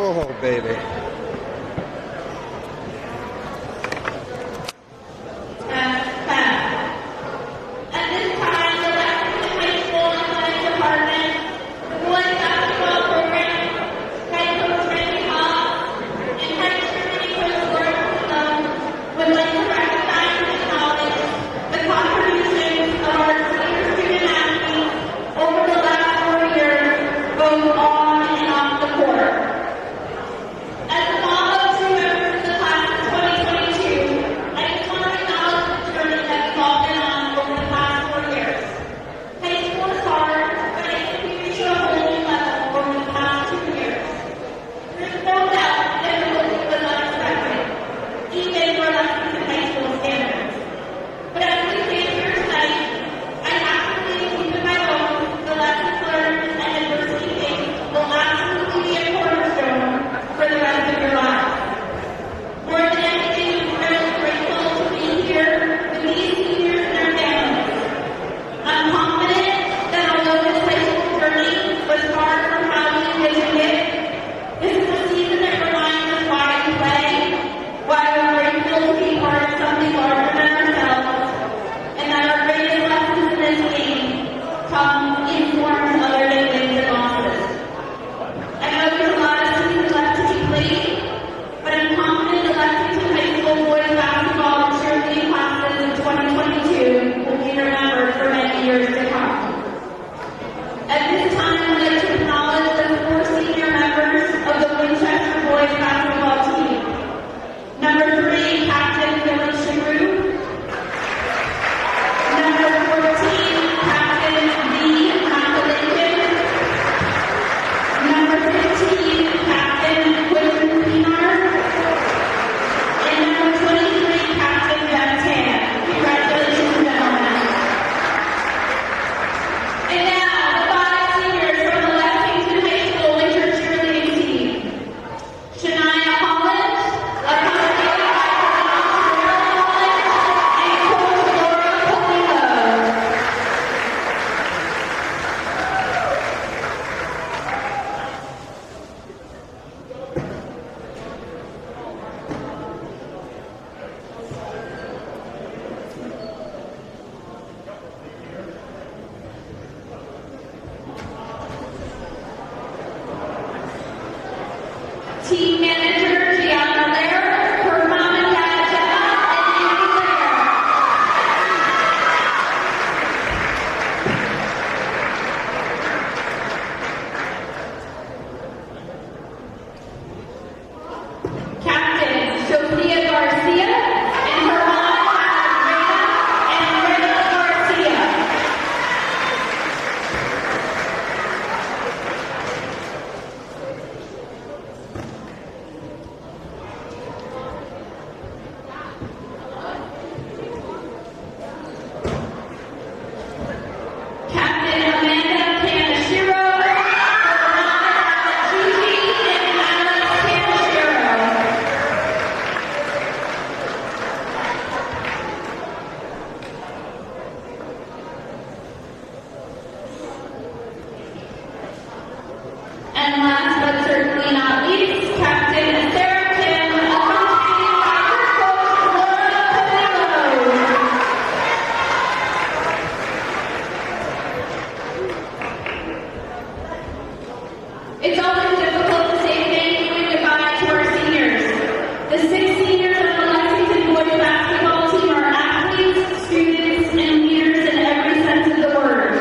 Oh, baby. At this time, I'd like to acknowledge the 4 senior members of the Winchester boys basketball team. Number 3, Captain Billy Shagru. Number 14, Captain V. Lincoln. Number 15, Captain Quentin Pinar. And number 23, Captain Beth Tan. Congratulations, gentlemen. And now, the 5 seniors from the Lexington High School winter cheerleading team. Shania Holland, accompanied by Holland and Coach Laura Polillo. Team manager Gianna Lair, her mom and dad Jenna and Andy Lair. Captain Sophia Garcia and her mom and Rena Garcia. Captain Amanda Kaneshiro, Gigi and Alex Kaneshiro. And last but certainly not least, Captain Sarah Kim, accompanied by her coach Laura Polillo. It's always difficult to say thank you and goodbye to our seniors. The 6 seniors of the Lexington boys basketball team are athletes, students, and leaders in every sense of the word.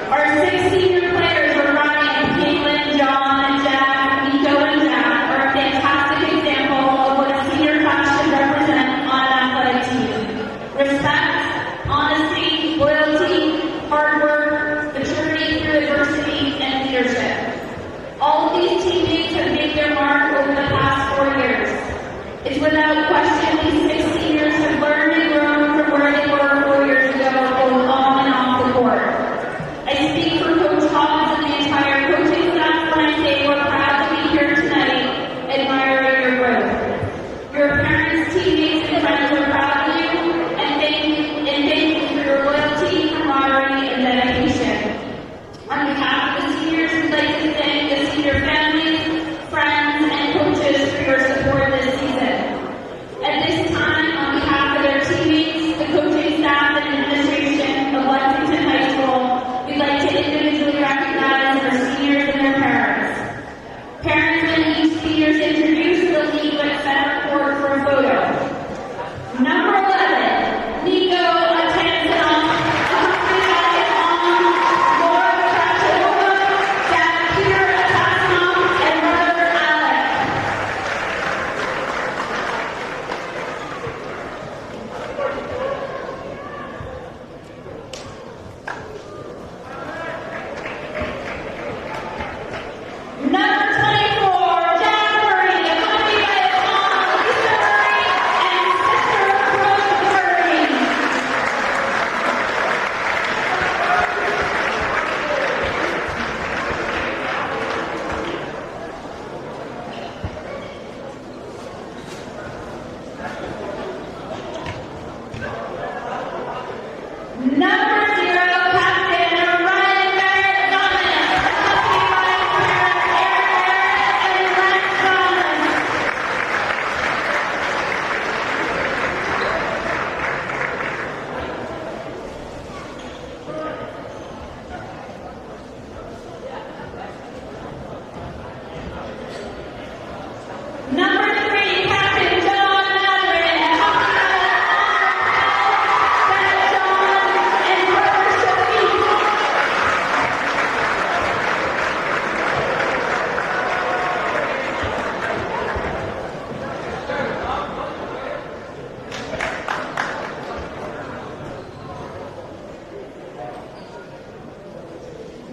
Our 6 senior players are Ryan, Caitlin, John, Jack, Nico, and Jack are a fantastic example of what a senior class should represent on an athletic team. Respect, honesty, loyalty, hard work, maturity through adversity, and leadership. All of these teammates have made their mark over the past 4 years. It's without question these 6 seniors have learned and grown from where they were 4 years ago, both on and off the court. I speak for Coach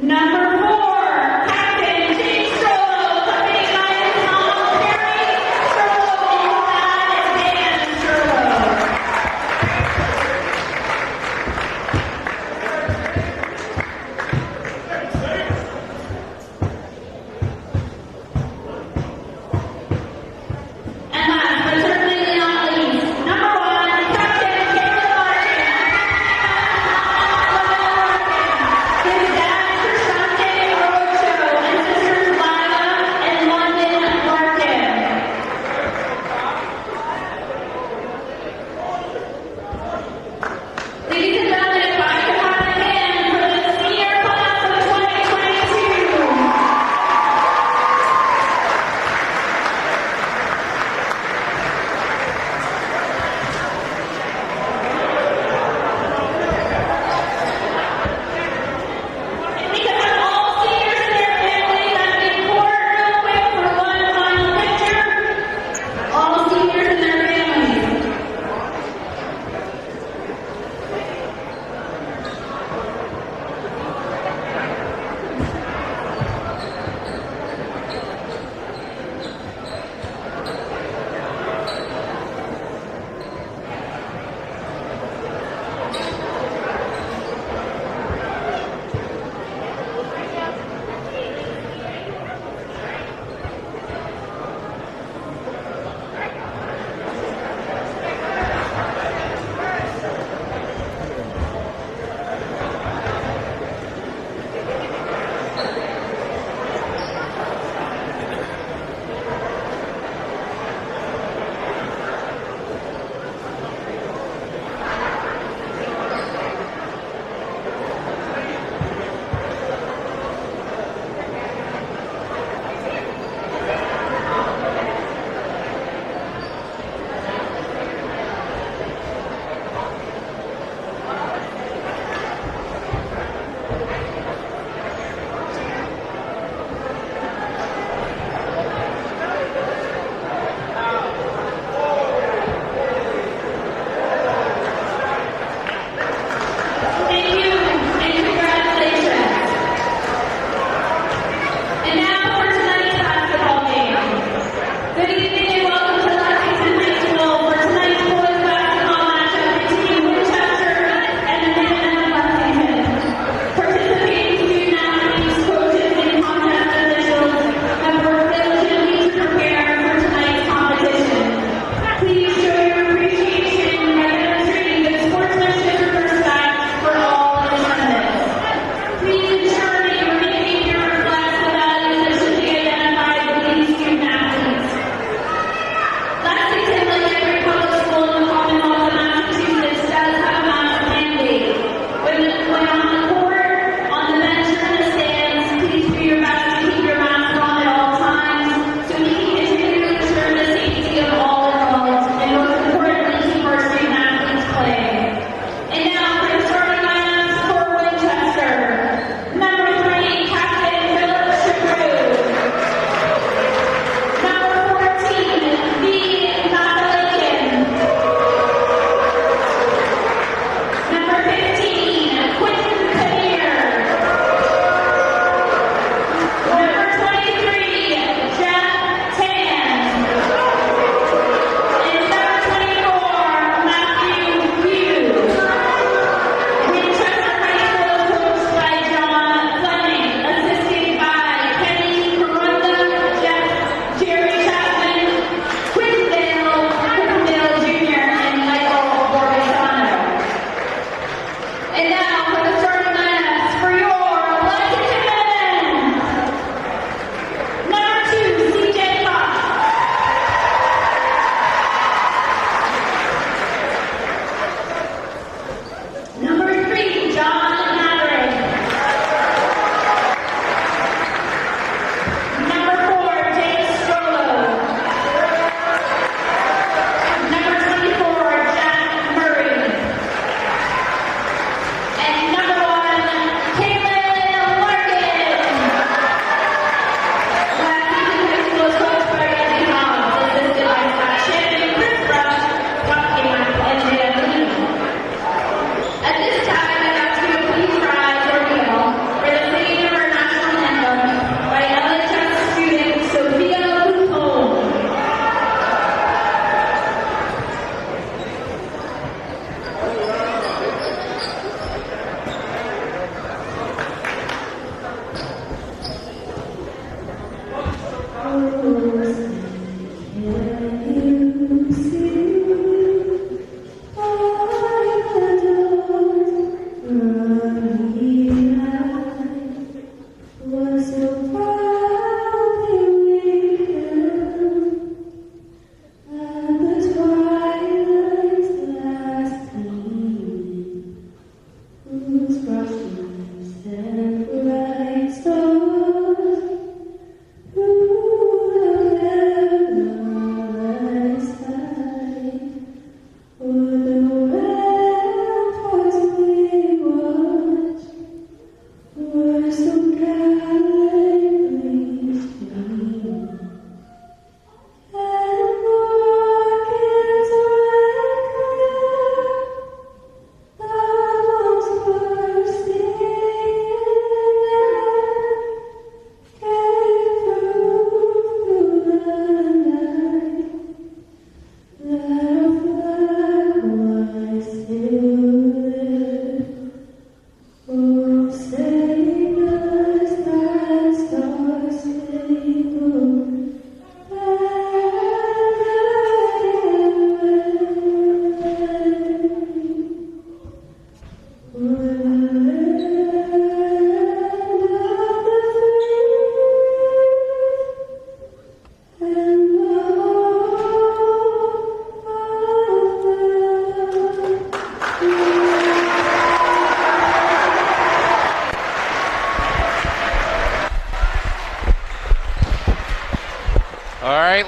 Number 4, Captain Jake Strollo, accompanied by his mom, Carrie Strollo, and Dan Strollo. And last, but certainly not least, number 1, Captain Caleb Larkin, his dad, Trishante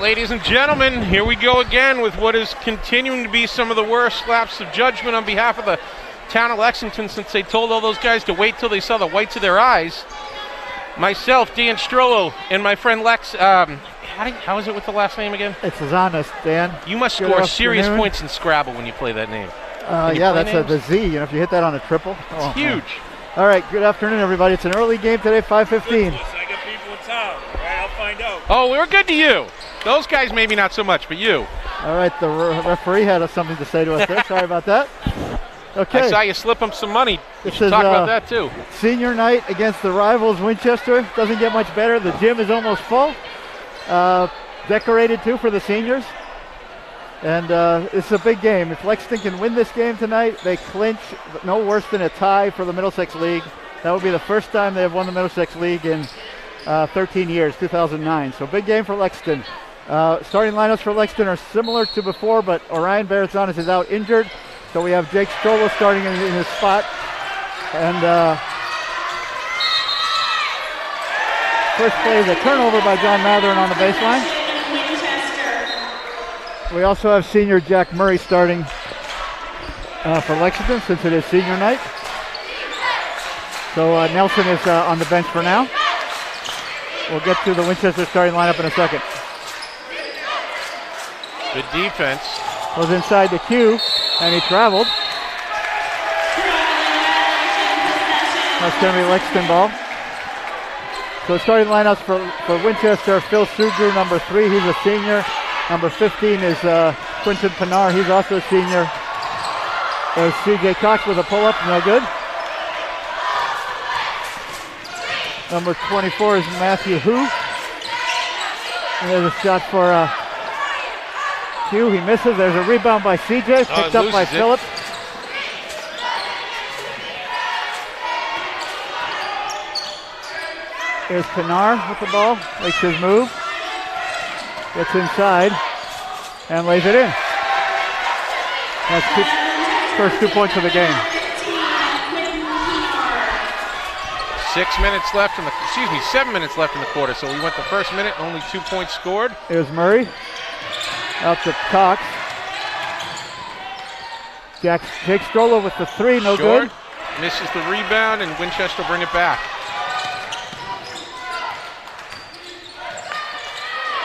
Ladies and gentlemen, here we go again with what is continuing to be some of the worst lapses of judgment on behalf of the town of Lexington since they told all those guys to wait till they saw the whites of their eyes. Myself, Dan Strollo, and my friend Lex, how is it with the last name again? It's Azanis, Dan. You must score serious points in Scrabble when you play that name. Yeah, that's the Z. You know, if you hit that on a triple. It's huge. All right, good afternoon, everybody. It's an early game today, 5:15. I got people in town. All right, I'll find out. Oh, we're good to you. Those guys maybe not so much, but you. All right, the referee had something to say to us there. Sorry about that. Okay. I saw you slip him some money. We This should is talk about that too. Senior night against the rivals Winchester. Doesn't get much better. The gym is almost full. Decorated too for the seniors. And it's a big game. If Lexington can win this game tonight, they clinch no worse than a tie for the Middlesex League. That would be the first time they have won the Middlesex League in 13 years, 2009. So big game for Lexington. Starting lineups for Lexington are similar to before, but Orion Baratzonis is out injured. So we have Jake Strollo starting in his spot. And first play is a turnover by John Matherin on the baseline. We also have senior Jack Murray starting for Lexington since it is senior night. So Nelson is on the bench for now. We'll get to the Winchester starting lineup in a second. Good defense. Was inside the queue, and he traveled. That's going to be Lexington ball. So starting lineups for Winchester, Phil Sugu, number 3, he's a senior. Number 15 is Quinton Pinar, he's also a senior. There's CJ Cox with a pull-up, no good. Number 24 is Matthew Hu. And there's a shot for Q. He misses. There's a rebound by CJ, picked up by Phillip. Here's Pinar with the ball, makes his move. Gets inside and lays it in. That's first 2 points of the game. 7 minutes left in the quarter. So we went the first minute, only 2 points scored. Here's Murray. Out to Cox. Jake Strollo with the 3, no good. Misses the rebound, and Winchester will bring it back.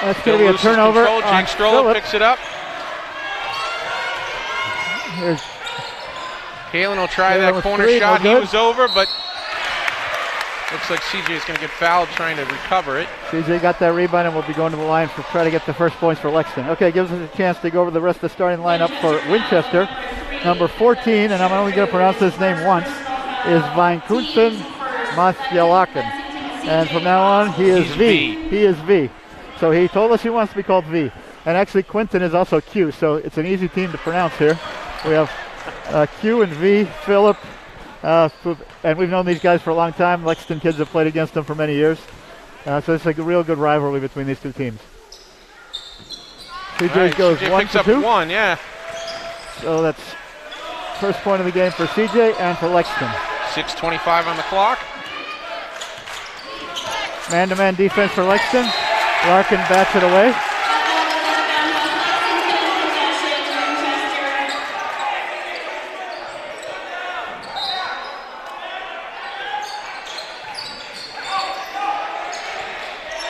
That's going to be a turnover. Jake Strollo picks it up. Here's Kalen will try that corner shot. He was over, but looks like CJ is going to get fouled trying to recover it. CJ got that rebound and will be going to the line to try to get the first points for Lexington. Okay, gives us a chance to go over the rest of the starting lineup for Winchester. Number 14, and I'm only going to pronounce his name once, is Vainkunsen Mathyalakan. And from now on, he is V. He is V. So he told us he wants to be called V. And actually, Quinton is also Q, so it's an easy team to pronounce here. We have Q and V, Phillip, and we've known these guys for a long time. Lexington kids have played against them for many years. So it's like a real good rivalry between these two teams. CJ goes CJ 1 picks to up 2. 1, yeah. So that's first point of the game for CJ and for Lexington. 6:25 on the clock. Man-to-man defense for Lexington. Larkin bats it away.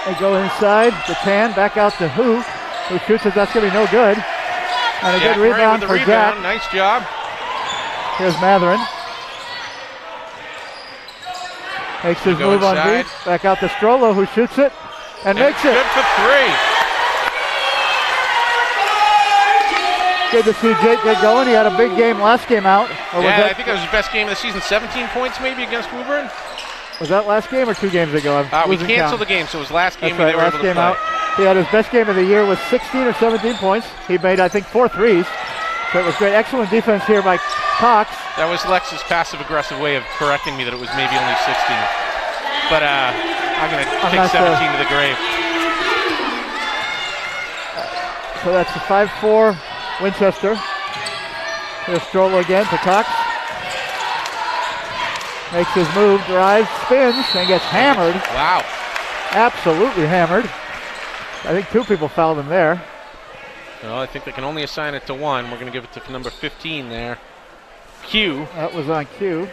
They go inside. The Tan back out to who shoots it. That's going to be no good. And a Jack good rebound Murray for with the rebound. Jack. Nice job. Here's Matherin. Makes his Go move on inside. deep. Back out to Strollo, who shoots it and makes it. Good for 3. Good to see Jake get going. He had a big game last game out. Or Yeah, was that, I think it was his best game of the season. 17 points maybe against Woburn. was that last game or 2 games ago? We canceled the game, so it was last game That's right, they were last able to game play. out. He had his best game of the year with 16 or 17 points. He made, I think, 4 threes. So it was great. Excellent defense here by Cox. That was Lex's passive-aggressive way of correcting me that it was maybe only 16. But I'm going to take 17 to the grave. So that's the 5-4 Winchester. Here's Strollo again to Cox. Makes his move, drives, spins, and gets hammered. Wow. Absolutely hammered. I think 2 people fouled him there. Well, I think they can only assign it to 1. We're going to give it to number 15 there. Q. That was on cue.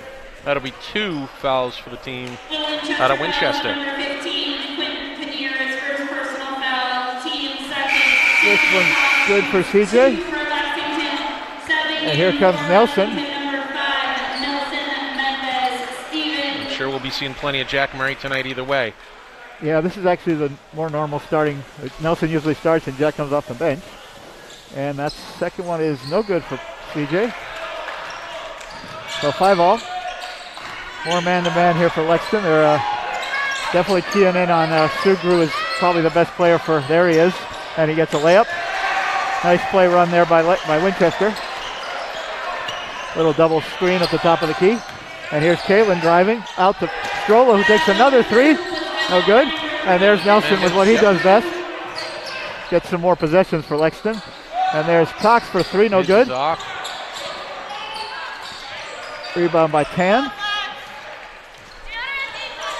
That'll be 2 fouls for the team out of Winchester. Number 15, Quentin Panera's first personal foul. Team second. This one's good for CJ. For Lexington, And here comes Nelson. Number 5, Nelson Mendez. Steven. I'm sure we'll be seeing plenty of Jack Murray tonight either way. Yeah, this is actually the more normal starting. Nelson usually starts and Jack comes off the bench. And that second one is no good for CJ. So 5-all. More man-to-man here for Lexington. They're definitely keying in on Sugru is probably the best player for, there he is. And he gets a layup. Nice play run there by Winchester. Little double screen at the top of the key. And here's Kalen driving out to Strollo, who takes another 3. No good. And there's Nelson with what he does best. Gets some more possessions for Lexington. And there's Cox for 3, no good. Rebound by Tan.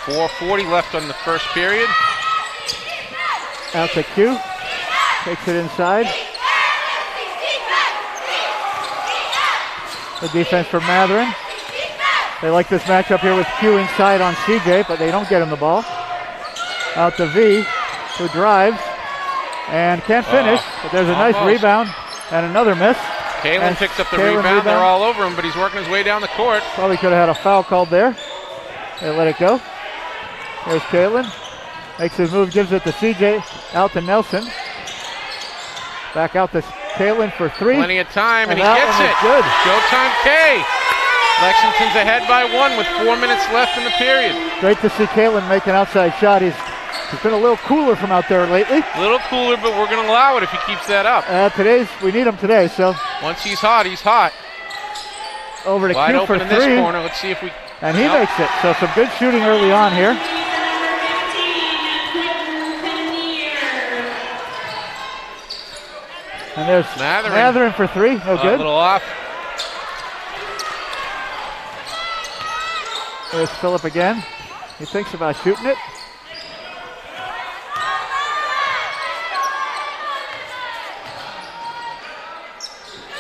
4:40 left on the first period. Out to Q. Takes it inside. The defense for Matherin. They like this matchup here with Q inside on CJ, but they don't get him the ball. Out to V, who drives and can't finish, but there's a nice rebound and another miss. Kalen picks up the Kalen rebound. They're all over him, but he's working his way down the court. Probably could have had a foul called there. They let it go. There's Kalen. Makes his move, gives it to CJ. Out to Nelson. Back out to Kalen for 3. Plenty of time, and he that gets one it. is good. Showtime K. Lexington's ahead by 1 with 4 minutes left in the period. Great to see Kalen make an outside shot. He's been a little cooler from out there lately. A little cooler, but we're going to allow it if he keeps that up. We need him today, so. Once he's hot, he's hot. Over to Wide Q open for in 3. this corner. Let's see if we. And he makes it. So some good shooting early on here. And there's Matherin for 3. No good. A little off. There's Phillip again. He thinks about shooting it.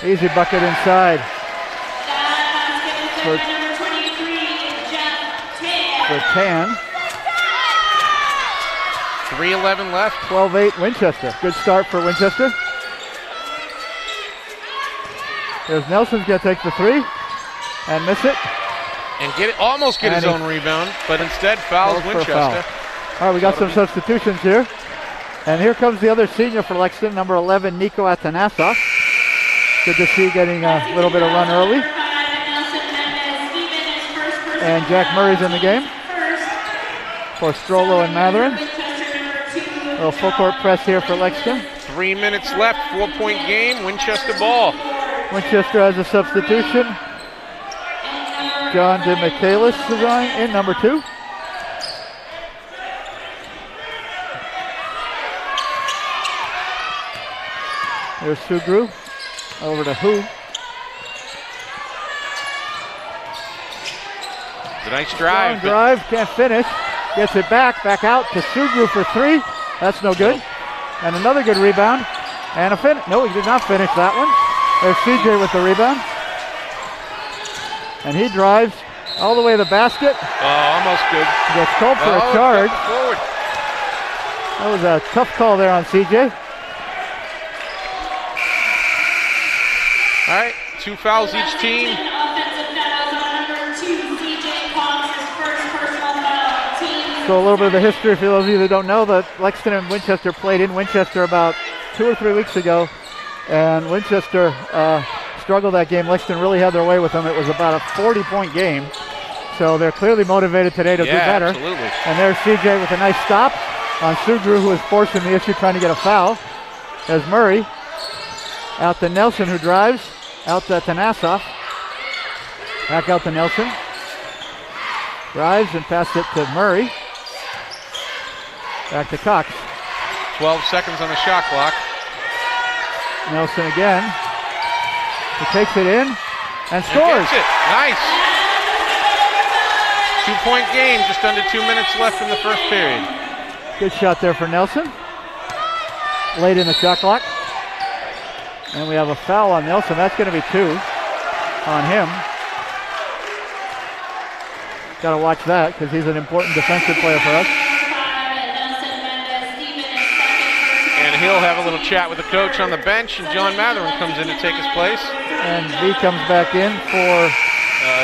Easy bucket inside. For 10. 3:11 left. 12-8 Winchester. Good start for Winchester. There's Nelson's going to take the 3 and miss it. And almost get his own rebound, but instead fouls Winchester. All right, we got some substitutions here. And here comes the other senior for Lexington, number 11, Nico Atanasov. Good to see getting a little bit of run early. And Jack Murray's in the game for Strollo and Matherin. A little full court press here for Lexington. 3 minutes left, 4-point game, Winchester ball. Winchester has a substitution. John DeMichaelis is in number 2. There's Sugru. Over to Who. It's a nice drive. Drive, can't finish. Gets it back out to Sugru for 3. That's no good. And another good rebound. And a finish. No, he did not finish that one. There's CJ with the rebound. And he drives all the way to the basket. Oh, almost good. Gets called for a charge. That was a tough call there on CJ. All right, 2 fouls each team. Offensive fouls on number 2, CJ Cox's first personal foul. Team. So a little bit of the history for those of you that don't know, that Lexington and Winchester played in Winchester about 2 or 3 weeks ago, and Winchester struggled that game. Lexington really had their way with them. It was about a 40-point game, so they're clearly motivated today to do better. Absolutely. And there's CJ with a nice stop on Sugru, who is forcing the issue, trying to get a foul. There's Murray out to Nelson, who drives out to Tanasov. Back out to Nelson. Drives and passes it to Murray. Back to Cox. 12 seconds on the shot clock. Nelson again. He takes it in and scores. Gets it. Nice. 2-point game, just under 2 minutes left in the first period. Good shot there for Nelson. Late in the shot clock. And we have a foul on Nelson. That's going to be 2 on him. Got to watch that because he's an important defensive player for us. And he'll have a little chat with the coach on the bench, and John Matherin comes in to take his place. And V comes back in for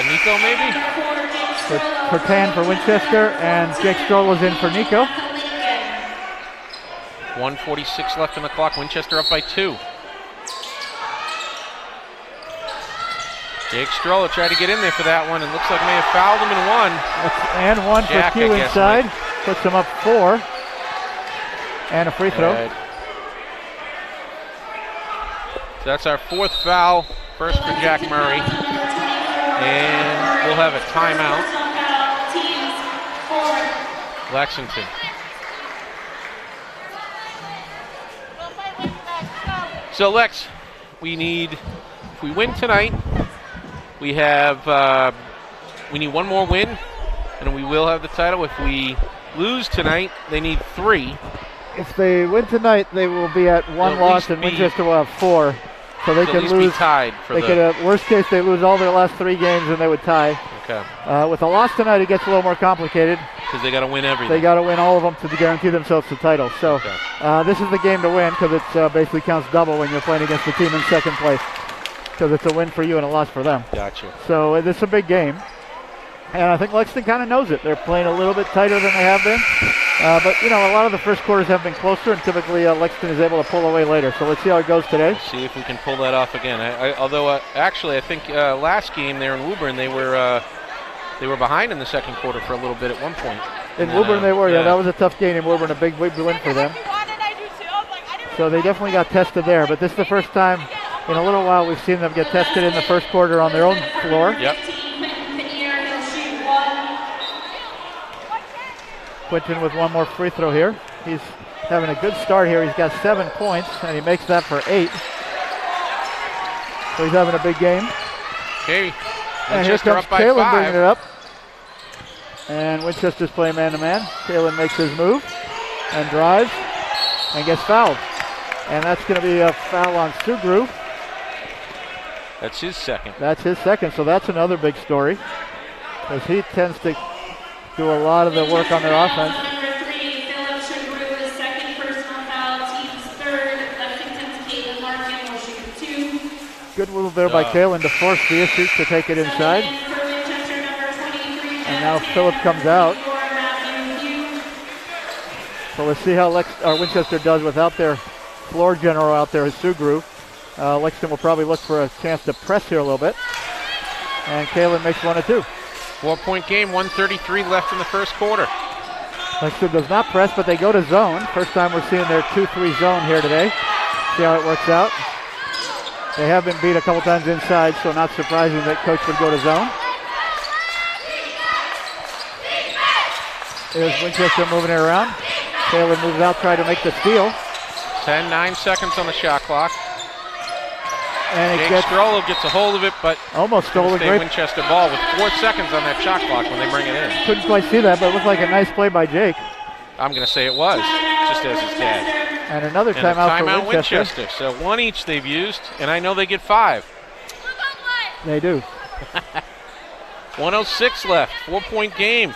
Nico, maybe? for Tan for Winchester, and Jake Stroll is in for Nico. 1:46 left on the clock. Winchester up by 2. Jake Stroll tried to get in there for that one, and looks like may have fouled him in one. And one for Jack, Q inside. Puts him up 4. And a free throw. So that's our 4th foul. First for Jack Murray. And we'll have a timeout. Lexington. So Lex, we need, if we win tonight, we have, we need 1 more win, and we will have the title. If we lose tonight, they need 3. If they win tonight, they will be at 1 loss, and Winchester will have 4. So they could lose. Be tied for they could, worst case, they lose all their last 3 games, and they would tie. Okay. With a loss tonight, it gets a little more complicated. Because they got to win everything. They got to win all of them to guarantee themselves the title. So this is the game to win, because it basically counts double when you're playing against the team in second place, because it's a win for you and a loss for them. Gotcha. So it's a big game, and I think Lexington kind of knows it. They're playing a little bit tighter than they have been. But, you know, a lot of the first quarters have been closer, and typically Lexington is able to pull away later. So let's see how it goes today. Let's see if we can pull that off again. Although, actually, I think last game there in Woburn, they were behind in the second quarter for a little bit at one point. In Woburn they were, yeah. That was a tough game in Woburn, a big win for them. So they definitely got tested there. But this is the first time in a little while we've seen them get tested in the first quarter on their own floor. Yep. Quinton with 1 more free throw here. He's having a good start here. He's got 7 points, and he makes that for 8. So he's having a big game. Okay. And here comes Kalen bringing it up. And Winchester's playing man-to-man. Kalen makes his move and drives and gets fouled. And that's going to be a foul on Sugru. That's his second. That's his second, so that's another big story, because he tends to do a lot of the work on their offense. Number 3, Philip Sugru, his second personal foul, team's 3rd. Lexington's Caitlin Larkin will shoot 2. Good move there by Kalen to force the issue to take it inside. And now Philip comes out. So let's see how Winchester does without their floor general out there, Sugru. Lexington will probably look for a chance to press here a little bit. And Kalen makes 1 of 2. 4-point game, 1:33 left in the first quarter. Lexington does not press, but they go to zone. First time we're seeing their 2-3 zone here today. See how it works out. They have been beat a couple times inside, so not surprising that coach would go to zone. Here's Winchester moving it around. Kalen moves out, trying to make the steal. 9 seconds on the shot clock. And it Jake Strollo gets a hold of it, but almost stolen. Great Winchester ball with 4 seconds on that shot clock when they bring it in. Couldn't quite see that, but it looked like a nice play by Jake. I'm going to say it was, just as his dad. And another timeout for Winchester. So 1 each they've used, and I know they get 5. They do. 1:06 left, 4-point game.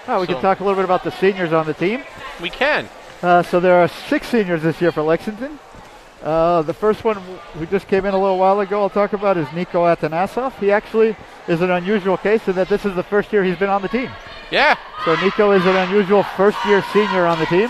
Oh, we can talk a little bit about the seniors on the team. We can. So there are 6 seniors this year for Lexington. The first one who just came in a little while ago I'll talk about is Nico Atanasov. He actually is an unusual case in that this is the first year he's been on the team. Yeah. So Nico is an unusual first-year senior on the team.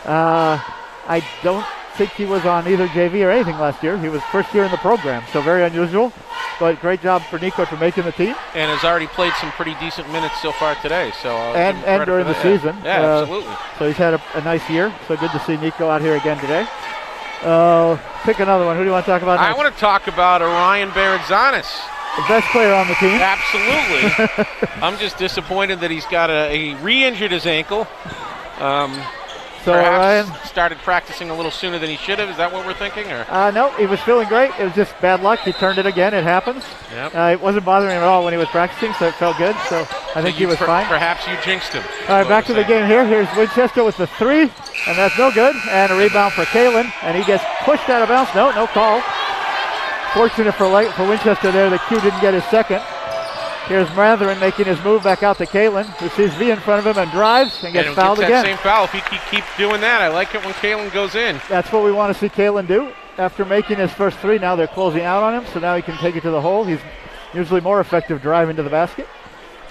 I don't think he was on either JV or anything last year. He was first year in the program, so very unusual. But great job for Nico for making the team. And has already played some pretty decent minutes so far today. So and during the season. Yeah, absolutely. So he's had a nice year. So good to see Nico out here again today. Pick another one. Who do you want to talk about next? I want to talk about Orion Beredzanis. The best player on the team. Absolutely. I'm just disappointed that he's got he re-injured his ankle. So Perhaps Orion started practicing a little sooner than he should have. Is that what we're thinking? Or? No, he was feeling great. It was just bad luck. He turned it again. It happens. Yep. It wasn't bothering him at all when he was practicing, so it felt good. So I think he was fine. Perhaps you jinxed him. All right, back to the game here. Here's Winchester with the 3, and that's no good. And a rebound for Kalen, and he gets pushed out of bounds. No call. Fortunate for Winchester there, the Q didn't get his second. Here's Matherin making his move back out to Kalen, who sees V in front of him and drives and gets fouled again. Same foul if he keep doing that. I like it when Kalen goes in. That's what we want to see Kalen do. After making his first 3, now they're closing out on him, so now he can take it to the hole. He's usually more effective driving to the basket.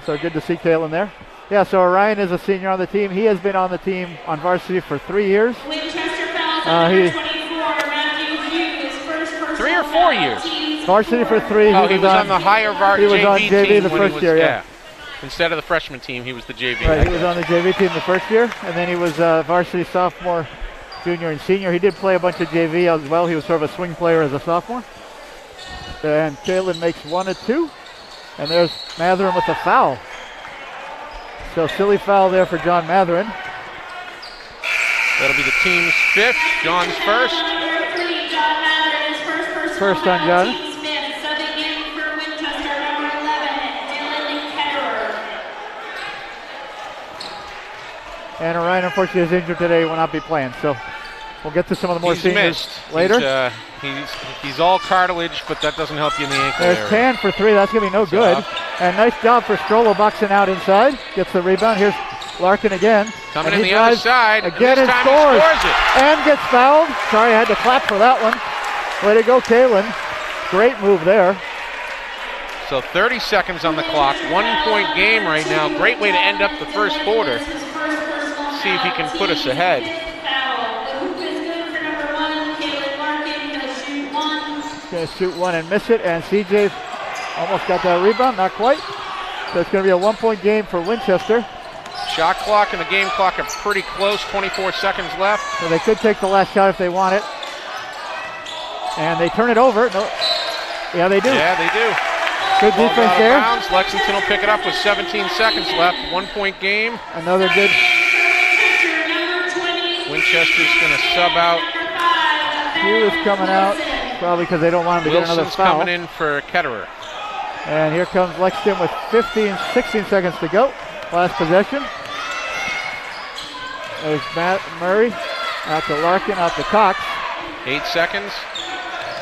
So good to see Kalen there. Yeah, so Orion is a senior on the team. He has been on the team on varsity for 3 years. Winchester fouls number 24, Matthew Hughes, first personal 3 or 4 years. Varsity for 3. Oh, he was on the higher He was on JV team the first year, yeah. Instead of the freshman team, he was the JV. Right, he was on the JV team the first year, and then he was varsity sophomore, junior, and senior. He did play a bunch of JV as well. He was sort of a swing player as a sophomore. And Kalen makes 1 of 2, and there's Matherin with a foul. So silly foul there for John Matherin. That'll be the team's 5th, John's first. Number 3, John Matherin is first personal. First on John. Smith, subbing in for Winchester, number 11, Dylan Ketterer. And Orion, unfortunately, is injured today. Will not be playing. So we'll get to some of the more seniors later. He's all cartilage, but that doesn't help you in the ankle There's area. Tan for 3. That's going to be no good. And nice job for Strollo boxing out inside. Gets the rebound. Here's Larkin again. Coming in the other side. Again and and scores scores. And gets fouled. Sorry, I had to clap for that one. Way to go, Kalen. Great move there. So 30 seconds on the clock. 1-point game right now. Great way to end up the first quarter. See if he can put us ahead. Going to shoot 1 and miss it, and CJ almost got that rebound, not quite. So it's going to be a 1-point game for Winchester. Shot clock and the game clock are pretty close, 24 seconds left. So they could take the last shot if they want it. And they turn it over. No. Yeah, they do. Yeah, they do. Good defense there. Bounds. Lexington will pick it up with 17 seconds left. 1-point game. Another good. Winchester's going to sub out. Hugh is coming out, probably because they don't want him to get another foul. Coming in for Ketterer. And here comes Lexington with 16 seconds to go. Last possession. There's Matt Murray out to Larkin, out to Cox. 8 seconds.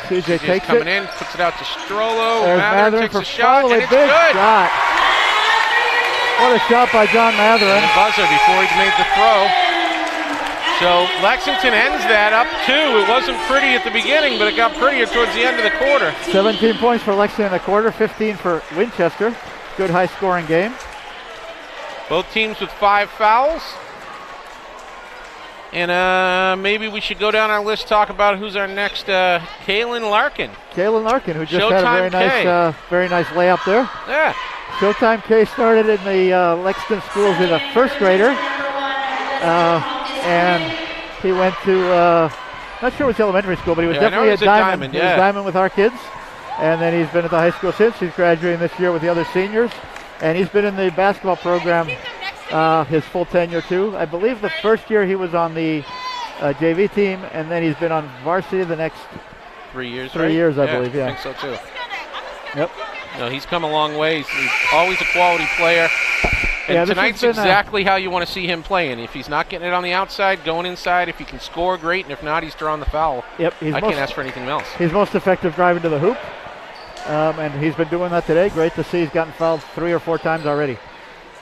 CJ takes coming in, puts it out to Strollo. There's Matherin takes for a shot, and it's big good. Shot. What a shot by John Matherin. And a buzzer before he made the throw. So Lexington ends that up 2. It wasn't pretty at the beginning, but it got prettier towards the end of the quarter. 17 points for Lexington in the quarter, 15 for Winchester. Good high-scoring game. Both teams with 5 fouls. And maybe we should go down our list, talk about who's our next, Kalen Larkin. Kalen Larkin, who just Showtime had a very nice layup there. Yeah. Showtime K started in the Lexington schools as a first grader. And he went to, not sure which elementary school, but he was definitely a diamond. He was a diamond with our kids. And then he's been at the high school since. He's graduating this year with the other seniors. And he's been in the basketball program his full tenure too. I believe the first year he was on the JV team, and then he's been on varsity the next 3 years. 3 years, I believe. Yeah, I think so too. Yep. No, he's come a long way. He's always a quality player. And tonight's exactly how you want to see him playing. If he's not getting it on the outside, going inside. If he can score, great. And if not, he's drawing the foul. Yep. I can't ask for anything else. He's most effective driving to the hoop. And he's been doing that today. Great to see. He's gotten fouled 3 or 4 times already.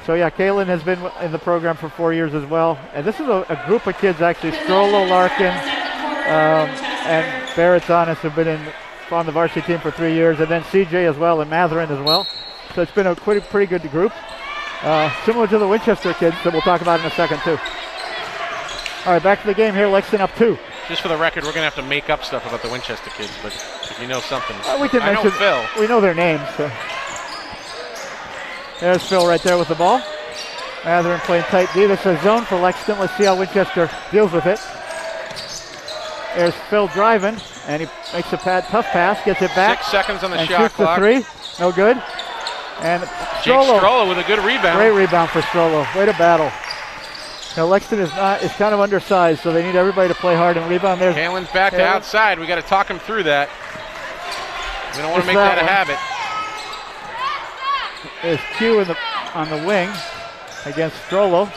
So yeah, Kaylin has been in the program for 4 years as well. And this is a group of kids actually. Strollo, Larkin, and Barrett's Honest have been on the varsity team for 3 years. And then CJ as well and Matherin as well. So it's been a pretty good group. Similar to the Winchester kids that we'll talk about in a second too. All right, back to the game here. Lexington up 2. Just for the record, we're going to have to make up stuff about the Winchester kids, but if you know something. We can mention, Phil. We know their names. So. There's Phil right there with the ball. Matherin playing tight D. This is a zone for Lexington. Let's see how Winchester deals with it. There's Phil driving, and he makes a tough pass, gets it back. 6 seconds on the and shot shoots clock. The 3. No good. And Jake Strollo with a good rebound. Great rebound for Strollo. Way to battle. Now Lexington is kind of undersized, so they need everybody to play hard and rebound. There's Kalen's back to outside. We got to talk him through that. We don't want to make that a habit. There's Q on the wing against Strollo.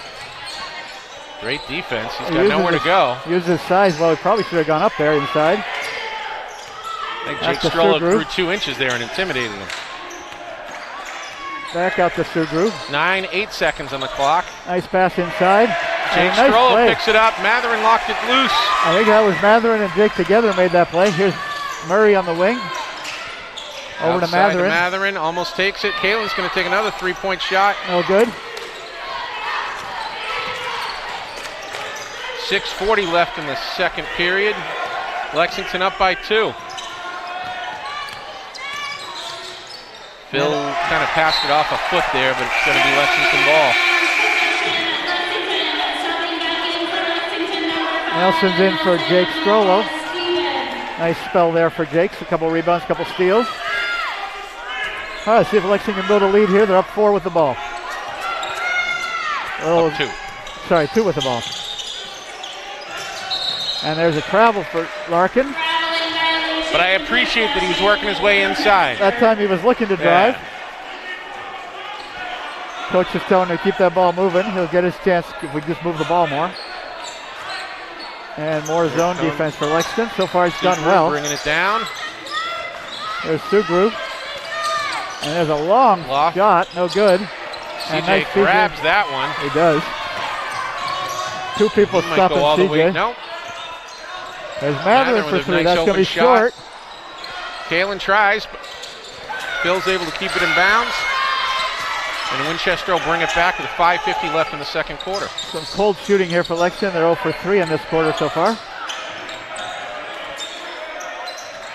Great defense. He's got nowhere to go. Uses his size. Well, he probably should have gone up there inside. I think Jake Strollo grew 2 inches there and intimidated him. Back out to Sugru. 8 seconds on the clock. Nice pass inside. Jake Strollo picks it up. Matherin locked it loose. I think that was Matherin and Jake together made that play. Here's Murray on the wing. Over to Matherin. Matherin almost takes it. Kalen's going to take another 3-point shot. No good. 6:40 left in the second period. Lexington up by 2. Phil kind of passed it off a foot there, but it's going to be Lexington ball. Nelson's in for Jake Strollo. Nice spell there for Jake. A couple rebounds, a couple steals. All right, see if Lexington can build a lead here. They're up 4 with the ball. Up 2. Sorry, 2 with the ball. And there's a travel for Larkin. But I appreciate that he was working his way inside. That time he was looking to drive. Yeah. Coach is telling him to keep that ball moving. He'll get his chance if we just move the ball more. And more zone defense for Lexington. So far he's done well. Bringing it down. There's Sugru. And there's a long shot. No good. CJ nice grabs that one. He does. 2 people stopping CJ. No. There's Matherin for 3. That's going to be short. Kalen tries, but Phil's able to keep it in bounds. And Winchester will bring it back with 5:50 left in the second quarter. Some cold shooting here for Lexington. They're 0 for 3 in this quarter so far.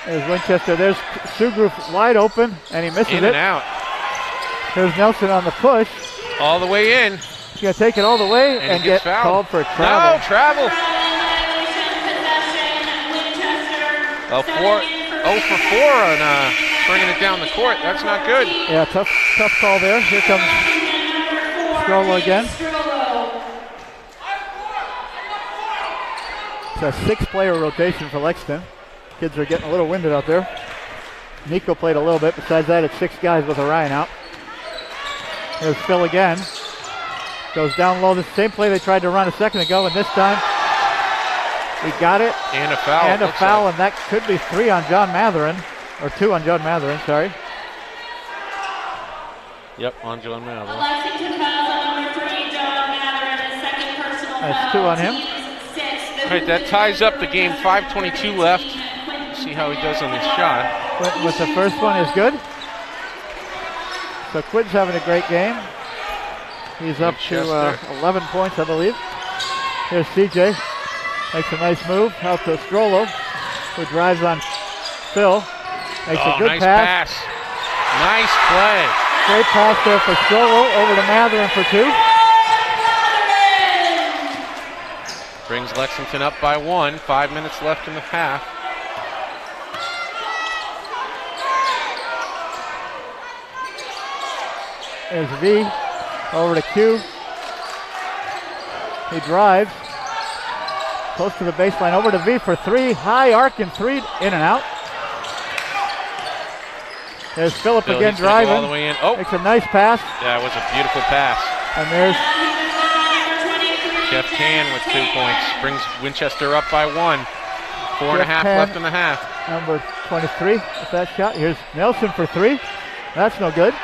There's Winchester. There's Sugru wide open, and he misses it. In and out. There's Nelson on the push. All the way in. He's going to take it all the way and get called for travel. No, travel. 0 for 4 on bringing it down the court. That's not good. Yeah, tough call there. Here comes Strollo again. It's a 6-player rotation for Lexington. Kids are getting a little winded out there. Nico played a little bit. Besides that, it's 6 guys with Orion out. There's Phil again. Goes down low. The same play they tried to run a second ago, and this time he got it. And a foul. And a foul, and that could be 3 on John Matherin. Or 2 on John Matherin, sorry. Yep, on John Matherin. Lexington foul on number 3, John Matherin, second personal foul. That's 2 on him. All right, that ties up the game. 5:22 left. See how he does on this shot. Quinton with the first one is good. So Quinton's having a great game. He's up to 11 points, I believe. Here's CJ. Makes a nice move out to Strollo, who drives on Phil. Makes a good pass. Nice play. Great pass there for Strollo. Over to Matherin for 2. Brings Lexington up by 1. 5 minutes left in the half. There's V. Over to Q. He drives. Close to the baseline. Over to V for 3. High arc and 3. In and out. There's Phillip again driving. All the way in. Oh. Makes a nice pass. Yeah, it was a beautiful pass. And there's Jeff Tan with 2 points. Brings Winchester up by 1. 4.5 left in the half. Number 23 with that shot. Here's Nelson for 3. That's no good.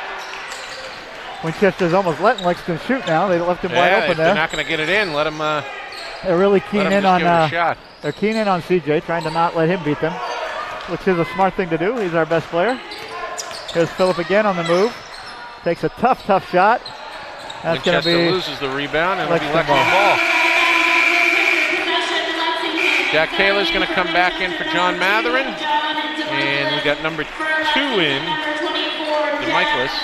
Winchester's almost letting Lexington shoot now. They left him wide open if there. they're not going to get it in, let them. They're really keen in on. Shot. They're keen in on CJ, trying to not let him beat them, which is a smart thing to do. He's our best player. Here's Phillip again on the move. Takes a tough shot. That's going to be. Winchester loses the rebound, and it'll be Lexington ball. Jack Taylor's going to come back in for John Matherin, and we got number 2 in, DeMichaelis.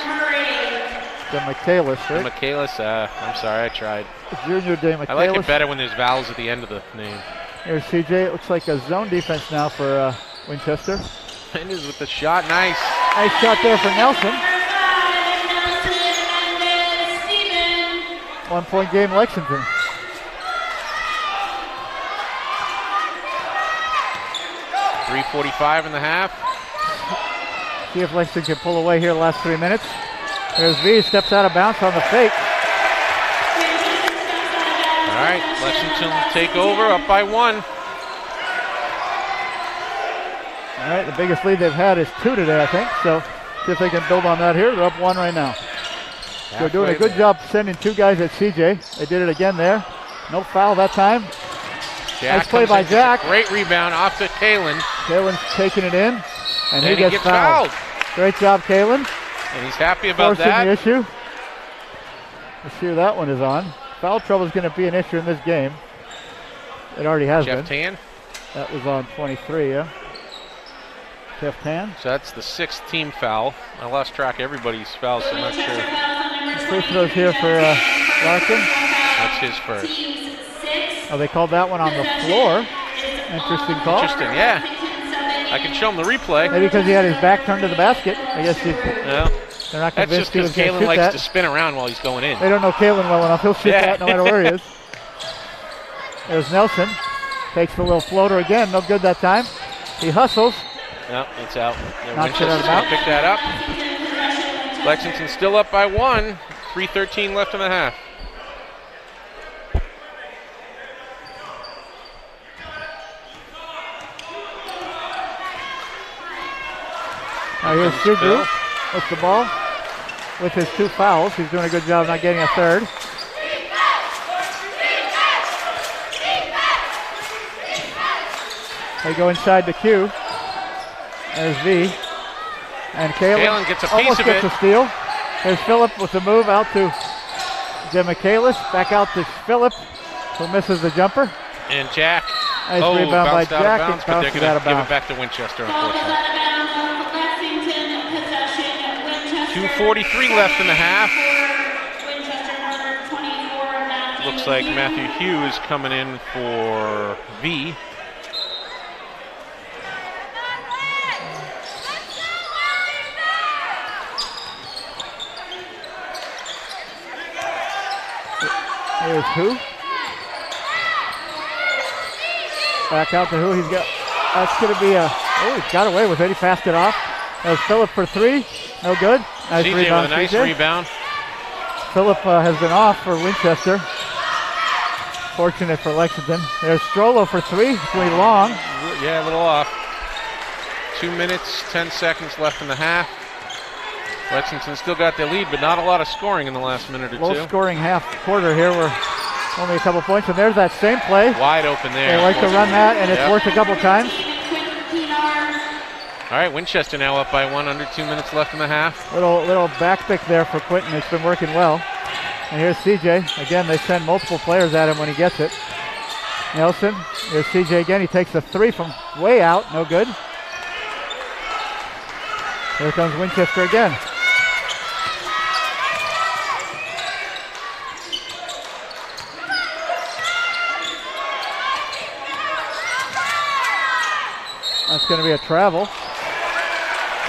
DeMichaelis, right? DeMichaelis, I'm sorry, I tried. Junior DeMichaelis. I like it better when there's vowels at the end of the name. Here's CJ. It looks like a zone defense now for Winchester. Mendes with the shot, nice. Nice shot there for Nelson. 1 point game, Lexington. .345 in the half. See if Lexington can pull away here the last 3 minutes. There's V, steps out of bounds on the fake. All right, Lexington take over, up by 1. All right, the biggest lead they've had is 2 today, I think. So see if they can build on that here. They're up 1 right now. They're doing a good job sending 2 guys at CJ. They did it again there. No foul that time. Jack nice play by Jack. Great rebound off to Kalen. Kalen's taking it in, and he gets fouled. Great job, Kalen. And he's happy about Forcing that. the issue. Let's see who that one is on. Foul trouble is going to be an issue in this game. It already has Jeff been. Tan. That was on 23, yeah. Jeff Tan. So that's the 6th team foul. I lost track of everybody's fouls, so I'm not sure. Free throws here for Larkin. That's his first. Oh, they called that one on the floor. Interesting call. Interesting, yeah. I can show him the replay. Maybe because he had his back turned to the basket. I guess well, they're not that's convinced just he was because going to Kalen shoot likes that. to spin around while he's going in. They don't know Kalen well enough. He'll shoot that no matter where he is. There's Nelson. Takes the little floater again. No good that time. He hustles. No, it's out. Knocks it out of Winchester's going to pick that up. Lexington still up by 1. 3:13 left in the half. Now here's Sugru with the ball with his 2 fouls. He's doing a good job not getting a third. They go inside the Q. There's V. And Kalen gets a piece almost of gets it. a steal. There's Phillip with the move out to DeMichaelis. Back out to Phillip, who misses the jumper. And Jack. Nice rebound by Jack. Bounds, but they're going to give it back to Winchester, unfortunately. 2:43 left in the half. Looks like Matthew Hughes coming in for V. Here's who? Back out to who? He's got. That's going to be a. Oh, he's got away with it. He passed it off. There's Phillip for 3. No good. Nice CJ rebound. with a nice rebound. Phillip has been off for Winchester. Fortunate for Lexington. There's Strollo for 3. It's going to be long. Yeah, a little off. 2 minutes, 10 seconds left in the half. Lexington still got their lead, but not a lot of scoring in the last minute or 2. Low scoring half quarter here. We're only a couple points, and there's that same play. Wide open there. They like to run that, and it's worked a couple times. All right, Winchester now up by 1, under 2 minutes left in the half. Little back pick there for Quinton. It's been working well. And here's CJ. Again, they send multiple players at him when he gets it. Nelson. Here's CJ again. He takes a 3 from way out. No good. Here comes Winchester again. That's going to be a travel.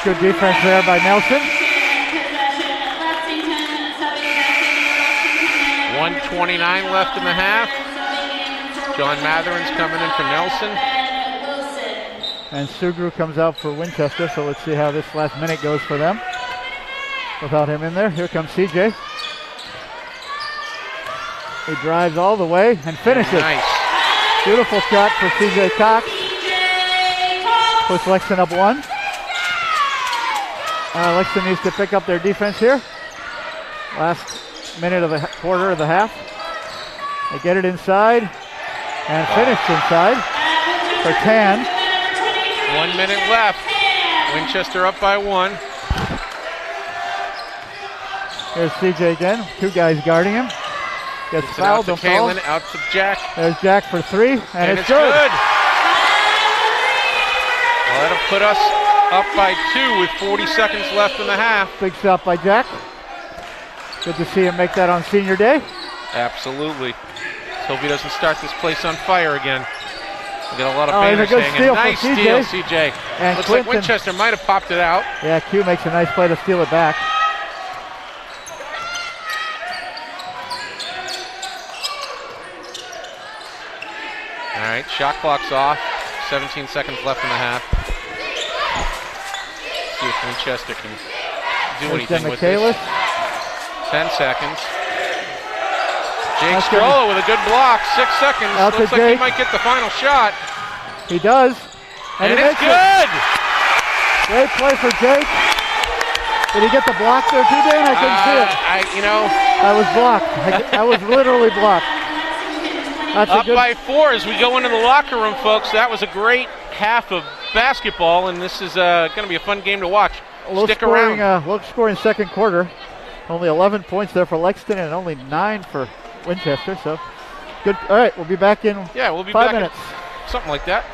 Good defense there by Nelson. 1:29 left in the half. John Matherin's coming in for Nelson. And Sugru comes out for Winchester, so let's see how this last minute goes for them. Without him in there, here comes CJ. He drives all the way and finishes. Nice. Beautiful shot for CJ Cox. Puts Lexington up 1. Lexington needs to pick up their defense here. Last minute of the quarter of the half. They get it inside and finish inside for 10. 1 minute left. Winchester up by 1. Here's CJ again. 2 guys guarding him. Gets fouled. Out to Kalen, out to Jack. There's Jack for 3, and it's good. Well, that'll put us up by 2 with 40 seconds left in the half. Big shot by Jack. Good to see him make that on senior day. Absolutely. Let's hope he doesn't start this place on fire again. We got a lot of and a banners good hanging. steal Nice from steal, CJ. CJ. And Looks Clinton, like Winchester might have popped it out. Yeah, Q makes a nice play to steal it back. All right, shot clock's off. 17 seconds left in the half. See if Winchester can do anything with this. 10 seconds. Jake Strolla with a good block. 6 seconds. Looks like he might get the final shot. He does. And it's good! Great play for Jake. Did he get the block there too, Dan? I couldn't see it. I was blocked. I was literally blocked. That's up by 4 as we go into the locker room, folks. That was a great half of basketball, and this is going to be a fun game to watch. Stick around. Low scoring second quarter. Only 11 points there for Lexington and only 9 for Winchester. So good. All right, we'll be back in 5 minutes. Something like that.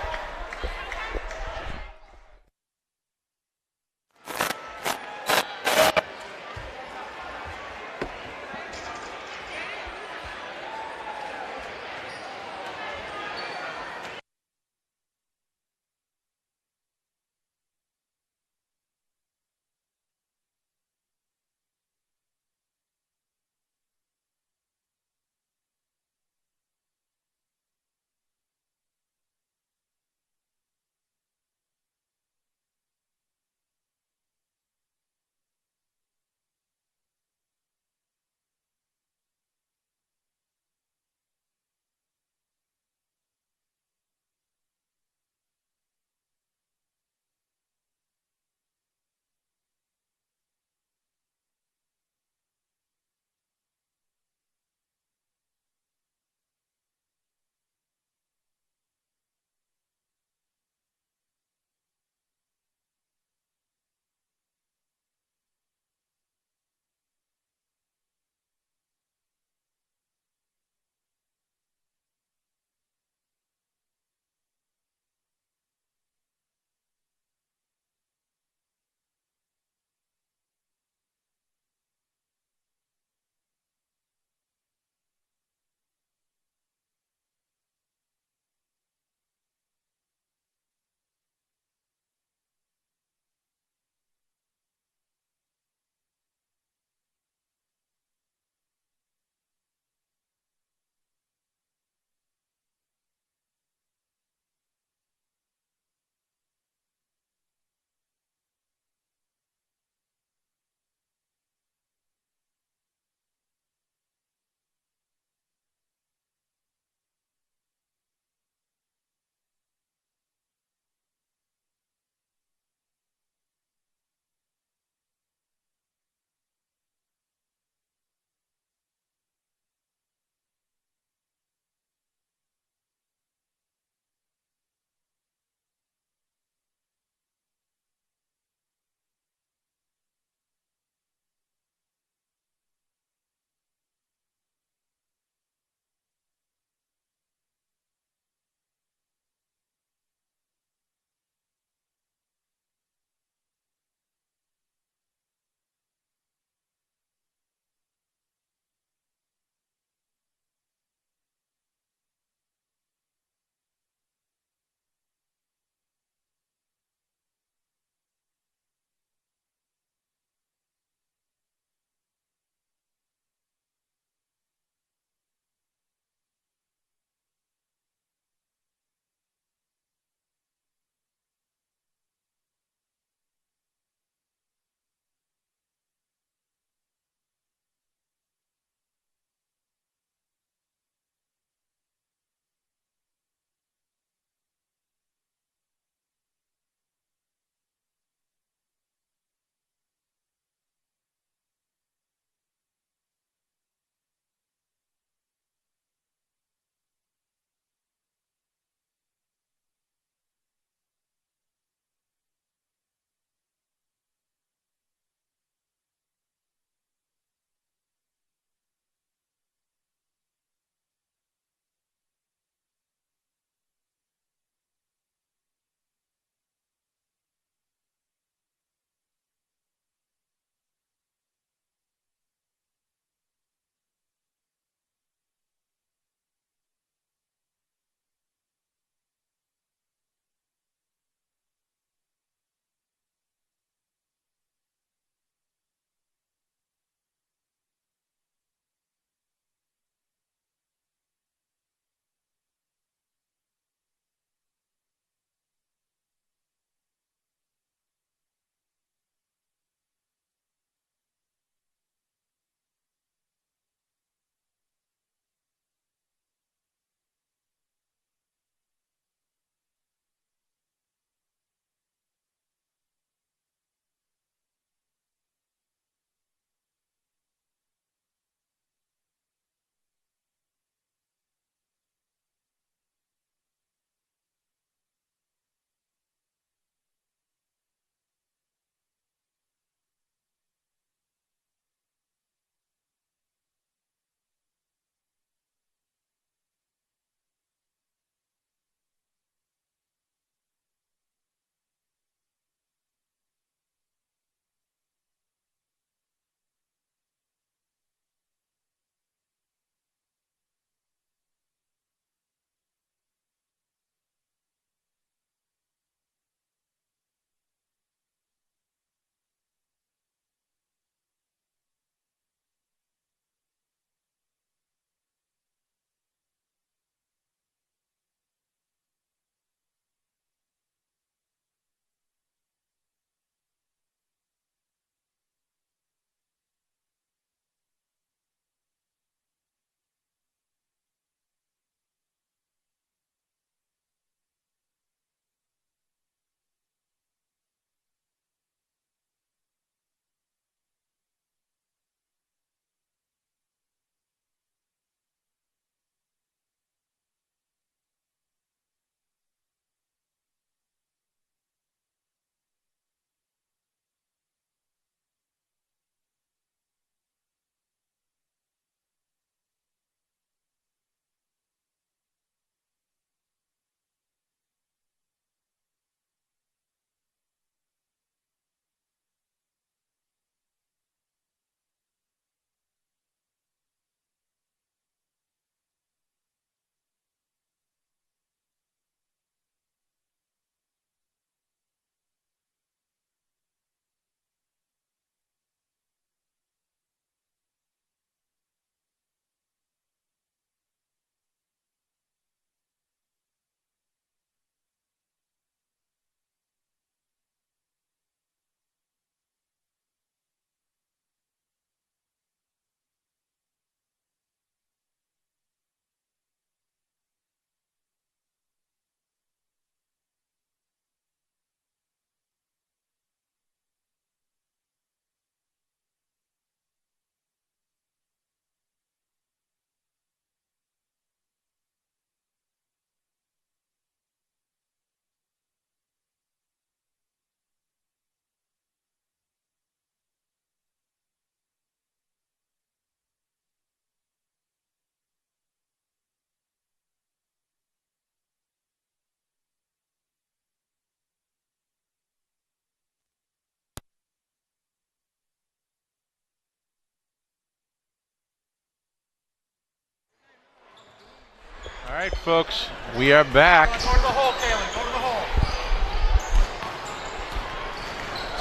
All right, folks, we are back. Go to the hole, Kalen. Go to the hole.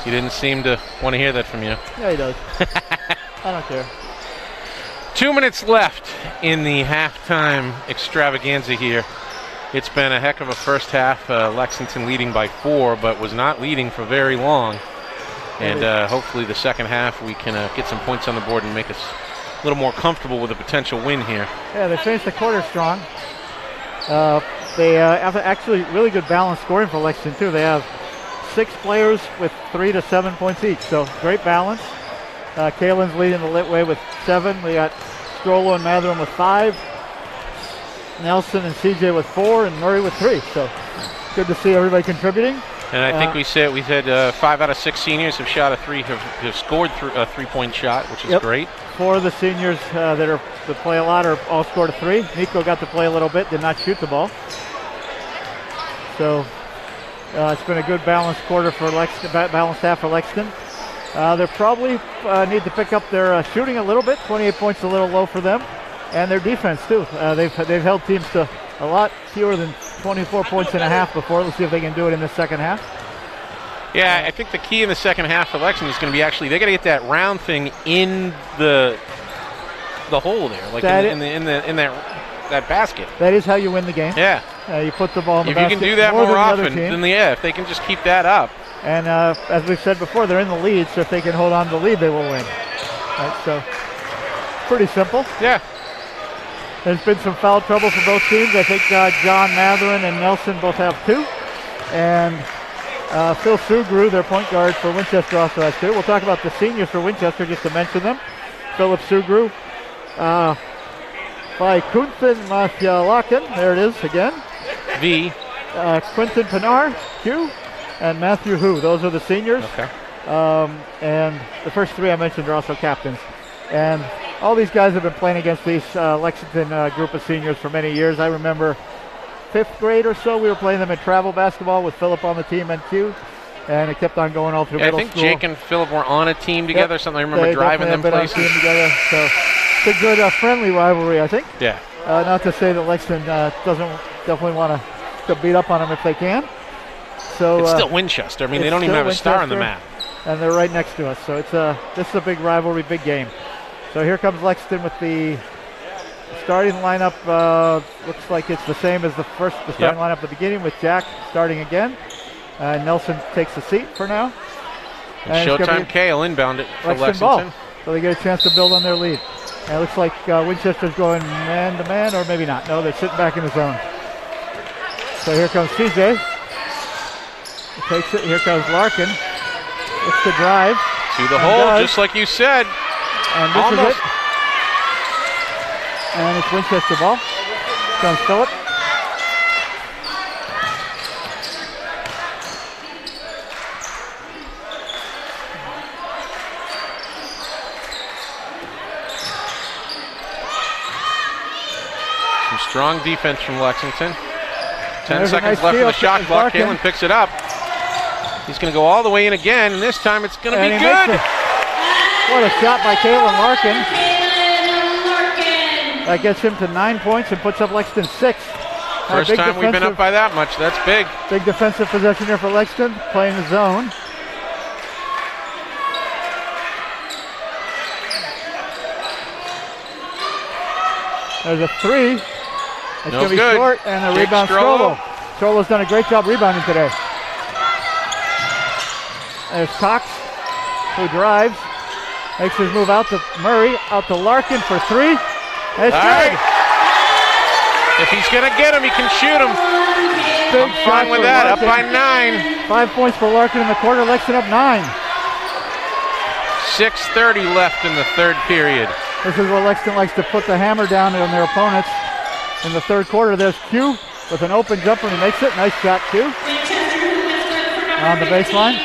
He didn't seem to want to hear that from you. Yeah, he does. I don't care. 2 minutes left in the halftime extravaganza here. It's been a heck of a first half. Lexington leading by 4, but was not leading for very long. And hopefully the second half we can get some points on the board and make us a little more comfortable with a potential win here. Yeah, they finished the quarter strong. They have actually really good balance scoring for Lexington too. They have 6 players with 3 to 7 points each, so great balance. Kalen's leading the Litway with 7. We got Strollo and Matherin with 5. Nelson and CJ with 4, and Murray with 3. So good to see everybody contributing. And I think we said 5 out of 6 seniors have shot a 3, have scored a 3-point shot, which is great. 4 of the seniors that play a lot are all scored a 3. Nico got to play a little bit, did not shoot the ball. So it's been a good balanced quarter for Lexington, balanced half for Lexington. They probably need to pick up their shooting a little bit. 28 points a little low for them, and their defense too. They've held teams to a lot fewer than 24 points and a half before. Let's see if they can do it in the second half. Yeah, I think the key in the second half for Lexington is going to be they got to get that round thing in the hole there, like in that basket. That is how you win the game. Yeah. You put the ball in the basket. If you can do that more often, then if they can just keep that up. And as we've said before, they're in the lead, so if they can hold on to the lead, they will win. Right, so pretty simple. Yeah. There's been some foul trouble for both teams. I think John Matherin and Nelson both have 2. And Phil Sugru, their point guard for Winchester, also has 2. We'll talk about the seniors for Winchester just to mention them. Philip Sugru by Kunthin Mathialakan. There it is again. V. Quentin Pinar, Q, and Matthew Hu. Those are the seniors. Okay. And the first 3 I mentioned are also captains. And all these guys have been playing against these Lexington group of seniors for many years. I remember 5th grade or so, we were playing them in travel basketball with Philip on the team and Q. And it kept on going all through middle school. I think Jake and Philip were on a team together. Something I remember driving them places. On a team together. So it's a good friendly rivalry, I think. Yeah. Not to say that Lexington definitely want to beat up on them if they can. So it's still Winchester. I mean, they don't even have a star on the map. And they're right next to us. So this is a big rivalry, big game. So here comes Lexington with the starting lineup. Looks like it's the same as the starting lineup at the beginning, with Jack starting again. Nelson takes the seat for now. And Showtime K will inbound it for Lexington. Ball. So they get a chance to build on their lead. And it looks like Winchester's going man-to-man, or maybe not. No, they're sitting back in the zone. So here comes CJ. He takes it. Here comes Larkin. Looks to drive. To the hole, just like you said. And this is it. And it's Winchester ball. Here comes Phillip. Some strong defense from Lexington. 10 seconds left in the shot clock. Kalen picks it up. He's going to go all the way in again, and this time it's going to be good. What a shot by Kalen Larkin. That gets him to 9 points and puts up Lexington 6. First time we've been up by that much. That's big. Big defensive possession here for Lexington, playing the zone. There's a 3. It's going to be short, and a rebound Strollo. Strollo's done a great job rebounding today. There's Cox, who drives, makes his move out to Murray, out to Larkin for 3. That's good. If he's going to get him, he can shoot him. I'm fine with that. Up by 9. 5 points for Larkin in the quarter. Lexington up 9. 6:30 left in the third period. This is where Lexington likes to put the hammer down on their opponents. In the third quarter, there's Q with an open jumper, and he makes it. Nice shot, Q. On the baseline.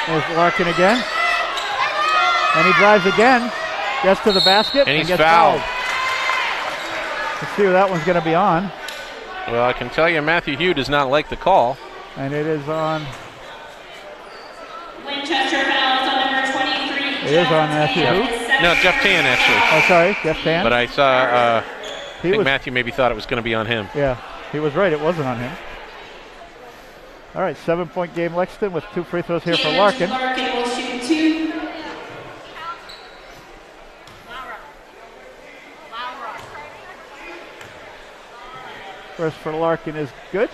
There's Larkin again. And he drives again. Gets to the basket. And he's gets fouled. Let's see who that one's going to be on. Well, I can tell you Matthew Hugh does not like the call. And it is on. Winchester fouls on number 23. It is on Matthew Hugh. No, Jeff Tan, actually. Oh, sorry, Jeff Tan. But I saw, I think was- Matthew maybe thought it was going to be on him. Yeah, he was right. It wasn't on him. All right, 7-point game Lexington with 2 free throws here for Larkin. Larkin will shoot 2. First for Larkin is good.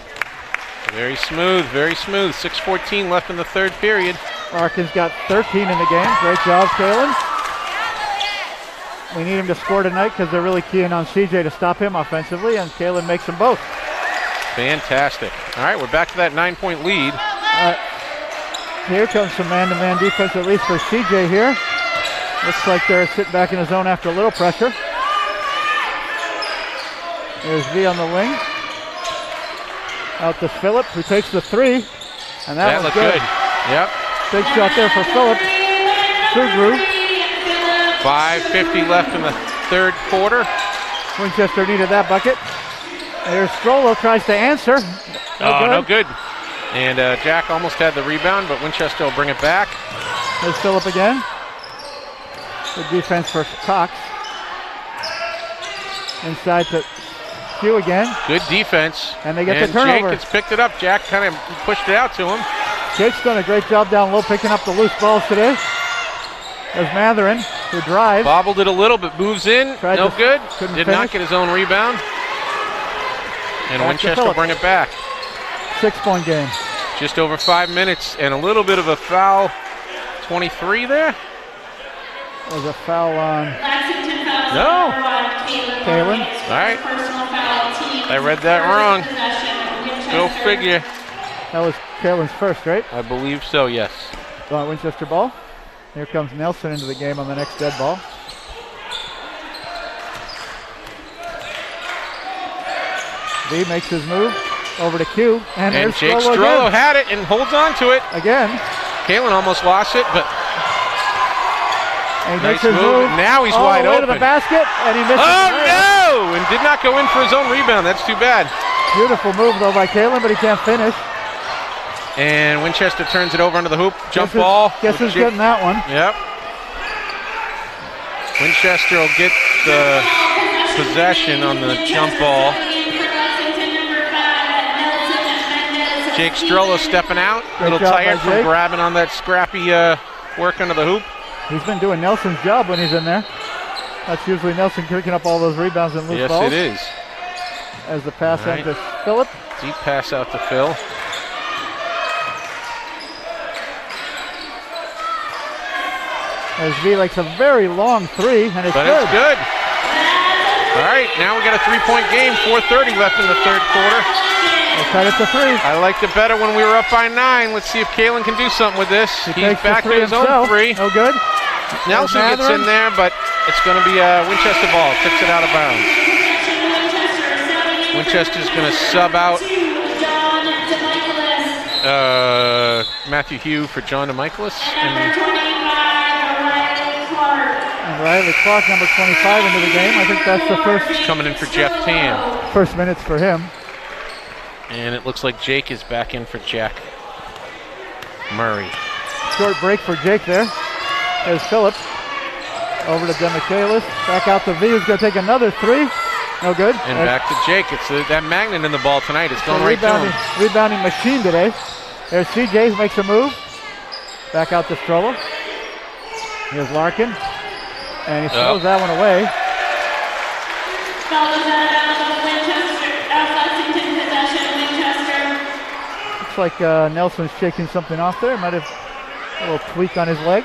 Very smooth, very smooth. 6:14 left in the third period. Larkin's got 13 in the game. Great job, Kalen. We need him to score tonight because they're really keying on CJ to stop him offensively, and Kalen makes them both. Fantastic. All right, we're back to that 9-point lead. Here comes some man-to-man defense, at least for CJ here. Looks like they're sitting back in the zone after a little pressure. There's V on the wing. Out to Phillip, who takes the 3. And that was looked good. Yep. Big shot there for Phillip. Sugru. 5:50 left in the third quarter. Winchester needed that bucket. There's Strollo, tries to answer. No good. And Jack almost had the rebound, but Winchester will bring it back. There's Phillip again. Good defense for Cox. Inside to Q again. Good defense. And they get the turnover. Jake has picked it up. Jack kind of pushed it out to him. Jake's done a great job down low picking up the loose balls today. There's Matherin, who drives. Bobbled it a little, but moves in. Tried No to- good. couldn't Did finish. not get his own rebound. And Back to Winchester Phillip. bring it back. 6-point game. Just over 5 minutes and a little bit of a foul. 23 there. There's a foul on Lexington fouls No. number 1, Kalen. All right. Personal foul, team. I read that wrong. Possession, Winchester. Go figure. That was Kalen's first, right? I believe so, yes. Winchester ball. Here comes Nelson into the game on the next dead ball. V makes his move over to Q. And And there's Jake Strollo Strollo again. had it and holds on to it. Again. Kalen almost lost it, but And he nice makes his move. move. Now he's all wide the way open. to the basket, and he misses. Oh the layup. no! And did not go in for his own rebound. That's too bad. Beautiful move though by Kalen, but he can't finish. And Winchester turns it over under the hoop. Jump Guess ball. Guess who's getting that one? Yep. Winchester will get the possession on the jump ball. Jake Strollo stepping out. A little job by tired from Jake. grabbing on that scrappy work under the hoop. He's been doing Nelson's job when he's in there. That's usually Nelson picking up all those rebounds and loose Yes, balls. it is. As the pass All right. out to Phillip. Deep pass out to Phil. As V likes a very long 3, and it's But good. it's good. All right, now we got a 3-point game. 4:30 left in the third quarter. We'll cut it to 3. I liked it better when we were up by 9. Let's see if Kalen can do something with this. He He's takes the back to 3 his himself. own 3. No good. Nelson gets Matherin. in there, but it's going to be a Winchester ball. Tips it out of bounds. Winchester's going to sub out Matthew Hugh for John DeMichaelis. And And Riley Clark, number 25, into the game. I think that's the coming in for Jeff Tan. first minutes for him. And it looks like Jake is back in for Jack Murray. Short break for Jake there. There's Phillips. Over to DeMichaelis. Back out to V, who's going to take another 3. No good. And back to Jake. It's that magnet in the ball tonight. It's going right to him. Rebounding machine today. There's CJ, who makes a move. Back out to Strollo. Here's Larkin. And he throws that one away. Looks like Nelson's shaking something off there. Might have a little tweak on his leg.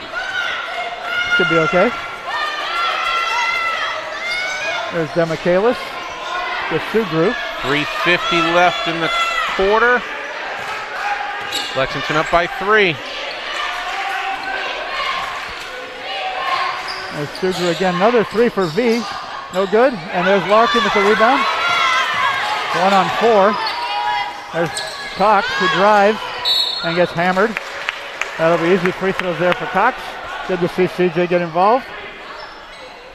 Should be okay. There's DeMichaelis. The Sugru. 3:50 left in the quarter. Lexington up by 3. There's Sugru again. Another 3 for V. No good. And there's Larkin with the rebound. 1 on 4. There's Cox, who drives and gets hammered. That'll be easy free throws there for Cox. Good to see CJ get involved.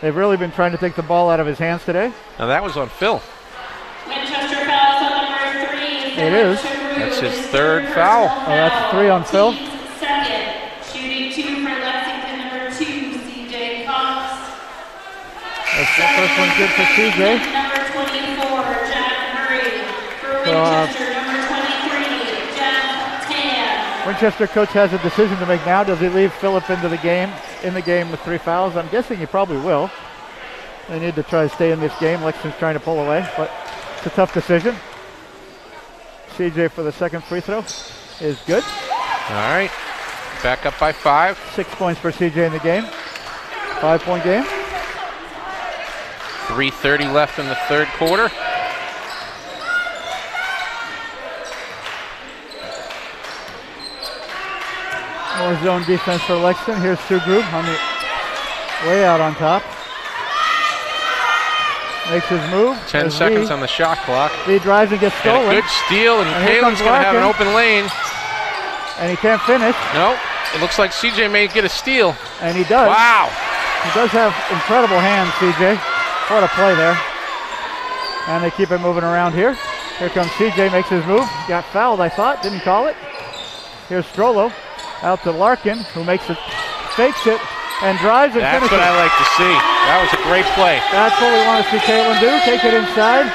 They've really been trying to take the ball out of his hands today. Now that was on Phil. Winchester fouls on number 3. It is. That's his third foul. Oh, that's 3 on Phil. Second, shooting 2 for Lexington, number 2, CJ Cox. first one's good for CJ. Number 24, Jack Murray. For Winchester, number 23, Jeff Tan. Winchester coach has a decision to make now. Does he leave Phillip in the game with 3 fouls? I'm guessing he probably will. They need to try to stay in this game. Lexington's trying to pull away, but it's a tough decision. CJ for the second free throw is good. All right, back up by 5. 6 points for CJ in the game. 5-point game. 3:30 left in the third quarter. More zone defense for Lexington. Here's Sugru on the way out on top. Makes his move. 10 seconds on the shot clock. He drives and gets And stolen. a good steal, and here Kalen's comes going to have an Larkin. open lane. And he can't finish. No, it looks like CJ may get a steal. And he does. Wow. He does have incredible hands, CJ. What a play there. And they keep it moving around here. Here comes CJ, makes his move. Got fouled, I thought. Didn't call it. Here's Strollo. Out to Larkin, who makes it, fakes it, and drives and That's finishes. what I like to see. That was a great play. That's what we want to see Kalen do. Take it inside.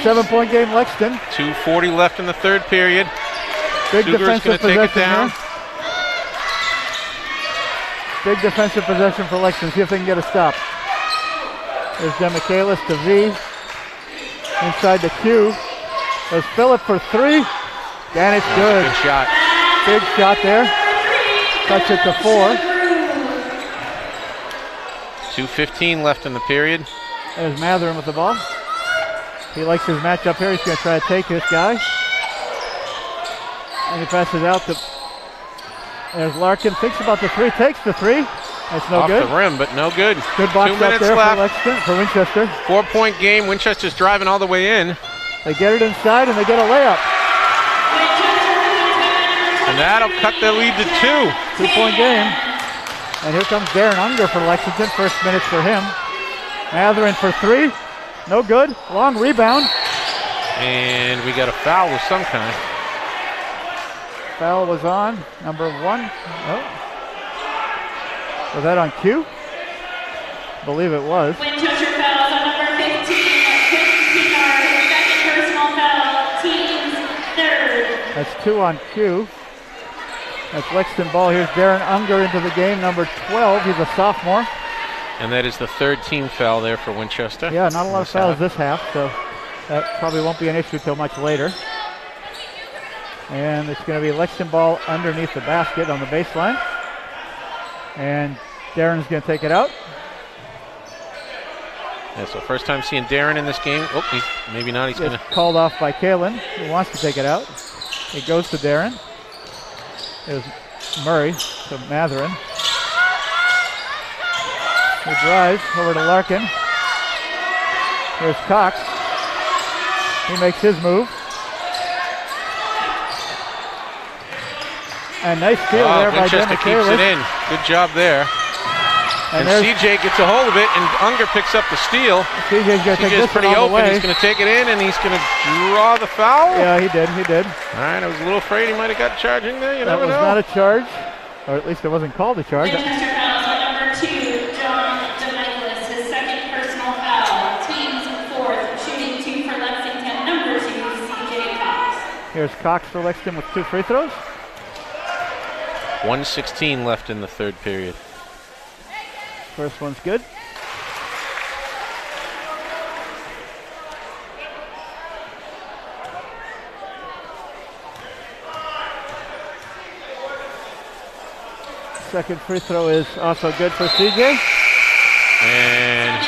7-point game, Lexington. 2:40 left in the third period. Big Cougars defensive going to take it possession down. here. Big defensive possession for Lexington. See if they can get a stop. There's Demichaelis to V. Inside the Q. There's Phillip for 3. And it's good. Good shot. Big shot there. Cuts it to 4. 2:15 left in the period. There's Matherin with the ball. He likes his matchup here. He's going to try to take this guy. And he passes out to... There's Larkin. Thinks about the 3. Takes the 3. That's no Off good. the rim, but no good. Good box 2 up minutes there left. for Lexington, for Winchester. 4-point game. Winchester's driving all the way in. They get it inside and they get a layup. And that'll cut their lead to 2. 2-point game. And here comes Darren Unger for Lexington. First minutes for him. Matherin for 3. No good. Long rebound. And we got a foul of some kind. Foul was on number 1. Oh. Was that on Q? I believe it was. Winchester fouls on number 15, Quentin Pinard, second personal foul, team's third. That's 2 on Q. That's Lexington ball. Here's Darren Unger into the game, number 12. He's a sophomore. And that is the third team foul there for Winchester. Yeah, not a lot of fouls this half, so that probably won't be an issue till much later. And it's going to be Lexington ball underneath the basket on the baseline. And Darren's going to take it out. Yeah, so first time seeing Darren in this game. Oh, maybe not. He's going to... Called off by Kalen, who wants to take it out. It goes to Darren. There's Murray to Matherin. He drives over to Larkin. Here's Cox. He makes his move. And nice steal there by Winchester keeps it in. Good job there. And CJ gets a hold of it, and Unger picks up the steal. CJ's going to take this pretty one all the open. way. He's going to take it in, and he's going to draw the foul. Yeah, he did. All right, I was a little afraid he might have got charging there. You never know. That was not a charge, or at least it wasn't called a charge. Winchester fouls on number 2, John Demichaelis, his second personal foul, team's fourth, shooting 2 for Lexington, number 2, CJ Cox. Here's Cox for Lexington with 2 free throws. 1:16 left in the third period. First one's good. Second free throw is also good for CJ. And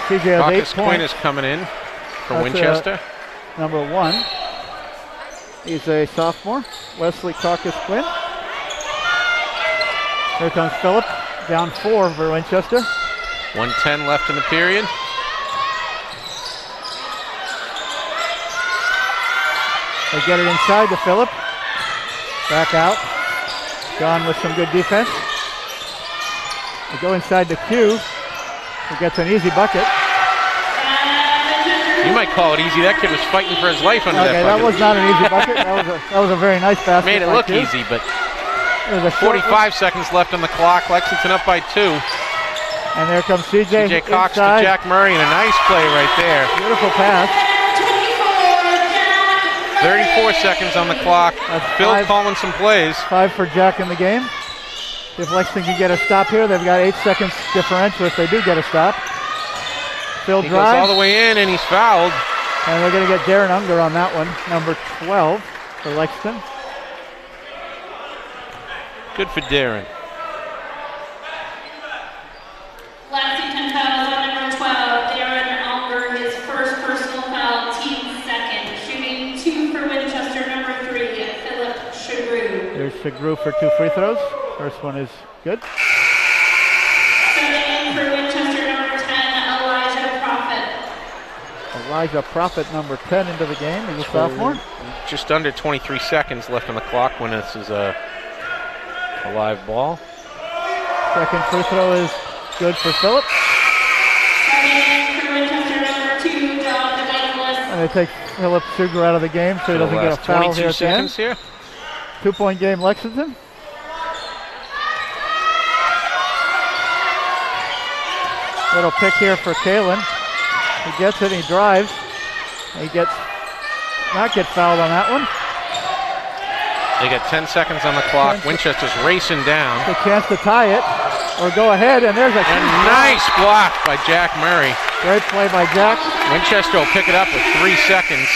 CJ has 8 Caucus points. Quinn is coming in for That's, Winchester. Number 1. He's a sophomore, Wesley Caucus Quinn. Here comes Phillip, down 4 for Winchester. 1:10 left in the period. They get it inside to Phillip. Back out. Gone with some good defense. They go inside to Q, who gets an easy bucket. You might call it easy. That kid was fighting for his life under that bucket. That was not an easy bucket. That was a very nice basket. Made it look easy, but There's a short 45 seconds left on the clock. Lexington up by 2. And there comes CJ. CJ Cox inside. to Jack Murray, and a nice play right there. Beautiful pass. 34 seconds on the clock. That's Phil 5. calling some plays. 5 for Jack in the game. If Lexington can get a stop here, they've got 8 seconds differential if they do get a stop. Phil He drives. goes all the way in, and he's fouled. And they're going to get Darren Unger on that one, number 12 for Lexington. Good for Darren. Lexington fouls on number 12, Darren Unger, his first personal foul, team second. Shooting 2 for Winchester, number 3, Philip Chagru. There's Chagru for 2 free throws. First one is good. Starting in for Winchester, number 10, Elijah Prophet. Elijah Prophet, number 10, into the game. He's a sophomore. Just under 23 seconds left on the clock when this is a live ball. Second free throw is good for Philip. Starting in for Winchester, number 2, John Douglas. And they take Philip Chagru out of the game so he doesn't get a foul 22 here at the end. seconds here. 2-point game, Lexington. Little pick here for Kalen. He gets it, he drives. He gets not get fouled on that one. They got 10 seconds on the clock. Winchester's racing down. A chance to tie it or go ahead, and there's a And nice block by Jack Murray. great play by Jack. Winchester will pick it up with 3 seconds.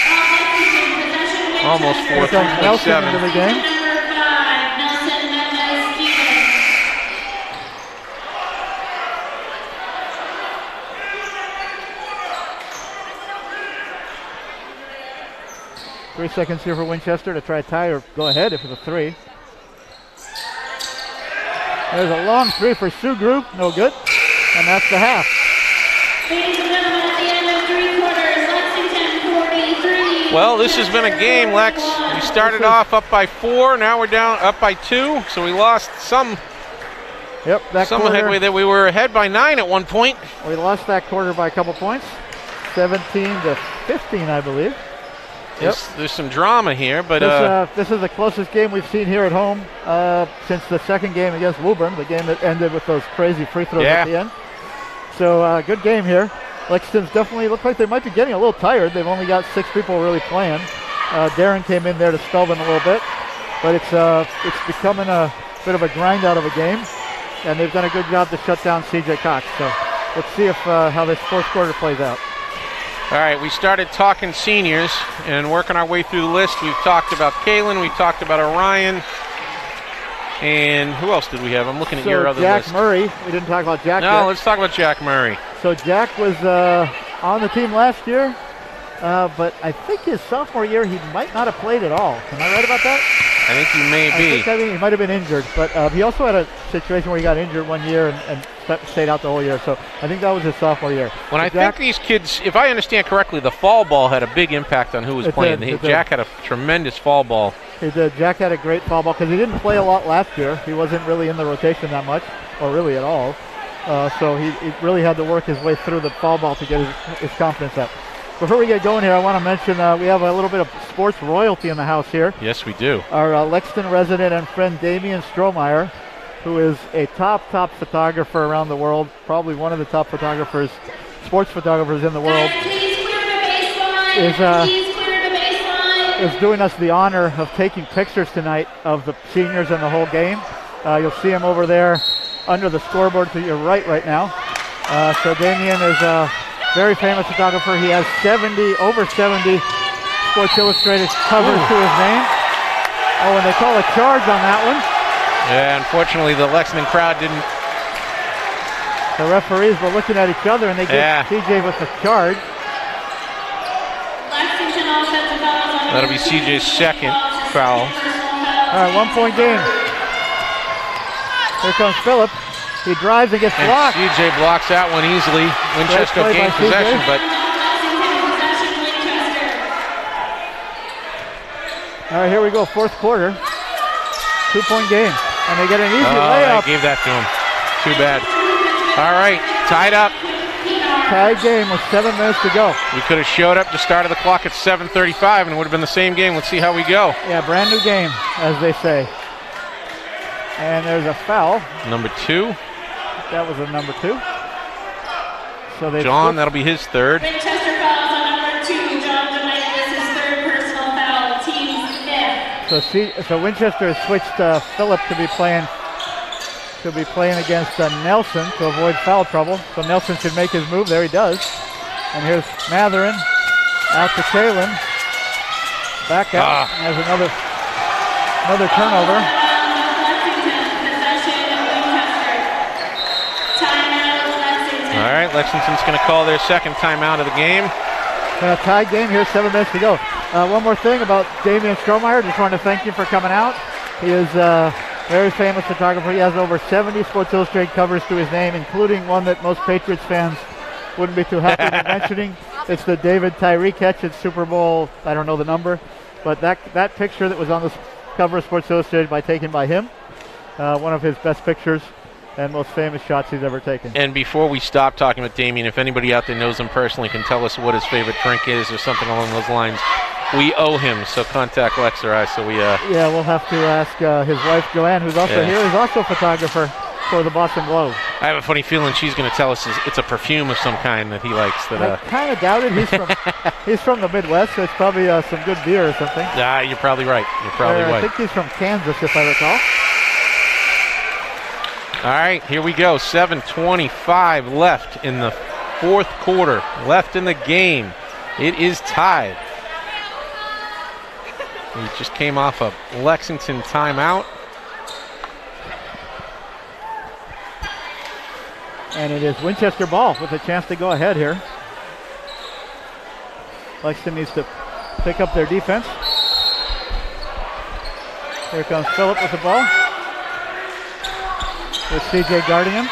Almost 4, Here comes Nelson into 3.7. the game. Number 5, Nelson Mendez Stevens. 3 seconds here for Winchester to try to tie or go ahead if it's a 3. There's a long 3 for Chagru, no good. And that's the half. Ladies and gentlemen, at the end of 3 quarters, Lexington 43. Well, this has been a game, Lex. We started off up by 4. Now we're down up by 2. So we lost some That quarter, headway there. We were ahead by 9 at one point. we lost that quarter by a couple points. 17-15, I believe. There's some drama here, but This is the closest game we've seen here at home since the second game against Woburn, the game that ended with those crazy free throws at the end. So good game here. Lexington's definitely look like they might be getting a little tired. They've only got 6 people really playing. Darren came in there to spell them a little bit, but it's becoming a bit of a grind out of a game, and they've done a good job to shut down CJ Cox. So let's see if how this fourth quarter plays out. all right, we started talking seniors and working our way through the list. We've talked about Kalen, we've talked about Orion, and who else did we have? I'm looking at your other Jack list. Murray, we didn't talk about Jack No, yet. let's talk about Jack Murray. So Jack was on the team last year, but I think his sophomore year he might not have played at all. Am I right about that? I think you may be. I think he might have been injured, but he also had a situation where he got injured one year and stayed out the whole year. So I think that was his sophomore year. When So I Jack, think these kids, if I understand correctly, the fall ball had a big impact on who was It playing. did, it Jack had a tremendous fall ball. Jack had a great foul ball because he didn't play a lot last year. He wasn't really in the rotation that much, or really at all. So he really had to work his way through the foul ball to get his confidence up. Before we get going here, I want to mention we have a little bit of sports royalty in the house here. Yes, we do. Our Lexington resident and friend Damian Strohmeyer, who is a top photographer around the world, probably one of the top sports photographers in the world, Please clear the baseline. Please clear the baseline. is doing us the honor of taking pictures tonight of the seniors and the whole game. You'll see him over there under the scoreboard to your right now. So Damian is a very famous photographer. He has over 70 Sports Illustrated covers to his name. Oh, and they call a charge on that one. Yeah, unfortunately, the Lexington crowd didn't. The referees were looking at each other, and they give CJ with the charge. Lexington offensive fouls on That'll be CJ's second foul. All right, 1-point game. Here comes Phillip. He drives and gets And blocked. CJ blocks that one easily. Winchester play by gained possession, CJ. but Lexington possession, Winchester. All right, here we go, fourth quarter. 2-point game, and they get an easy they layup. gave that to him. Too bad. All right, tied up. Tied game with 7 minutes to go. We could have showed up to start of the clock at 7:35, and it would have been the same game. Let's see how we go. Yeah, brand new game, as they say. And there's a foul. Number 2. That was a number 2. So they John, that'll be his third. Winchester fouls on number 2. John Dominguez, his third personal foul. Team's fifth. So Winchester has switched Phillip to be playing against Nelson to avoid foul trouble. So Nelson should make his move. There he does. And here's Matherin out to Kalen. Back out. Has another turnover. All right, Lexington's going to call their second timeout of the game. Tied game here, 7 minutes to go. One more thing about Damian Strohmeyer. Just wanted to thank you for coming out. He is a very famous photographer. He has over 70 Sports Illustrated covers to his name, including one that most Patriots fans wouldn't be too happy with mentioning. It's the David Tyree catch at Super Bowl, I don't know the number, but that picture that was on the cover of Sports Illustrated taken by him, one of his best pictures and most famous shots he's ever taken. And before we stop talking about Damien, if anybody out there knows him personally, can tell us what his favorite drink is or something along those lines, we owe him. So contact Lex or I. So we. Yeah, we'll have to ask his wife Joanne, who's also here, is also a photographer for the Boston Globe. I have a funny feeling she's going to tell us it's a perfume of some kind that he likes. That I kind of doubt it. He's from the Midwest, so it's probably some good beer or something. You're probably right. You're probably right. I think he's from Kansas, if I recall. All right, here we go. 7:25 left in the fourth quarter. Left in the game. It is tied. We just came off a Lexington timeout. And it is Winchester ball with a chance to go ahead here. Lexington needs to pick up their defense. Here comes Phillip with the ball. With CJ guarding him.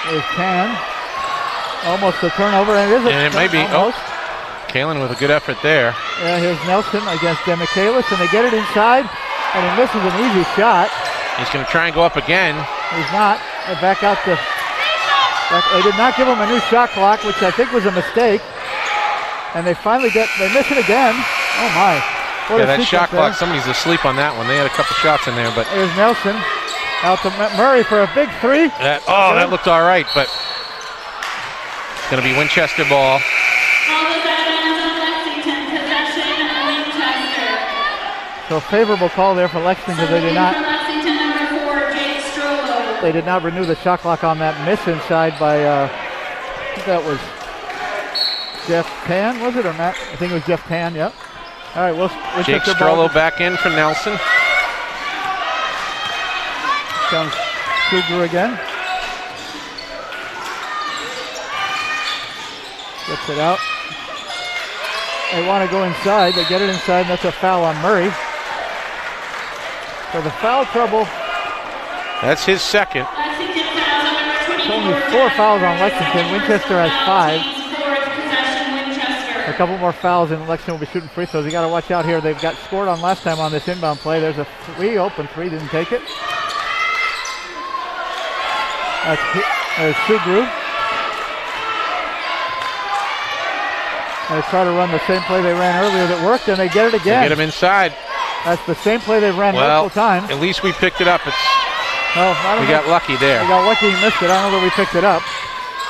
There's Tan. Almost a turnover, and it may be. Almost. Kalen with a good effort there. Yeah, here's Nelson against Demichaelis, and they get it inside, and he misses an easy shot. He's going to try and go up again. He's not. Back out to. They did not give him a new shot clock, which I think was a mistake. And they miss it again. Oh my. That shot clock, somebody's asleep on that one. They had a couple shots in there, but. There's Nelson out to Murray for a big three. That looked all right, but it's going to be Winchester ball. So favorable call there for Lexington. They did not renew the shot clock on that miss inside by, I think that was Jeff Tan, was it, or Matt? I think it was Jeff Tan, yep. All right, Jake Strollo back in for Nelson. Comes Kruger again. Gets it out. They want to go inside. They get it inside, and that's a foul on Murray. For the foul trouble. That's his second. It's only 4 fouls on Lexington. Winchester has 5. A couple more fouls and Lexington will be shooting free throws. You got to watch out here. They've got scored on last time on this inbound play. There's a open three, didn't take it. There's Sugru. They try to run the same play they ran earlier that worked, and they get it again. They get him inside. That's the same play they've ran multiple times. At least we picked it up. We got lucky there. We got lucky he missed it. I don't know that we picked it up.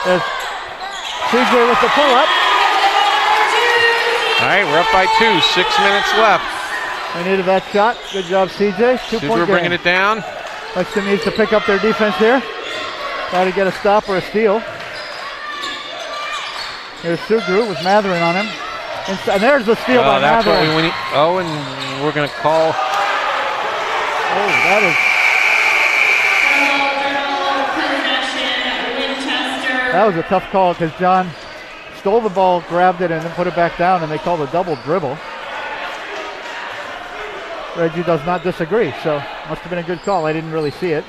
There's CJ with the pull-up. All right, we're up by 2. 6 minutes left. They needed that shot. Good job, CJ. 2-point game. Bringing it down. Lexington needs to pick up their defense here. Try to get a stop or a steal. Here's Sugru with Matherin on him. And there's the steal by that's Matherin. What we need. Oh, and we're going to call. Oh, that is. That was a tough call because John stole the ball, grabbed it, and then put it back down, and they called a double dribble. Reggie does not disagree, so must have been a good call. I didn't really see it.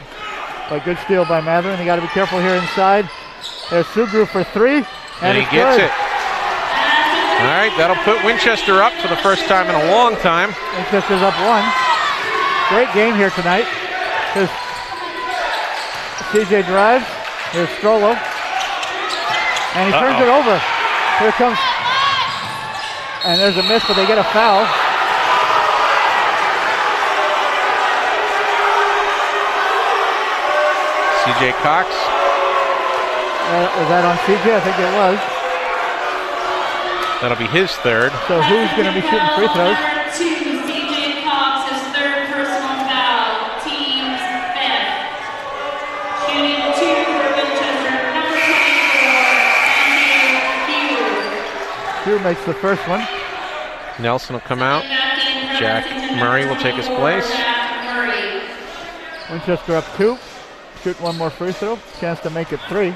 But good steal by Matherin. You got to be careful here inside. There's Sugru for 3. And he gets it. All right, that'll put Winchester up for the first time in a long time. Winchester's up 1. Great game here tonight. Here's CJ drives. Here's Strollo. And he turns it over. Here comes And there's a miss, but they get a foul. CJ Cox. Was that on CJ? I think it was. That'll be his third. So who's going to be shooting free throws? Number 2, CJ Cox, his third personal foul. Team's fifth. Shooting 2 for Winchester, number 24, Hugh makes the first one. Nelson will come out. Jack Murray will take his place. Winchester up 2. Shoot one more free throw. Chance to make it 3.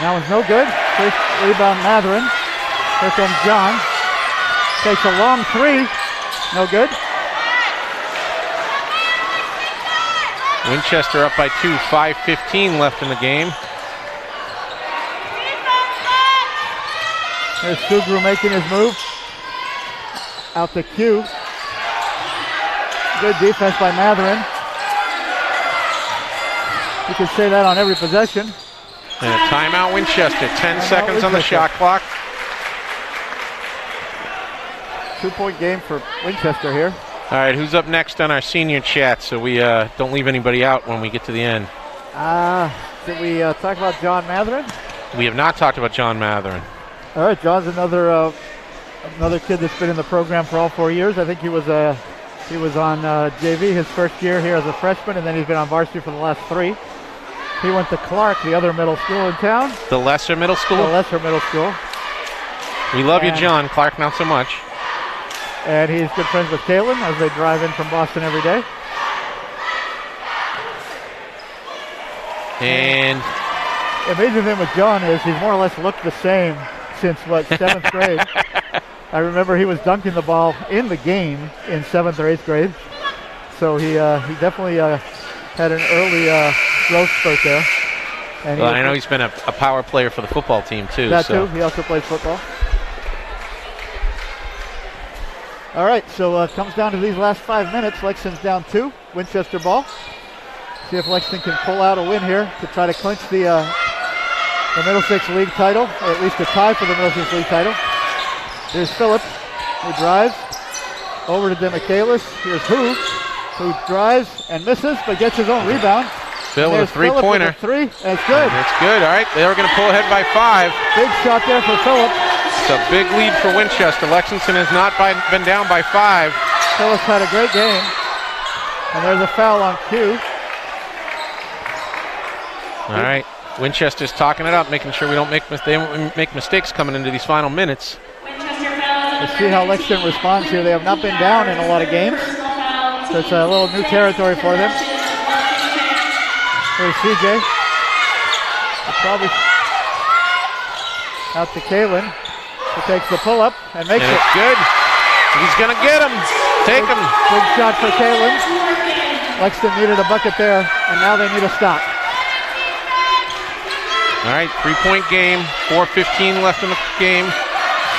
That one's no good. First rebound, Matherin. Here comes John. Takes a long 3. No good. Winchester up by 2. 5:15 left in the game. There's Sugru making his move. Out to Q. Good defense by Matherin. You could say that on every possession. And a timeout Winchester. 10 seconds on the shot clock. 2-point game for Winchester here. All right, who's up next on our senior chat so we don't leave anybody out when we get to the end? Did we talk about John Matherin? We have not talked about John Matherin. All right, John's another kid that's been in the program for all 4 years. I think he was on JV his first year here as a freshman, and then he's been on varsity for the last 3. He went to Clark, the other middle school in town. The lesser middle school? The lesser middle school. We love you, John. Clark, not so much. And he's good friends with Kalen as they drive in from Boston every day. And the amazing thing with John is he's more or less looked the same since, 7th grade. I remember he was dunking the ball in the game in 7th or 8th grade. So he definitely had an early growth spurt there. And I know he's been a power player for the football team, too. That too. He also plays football. All right, so it comes down to these last 5 minutes. Lexington's down 2. Winchester ball. See if Lexington can pull out a win here to try to clinch the Middlesex League title, or at least a tie for the Middlesex League title. Here's Phillips, who drives over to DeMichaelis. Here's who drives and misses, but gets his own rebound. Phil with a three-pointer. 3, and it's good. It's good. All right, they were going to pull ahead by 5. Big shot there for Phillips. It's a big lead for Winchester. Lexington has not been down by 5. Phillips had a great game. And there's a foul on Q. All right, Winchester's talking it up, making sure we don't make mistakes coming into these final minutes. Let's see how Lexington responds here. They have not been down in a lot of games, so it's a little new territory for them. Here's CJ. Probably out to Kalen. He takes the pull-up and makes it. It's good. He's going to get him. Take him. Big shot for Kalen. Lexington needed a bucket there, and now they need a stop. All right, 3-point game. 4:15 left in the game.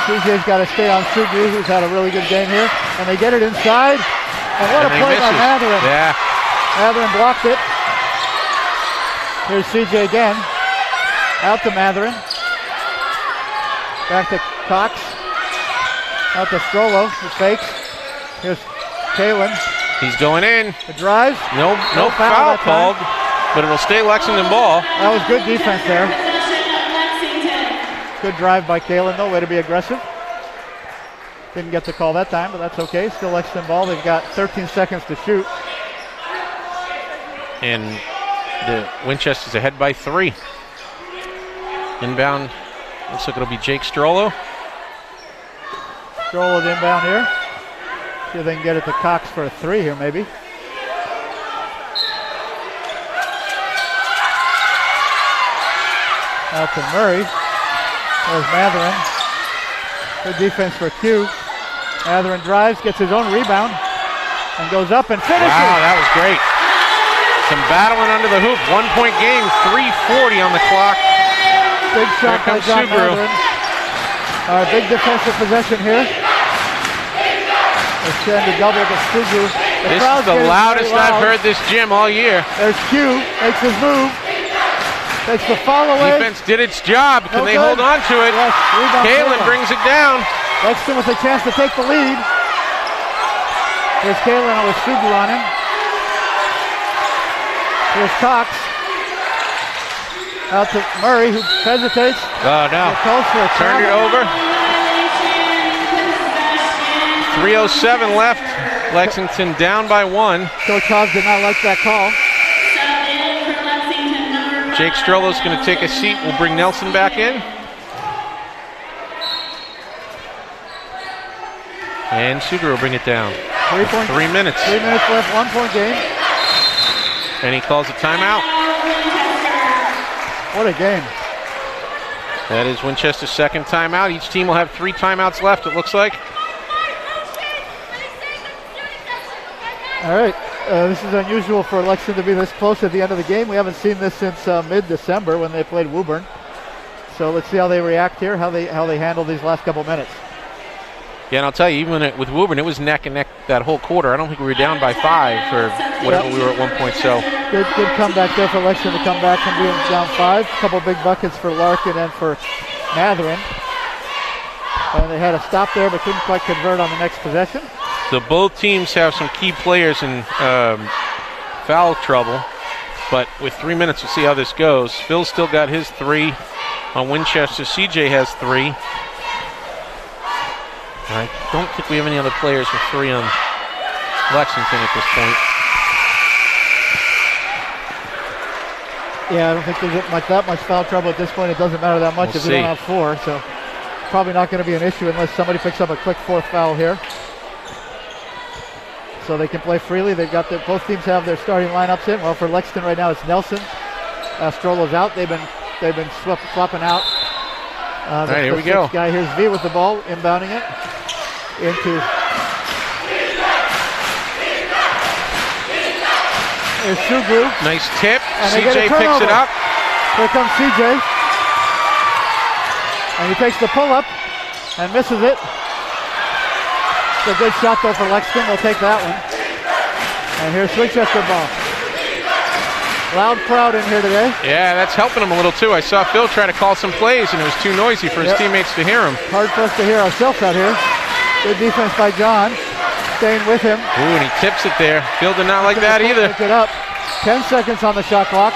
CJ's got to stay on Sugru, who's had a really good game here. And they get it inside. And what a play by Matherin. Yeah. Matherin blocked it. Here's CJ again. Out to Matherin. Back to Cox. Out to Strollo, who fakes. Here's Kalen. He's going in. The drive. No foul called, but it'll stay Lexington ball. That was good defense there. Good drive by Kalen, though. Way to be aggressive. Didn't get the call that time, but that's okay. Still Lexington ball. They've got 13 seconds to shoot. And the Winchester's ahead by 3. Inbound. Looks like it'll be Jake Strollo. Strollo inbound here. See if they can get it to Cox for a 3 here, maybe. Out to Murray. There's Matherin. Good defense for Q. Matherin drives, gets his own rebound, and goes up and finishes. Wow, that was great. Some battling under the hoop. 1-point game, 3:40 on the clock. Big shot by John Matherin. All right, big defensive possession here. They send a double to Sugru. This is the loudest I've heard this gym all year. There's Q, makes his move. Takes the fall away. Defense did its job. Can No they good. hold on to it? Yes, rebound Kalen Kalen. brings it down. Lexington with a chance to take the lead. Here's Kalen with Sugu on him. Here's Cox. Out to Murray, who hesitates. Oh, no. Calls for a Turned it travel. over. 3:07 left. Lexington down by 1. Coach Hobbs did not like that call. Jake Strello's going to take a seat. We'll bring Nelson back in. And Sugar will bring it down. 3 minutes. 3 minutes left, 1 point game. And he calls a timeout. What a game. That is Winchester's second timeout. Each team will have 3 timeouts left, it looks like. All right, this is unusual for Lexington to be this close at the end of the game. We haven't seen this since mid-December when they played Woburn. So let's see how they react here, how they handle these last couple minutes. Yeah, and I'll tell you, even with Woburn, it was neck and neck that whole quarter. I don't think we were down by 5 or whatever we were at one point. So Good comeback there for Lexington to come back from being down 5. A couple big buckets for Larkin and for Matherin. And they had a stop there but couldn't quite convert on the next possession. So both teams have some key players in foul trouble, but with 3 minutes, we'll see how this goes. Phil's still got his 3 on Winchester. CJ has 3. I don't think we have any other players with 3 on Lexington at this point. Yeah, I don't think there's that much foul trouble at this point. It doesn't matter that much if you don't have 4, so probably not going to be an issue unless somebody picks up a quick 4th foul here. So they can play freely. They've got both teams have their starting lineups in. Well, for Lexington right now, it's Nelson. Strollo's out. They've been swapping out. All right, here we go. Guy here's V with the ball, inbounding it into. There's Suglu. Nice tip. And they get a CJ picks it turnover. up. Here comes CJ. And he takes the pull up and misses it. It's a good shot though for Lexington. They'll take that one. And here's Winchester ball. Loud crowd in here today. Yeah, that's helping him a little too. I saw Phil try to call some plays and it was too noisy for his teammates to hear him. Hard for us to hear ourselves out here. Good defense by John. Staying with him. Ooh, and he tips it there. Phil did not like that either. Pick it up. 10 seconds on the shot clock.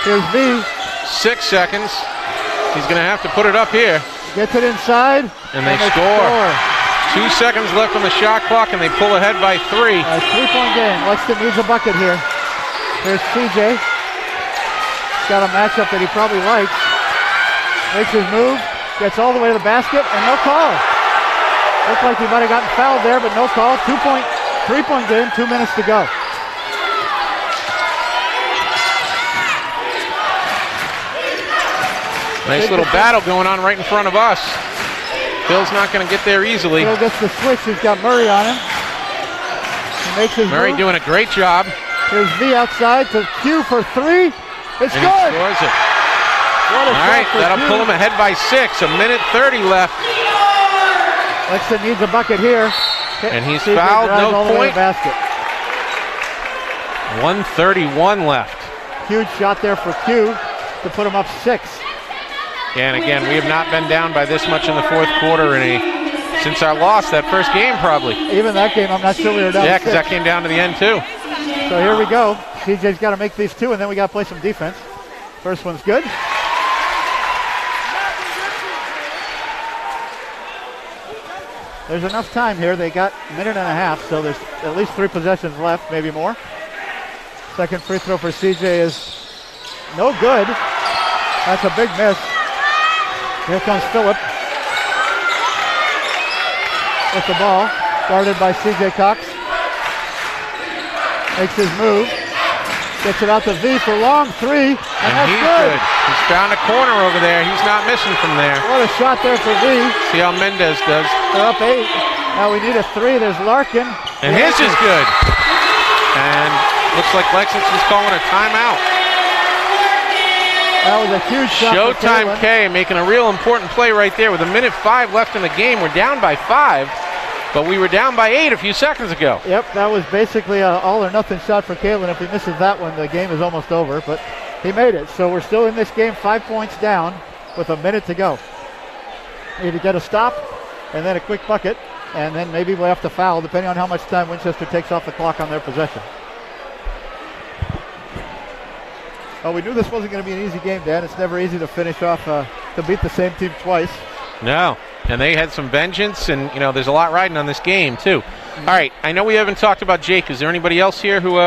Here's V. 6 seconds. He's going to have to put it up here. Gets it inside. And they score. 2 seconds left on the shot clock, and they pull ahead by 3. A 3-point game. Lexington needs a bucket here. Here's CJ. Got a matchup that he probably likes. Makes his move. Gets all the way to the basket, and no call. Looked like he might have gotten fouled there, but no call. 3-point game, 2 minutes to go. Nice little battle going on right in front of us. Phil's not going to get there easily. Phil gets the switch. He's got Murray on him. He makes his Murray move. doing a great job. Here's V outside to Q for 3. It's And good. he scores it. What a All shot right, for that'll Q. pull him ahead by 6. 1:30 left. Lexington needs a bucket here. And he's CJ fouled, drives no all the way to point. the basket. 1:31 left. Huge shot there for Q to put him up 6. And again, we have not been down by this much in the fourth quarter since our loss that first game probably. Even that game, I'm not sure we were down. Yeah, 6. because that came down to the end too. So here we go. CJ's got to make these 2, and then we got to play some defense. First one's good. There's enough time here. They got a minute and a half, so there's at least 3 possessions left, maybe more. Second free throw for CJ is no good. That's a big miss. Here comes Phillip with the ball, guarded by CJ Cox. Makes his move. Gets it out to V for long 3, and that's he's good. He's found a corner over there. He's not missing from there. What a shot there for V. See how Mendez does. They're up 8. Now we need a 3. There's Larkin. And his is good. And looks like Lexington's calling a timeout. That was a huge shot. Showtime for K making a real important play right there with 1:05 left in the game. We're down by 5, but we were down by 8 a few seconds ago. Yep, that was basically an all or nothing shot for Kalen. If he misses that one, the game is almost over. But He made it. So we're still in this game, 5 points down with a minute to go. Need to get a stop and then a quick bucket, and then maybe we'll have to foul depending on how much time Winchester takes off the clock on their possession. Oh, we knew this wasn't going to be an easy game, Dan. It's never easy to finish off, to beat the same team twice. No, and they had some vengeance, and, you know, there's a lot riding on this game, too. All right, I know we haven't talked about Jake. Is there anybody else here who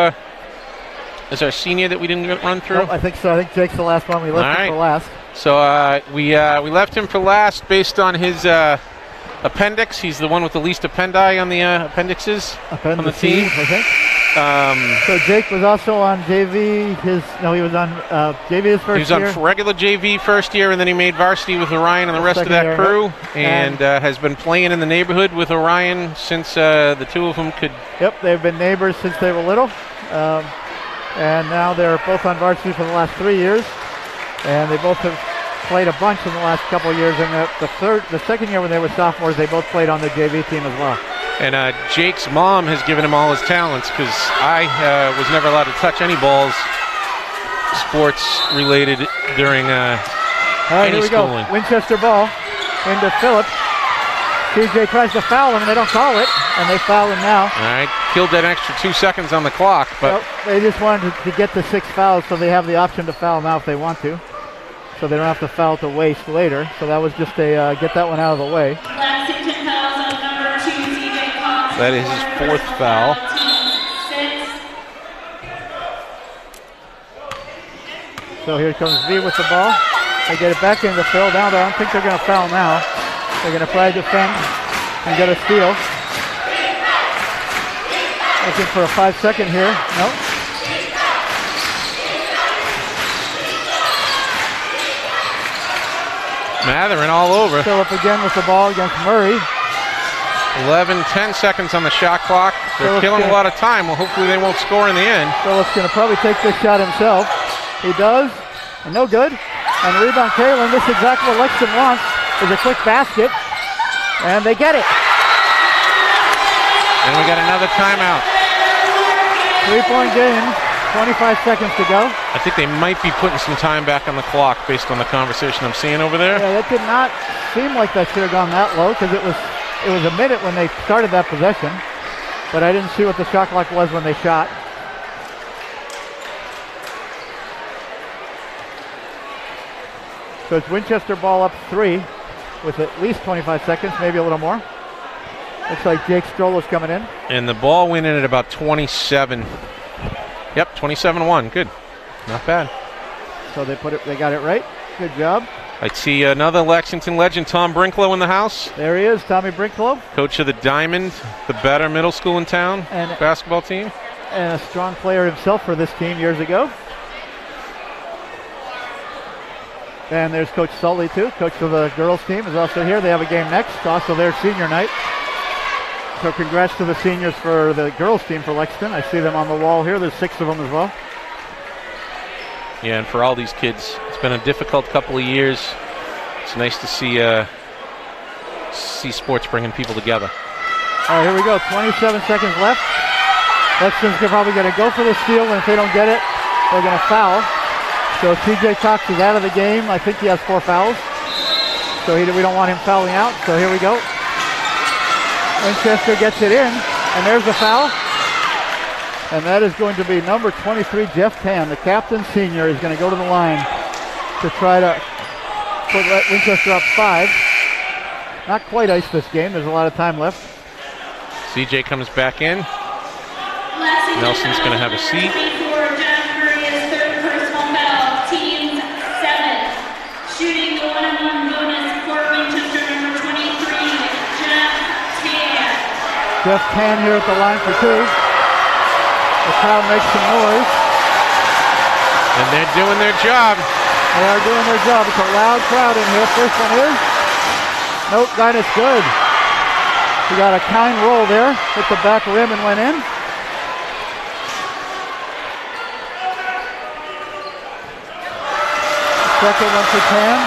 is our senior that we didn't run through? Nope, I think so. I think Jake's the last one. We left him for last. So we left him for last based on his appendix. He's the one with the least appendi on the appendixes on the team. I think. So Jake was also on JV. He was on JV his first year. He was on regular JV first year, and then he made varsity with Orion and the rest of that crew, and has been playing in the neighborhood with Orion since the two of them could. Yep, they've been neighbors since they were little, and now they're both on varsity for the last 3 years, and they both have played a bunch in the last couple of years. And the second year when they were sophomores, they both played on the JV team as well. And Jake's mom has given him all his talents, because I was never allowed to touch any balls sports related during any schooling. Go. Winchester ball into Phillips. TJ tries to foul him, and they don't call it, and they foul him now. All right, killed that extra 2 seconds on the clock, but well, they just wanted to get the 6 fouls, so they have the option to foul now if they want to, so they don't have to foul to waste later. So that was just a get that one out of the way. That is his 4th foul. So here comes V with the ball. They get it back into Phil. Now I don't think they're going to foul now. They're going to try to defend and get a steal. Looking for a 5-second here. Nope. Matherin all over. Phillip again with the ball against Murray. 10 seconds on the shot clock. They're killing a lot of time. Well, hopefully they won't score in the end. Phillip's going to probably take this shot himself. He does, and no good. And the rebound, Kalen. This is exactly what Lexington wants, is a quick basket, and they get it. And we got another timeout. 3-point game, 25 seconds to go. I think they might be putting some time back on the clock based on the conversation I'm seeing over there. Yeah, that did not seem like that should have gone that low, because it was a minute when they started that possession, but I didn't see what the shot clock was when they shot. So it's Winchester ball up 3 with at least 25 seconds, maybe a little more. Looks like Jake Strollo's coming in. And the ball went in at about 27. Yep, 27-1. Good. Not bad. So they got it right. Good job. I see another Lexington legend, Tom Brinklow, in the house. There he is, Tommy Brinklow. Coach of the Diamond, the better middle school in town basketball team. And a strong player himself for this team years ago. And there's Coach Sully, too. Coach of the girls team is also here. They have a game next, also their senior night. So congrats to the seniors for the girls team for Lexington. I see them on the wall here. There's 6 of them as well. Yeah, and for all these kids, it's been a difficult couple of years. It's nice to see sports bringing people together. All right, here we go. 27 seconds left. Lexington's probably going to go for the steal, and if they don't get it, they're going to foul. So TJ Cox is out of the game. I think he has 4 fouls. So we don't want him fouling out. So here we go. Winchester gets it in, and there's the foul. And that is going to be number 23, Jeff Tan, the captain senior, is going to go to the line to try to put Winchester up 5. Not quite ice this game. There's a lot of time left. CJ comes back in. Nelson's going to have a seat. Shooting the 1-on-1 bonus for Winchester, number 23, Jeff Tan. Jeff Tan here at the line for 2. The crowd makes some noise. And they're doing their job. They are doing their job. It's a loud crowd in here. First one is. Nope, that is good. He got a kind roll there. Hit the back rim and went in. Second one for Tan.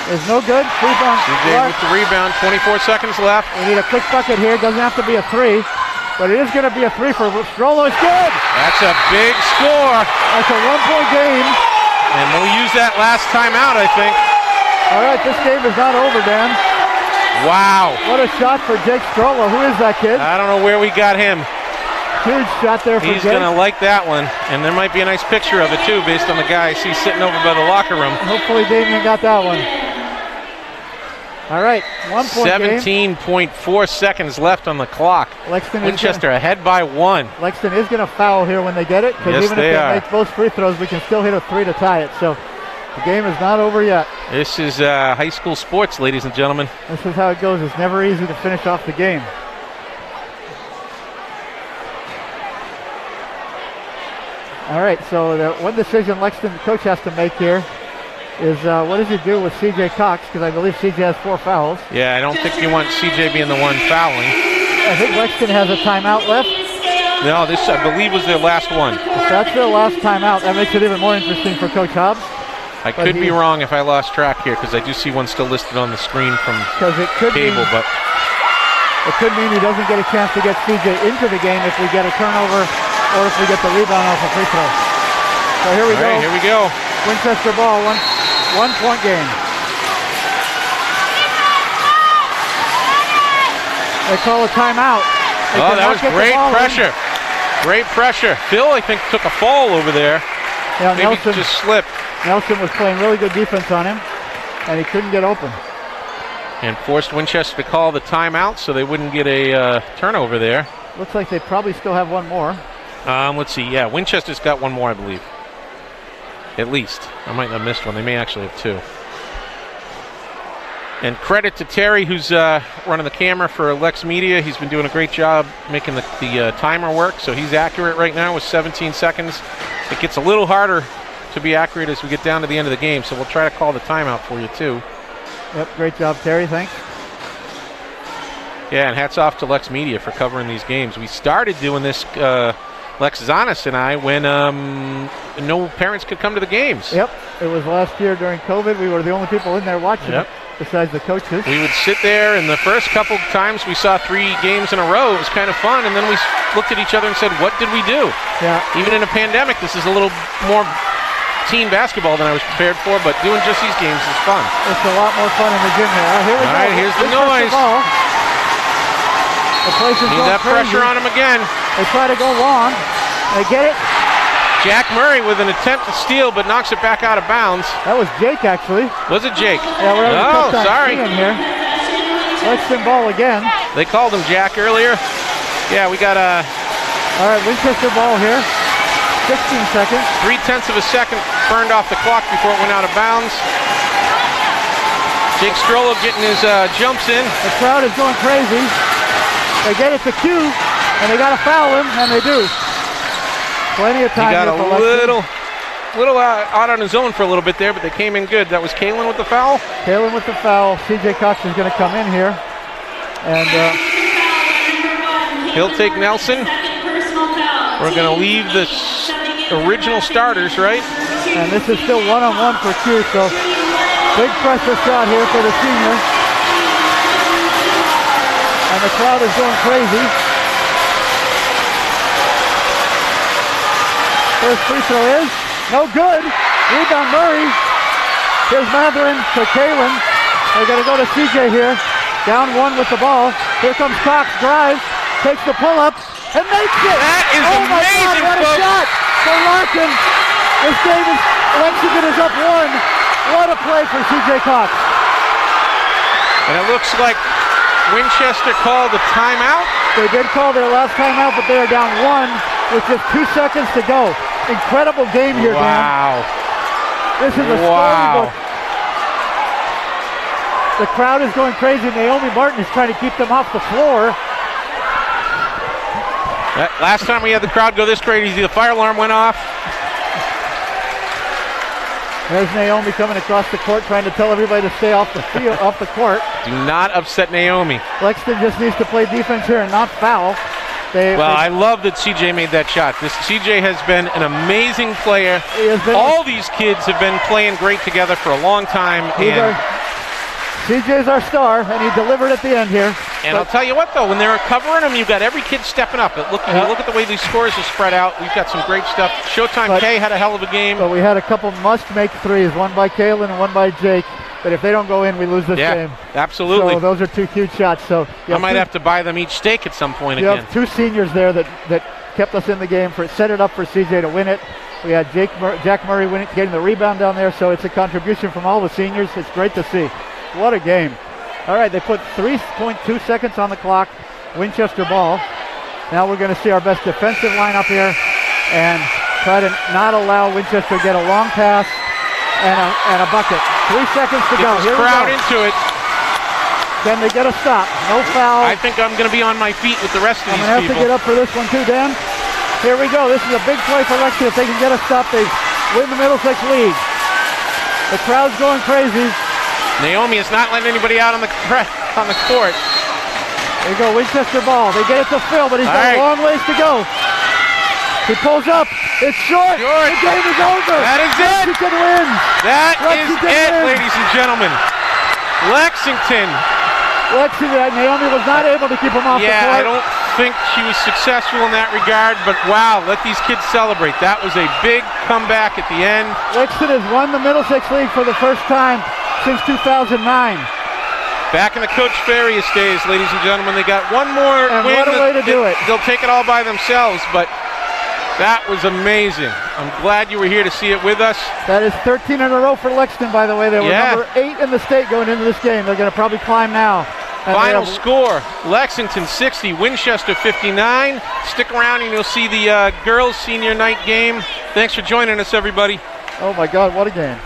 Is no good. Rebound. CJ with the rebound. 24 seconds left. We need a quick bucket here. Doesn't have to be a 3. but it is going to be a 3 for Strollo. It's good. That's a big score. That's a 1-point game. And we'll use that last timeout, I think. All right, this game is not over, Dan. Wow. What a shot for Jake Strollo. Who is that kid? I don't know where we got him. Huge shot there for He's Jake. going to like that one. And there might be a nice picture of it, too, based on the guy I see sitting over by the locker room. Hopefully Damien got that one. All right, 1-point game. 17.4 seconds left on the clock. Winchester ahead by 1. Lexington is going to foul here when they get it, because Yes, even if they make both free throws, we can still hit a 3 to tie it. So the game is not over yet. This is high school sports, ladies and gentlemen. This is how it goes. It's never easy to finish off the game. All right, so the one decision Lexington coach has to make here is what does he do with C.J. Cox, because I believe C.J. has 4 fouls. Yeah, I don't think you want C.J. being the one fouling. I think Lexington has a timeout left. No, this I believe was their last one. If that's their last timeout, that makes it even more interesting for Coach Hobbs. I could be wrong if I lost track here, because I do see one still listed on the screen from cable, but it could mean he doesn't get a chance to get C.J. into the game if we get a turnover or if we get the rebound off a free throw. So here we go. All right, here we go. Winchester ball, 1-point game. They call a timeout. Oh, that was great pressure. Great pressure. Phil, I think, took a fall over there. Yeah, Maybe Nelson just slipped. Nelson was playing really good defense on him, and he couldn't get open. And forced Winchester to call the timeout so they wouldn't get a turnover there. Looks like they probably still have one more. Let's see. Yeah, Winchester's got one more, I believe. At least. I might have missed one. They may actually have 2. And credit to Terry, who's running the camera for LexMedia. He's been doing a great job making the timer work, so he's accurate right now with 17 seconds. It gets a little harder to be accurate as we get down to the end of the game, so we'll try to call the timeout for you, too. Yep, great job, Terry. Thanks. Yeah, and hats off to LexMedia for covering these games. We started doing this, Lex Zanis and I, when no parents could come to the games. Yep, it was last year during COVID. We were the only people in there watching it, besides the coaches. We would sit there, and the first couple times we saw 3 games in a row. It was kind of fun, and then we looked at each other and said, what did we do? Yeah. Even in a pandemic, this is a little more teen basketball than I was prepared for, but doing just these games is fun. It's a lot more fun in the gym here. Here we go. All right, here's the noise. The place is Need that crazy. pressure on him again. They try to go long. They get it. Jack Murray with an attempt to steal, but knocks it back out of bounds. That was Jake, actually. Was it Jake? Yeah, we're having a sorry. in here. Lexington ball again. They called him Jack earlier. Yeah, we got a... All right, Winchester ball here. 16 seconds. 0.3 of a second burned off the clock before it went out of bounds. Jake Strollo getting his jumps in. The crowd is going crazy. They get it to Q, and they got to foul him, and they do. Plenty of time. He got a little out on his own for a little bit there, but they came in good. That was Kalen with the foul? Kalen with the foul. C.J. Cox is going to come in here. And he'll take Nelson. We're going to leave the original starters, right? And this is still one-on-one for Q, so big pressure shot here for the senior. And the crowd is going crazy. First free throw is no good. Rebound Murray. Here's Matherin to Kalen. They're going to go to CJ here. Down 1 with the ball. Here comes Cox, drives, takes the pull-up, and makes it. That is amazing, my God, what folks. a shot for Larkin. This game is, Lexington is up 1. What a play for CJ Cox. And it looks like Winchester called the timeout. They did call their last timeout, but they are down 1 with just 2 seconds to go. Incredible game here, Dan. Wow. This is a storybook. The crowd is going crazy. Naomi Martin is trying to keep them off the floor. Last time we had the crowd go this crazy, the fire alarm went off. There's Naomi coming across the court trying to tell everybody to stay off the field, off the court. Do not upset Naomi. Lexington just needs to play defense here and not foul. I love that CJ made that shot. CJ has been an amazing player. All these kids have been playing great together for a long time. CJ's our star, and he delivered at the end here. And I'll tell you what, though, when they're covering them, you've got every kid stepping up. You look at the way these scores are spread out. We've got some great stuff. Showtime K had a hell of a game. But we had a couple must-make threes, one by Kalen and one by Jake. But if they don't go in, we lose this game. Absolutely. So those are two huge shots. So I might have to buy them each steak at some point again. You have two seniors there that kept us in the game, set it up for CJ to win it. We had Jack Murray getting the rebound down there, so it's a contribution from all the seniors. It's great to see. What a game. All right, they put 3.2 seconds on the clock. Winchester ball. Now we're going to see our best defensive lineup here and try to not allow Winchester to get a long pass and a bucket. 3 seconds to go. Here crowd into it. Can they get a stop? No foul. I think I'm going to be on my feet with the rest of these people. I'm going to have to get up for this one too, Dan. Here we go. This is a big play for Lexington. If they can get a stop, they win the Middlesex lead. The crowd's going crazy. Naomi is not letting anybody out on the court. There you go, Winchester ball. They get it to Phil, but he's got a long ways to go. He pulls up. It's short. The game is over. That is it. Lexington wins. That is it, ladies and gentlemen. Lexington. Naomi was not able to keep him off the court. Yeah, I don't think she was successful in that regard, but wow, let these kids celebrate. That was a big comeback at the end. Lexington has won the Middlesex League for the first time since 2009. Back in the Coach Farias days, ladies and gentlemen, they got one more win. What a way to do it. They'll take it all by themselves, but that was amazing. I'm glad you were here to see it with us. That is 13 in a row for Lexington, by the way. They were number 8 in the state going into this game. They're going to probably climb now. Final score, Lexington 60, Winchester 59. Stick around and you'll see the girls' senior night game. Thanks for joining us, everybody. Oh my God, what a game.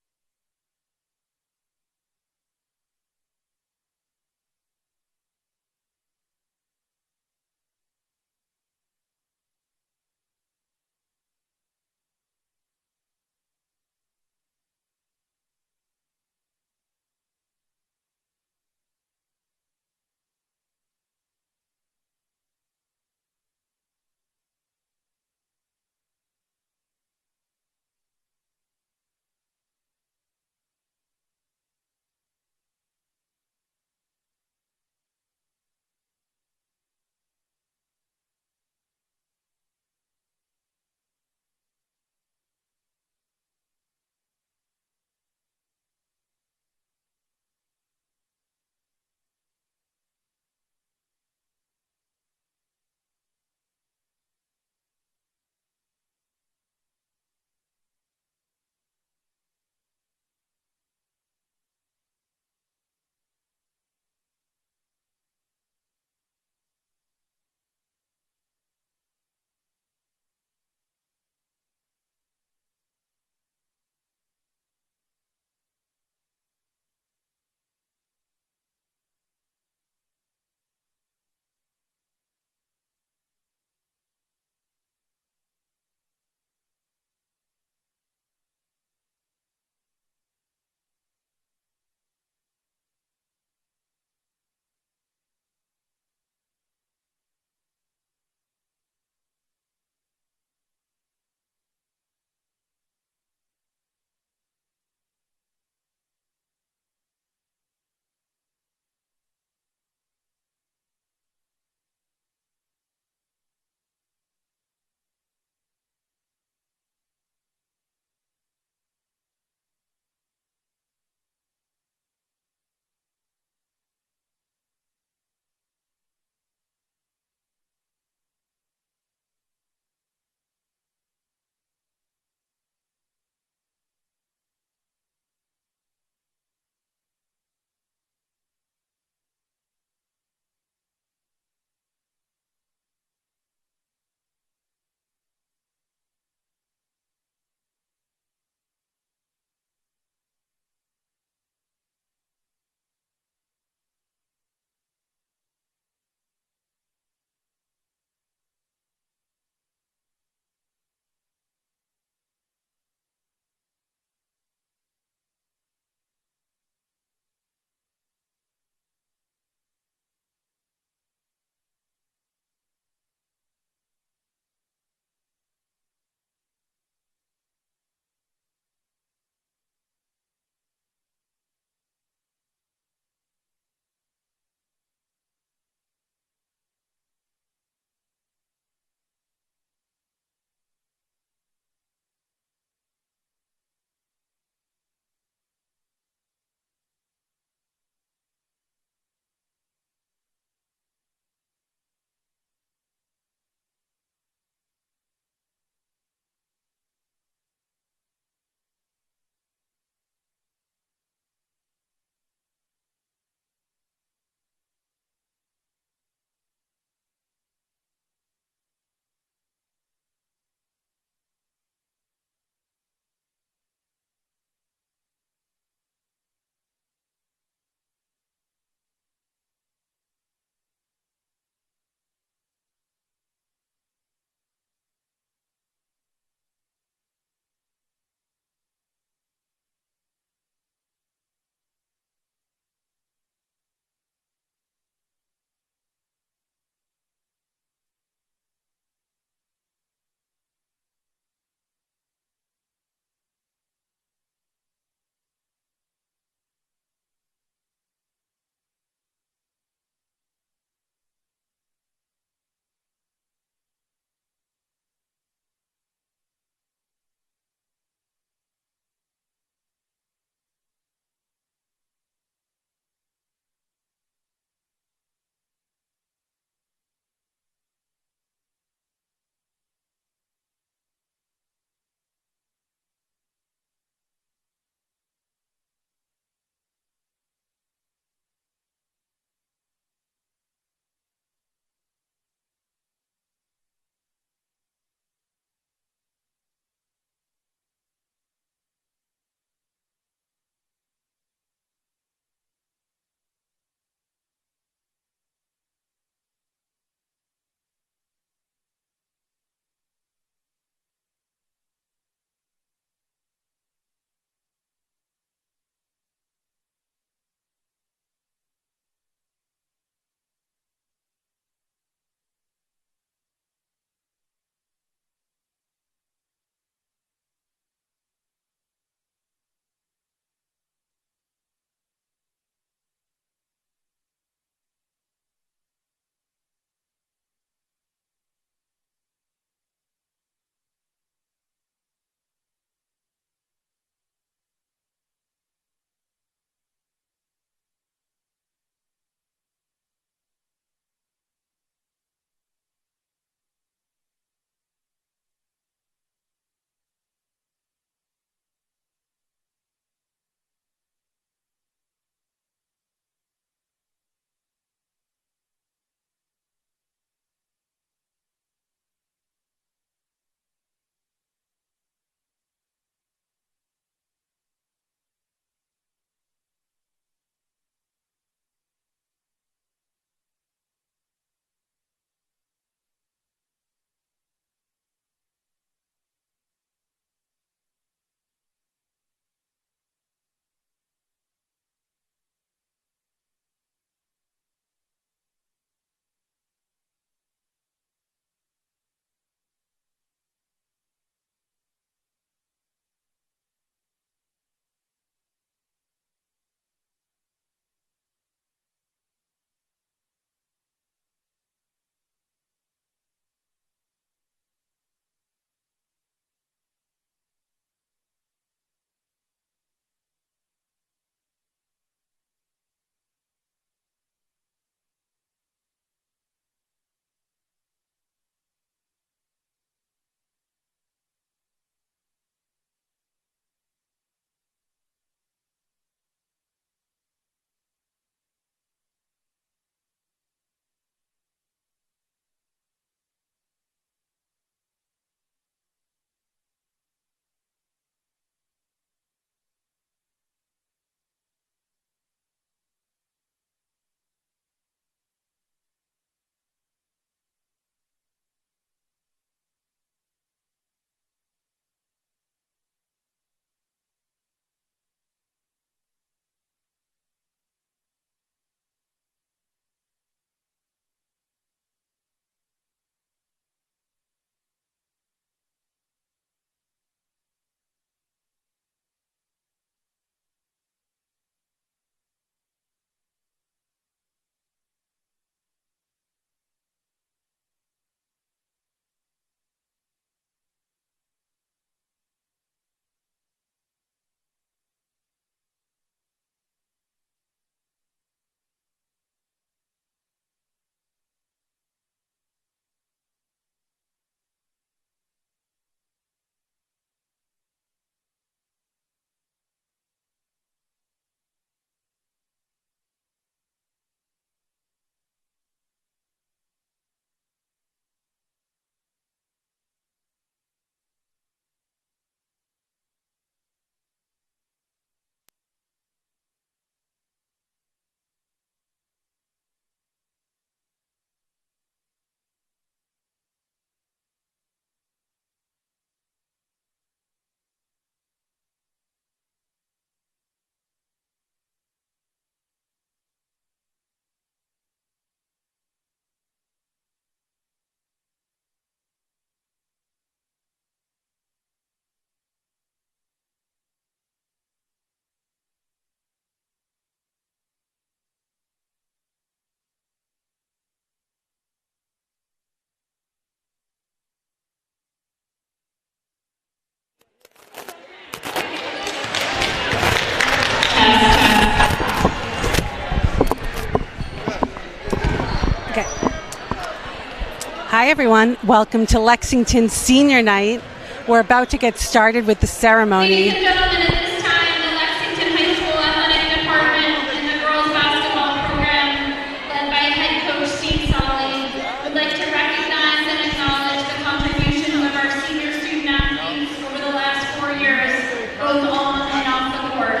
Hi everyone, welcome to Lexington Senior Night. We're about to get started with the ceremony. Ladies and gentlemen, at this time, the Lexington High School Athletic Department and the girls basketball program, led by head coach Steve Solly, would like to recognize and acknowledge the contributions of our senior student athletes over the last 4 years, both on and off the court.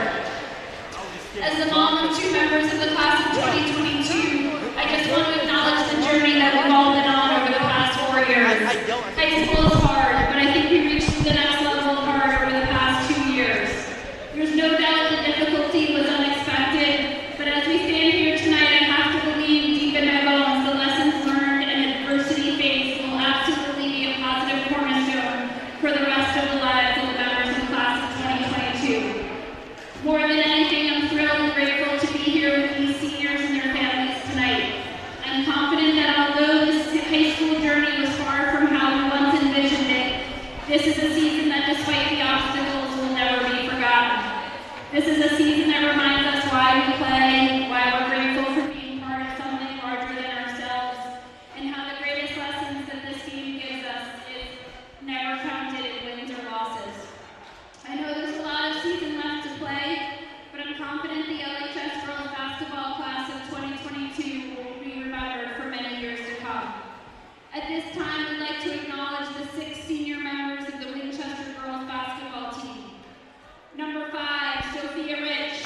As the mom of 2 members of the class of 2022, I just want to acknowledge the journey that we've all been on over the past 4 years. High school is hard, but I think we reached the next level of hard over the past 2 years. There's no doubt the difficulty was unexpected, but as we stand here tonight, I have to believe deep in my bones the lessons learned and adversity faced will absolutely be a positive cornerstone for the rest of the lives of the members of the class of 2022. More than anything, I'm thrilled and grateful to be here with these seniors and their families tonight. I'm confident that although this high school journey was far from how we once envisioned it, this is a season that, despite the obstacles, will never be forgotten. This is a season that reminds us why we play, why we're grateful for being part of something larger than ourselves, and how the greatest lessons that this game gives us is never counted in wins or losses. I know there's a lot of season left to play, but I'm confident the LHS girls basketball class of 2022 will be remembered for many years to come. At this time, we'd like to acknowledge the 6 senior members of the Winchester girls basketball team. Number 5, Sophia Rich.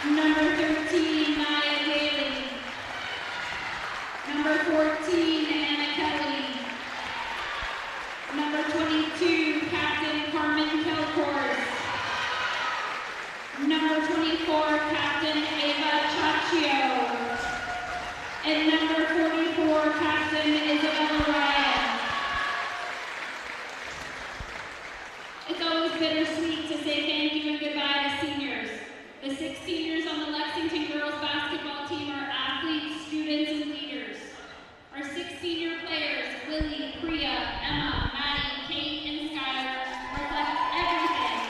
Number 13, Maya Daly. Number 14, Anna Kelly. Number 22, Captain Carmen Kelcourt. Number 24, Captain Ava Chaccio. And number 44, Captain Isabella Ryan. It's always bittersweet to say thank you and goodbye to seniors. The 6 seniors on the Lexington girls basketball team are athletes, students, and leaders. Our 6 senior players, Lily, Priya, Emma, Maddie, Kate, and Skylar, reflect everything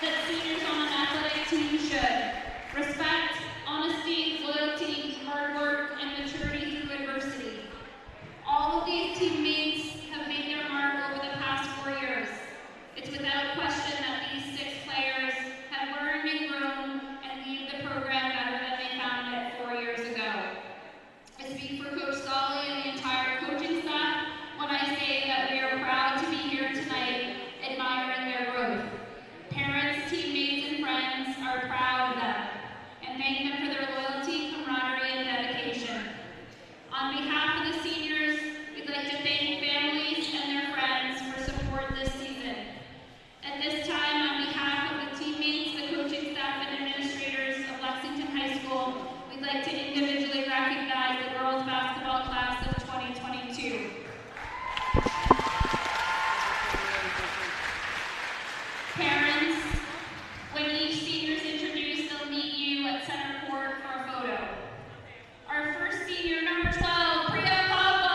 that seniors on an athletic team should. Respect, honesty, loyalty, hard work, and maturity through adversity. All of these teammates have made their mark over the past 4 years. It's without question that these 6 players have learned and grown and leave the program better than they found it 4 years ago. I speak for Coach Solly and the entire coaching staff when I say that we are proud to be here tonight, admiring their growth. Parents, teammates, and friends are proud of them and thank them for their loyalty, camaraderie, and dedication. On behalf of the seniors, we'd like to thank families and their friends for support this season. At this time, on behalf of the teammates, the coaching staff, and administrators of Lexington High School, we'd like to individually recognize the girls basketball class of 2022. Parents, when each senior is introduced, they'll meet you at center court for a photo. Our first senior, number 12, Priya Pavla,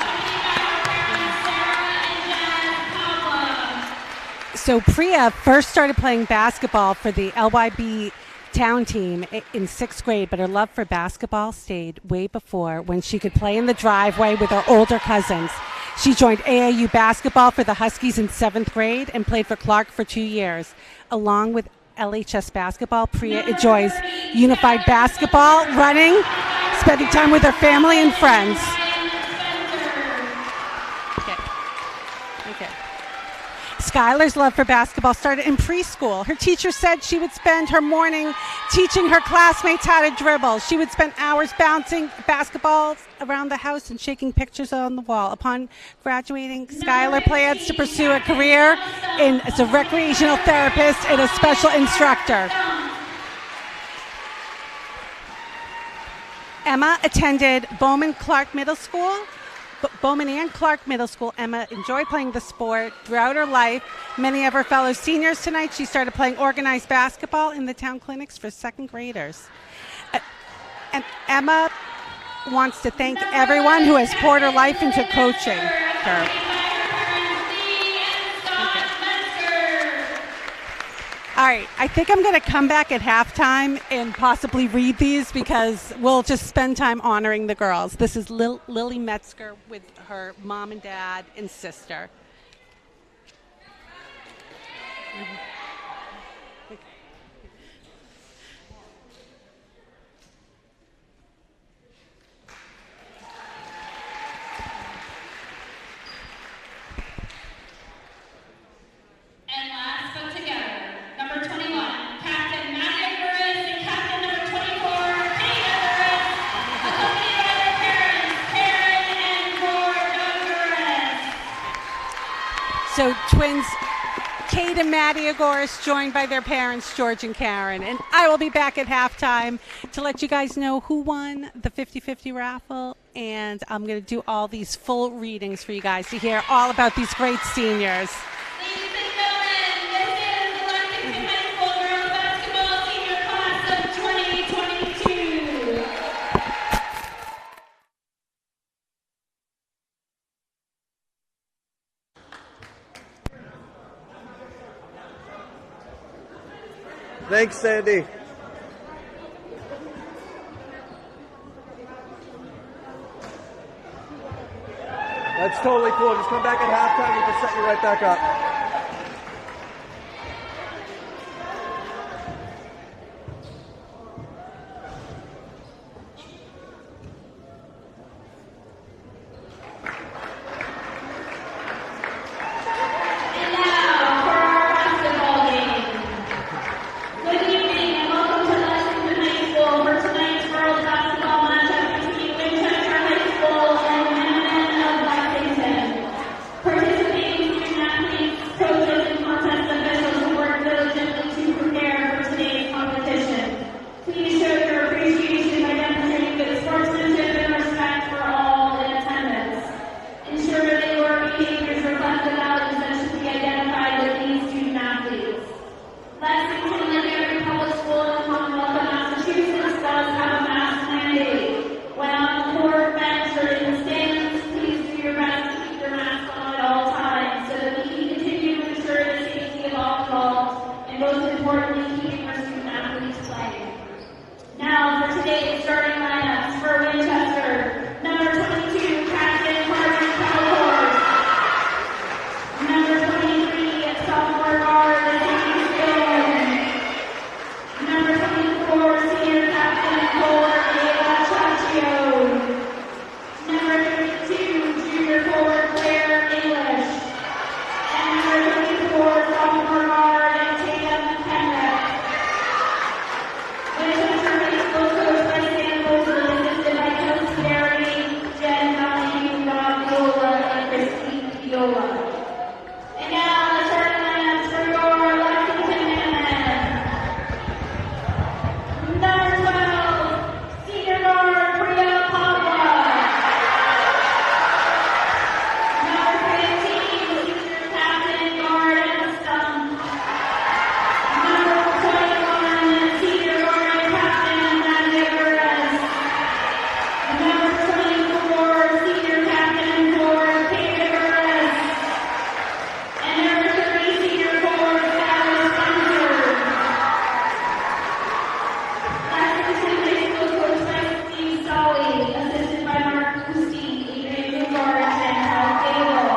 accompanied by her parents, Sarah and Jen Pavla. So Priya first started playing basketball for the LYB town team in 6th grade, but her love for basketball stayed way before, when she could play in the driveway with her older cousins. She joined AAU basketball for the Huskies in 7th grade and played for Clark for 2 years. Along with LHS basketball, Priya enjoys unified basketball, running, spending time with her family and friends. Okay. Skylar's love for basketball started in preschool. Her teacher said she would spend her morning teaching her classmates how to dribble. She would spend hours bouncing basketballs around the house and shaking pictures on the wall. Upon graduating, Skylar plans to pursue a career as a recreational therapist and a special instructor. Emma attended Bowman and Clark Middle School. Emma enjoyed playing the sport throughout her life. Many of her fellow seniors tonight, she started playing organized basketball in the town clinics for 2nd graders. And Emma wants to thank everyone who has poured her life into coaching her. All right, I think I'm going to come back at halftime and possibly read these because we'll just spend time honoring the girls. This is Lily Metzger with her mom and dad and sister. And last but together, number 21, Captain Nadia Burris and Captain number 24, Kate Burris, accompanied by their parents, Karen and Gordon Burris. So twins Kate and Maddie Agoris joined by their parents, George and Karen. And I will be back at halftime to let you guys know who won the 50-50 raffle. And I'm going to do all these full readings for you guys to hear all about these great seniors. Ladies and gentlemen, this is the Lexington High School Girls Basketball Senior Class of 2022. Thanks, Sandy. That's totally cool. Just come back at halftime. We can set you right back up. And now for our basketball game. Good evening and welcome to Lexington High School for tonight's girls basketball matchup between Winchester High School and Minutemen of Lexington. Participating student athletes, coaches, and contest officials who work diligently to prepare for today's competition. Please show your appreciation by demonstrating good sportsmanship and respect for all in attendance. Ensure that your behaviors reflect the values that should be identified with these student athletes. Lexington, like every public school in the Commonwealth of Massachusetts, does have a mask mandate. When on the court, bench, or in the stands, please do your best to keep your mask on at all times so that we can continue to ensure the safety of all involved and most importantly, keeping our student athletes playing. Now for today's starting lineups for Winchester, number 22, Captain Carter Calhorst. Number 23, sophomore guard, Sandy Stone. Number 24, senior captain, forward, Ava Chaccio. Number 32, junior forward, Claire English. And number 24, sophomore guard, Tatum Kendrick. Winchester High School coached by Sam Mosley, assisted by Kelsey Barry, Jen Donahue, Rob Viola, and Christine Viola. And now the starting lineups for your Lexington Minutemen. Number 12, senior guard, Priya Pavla. Number 15, senior captain, guard Emma Stump. Number 21, senior guard and captain, Nadia Burris. Number 24, senior captain, forward, Kate Burris. And number 30, senior forward, Sarah Spencer. Lexington High School coached by Steve Solly, assisted by Mark Christie, Adrian Newgard, and Charles Gable.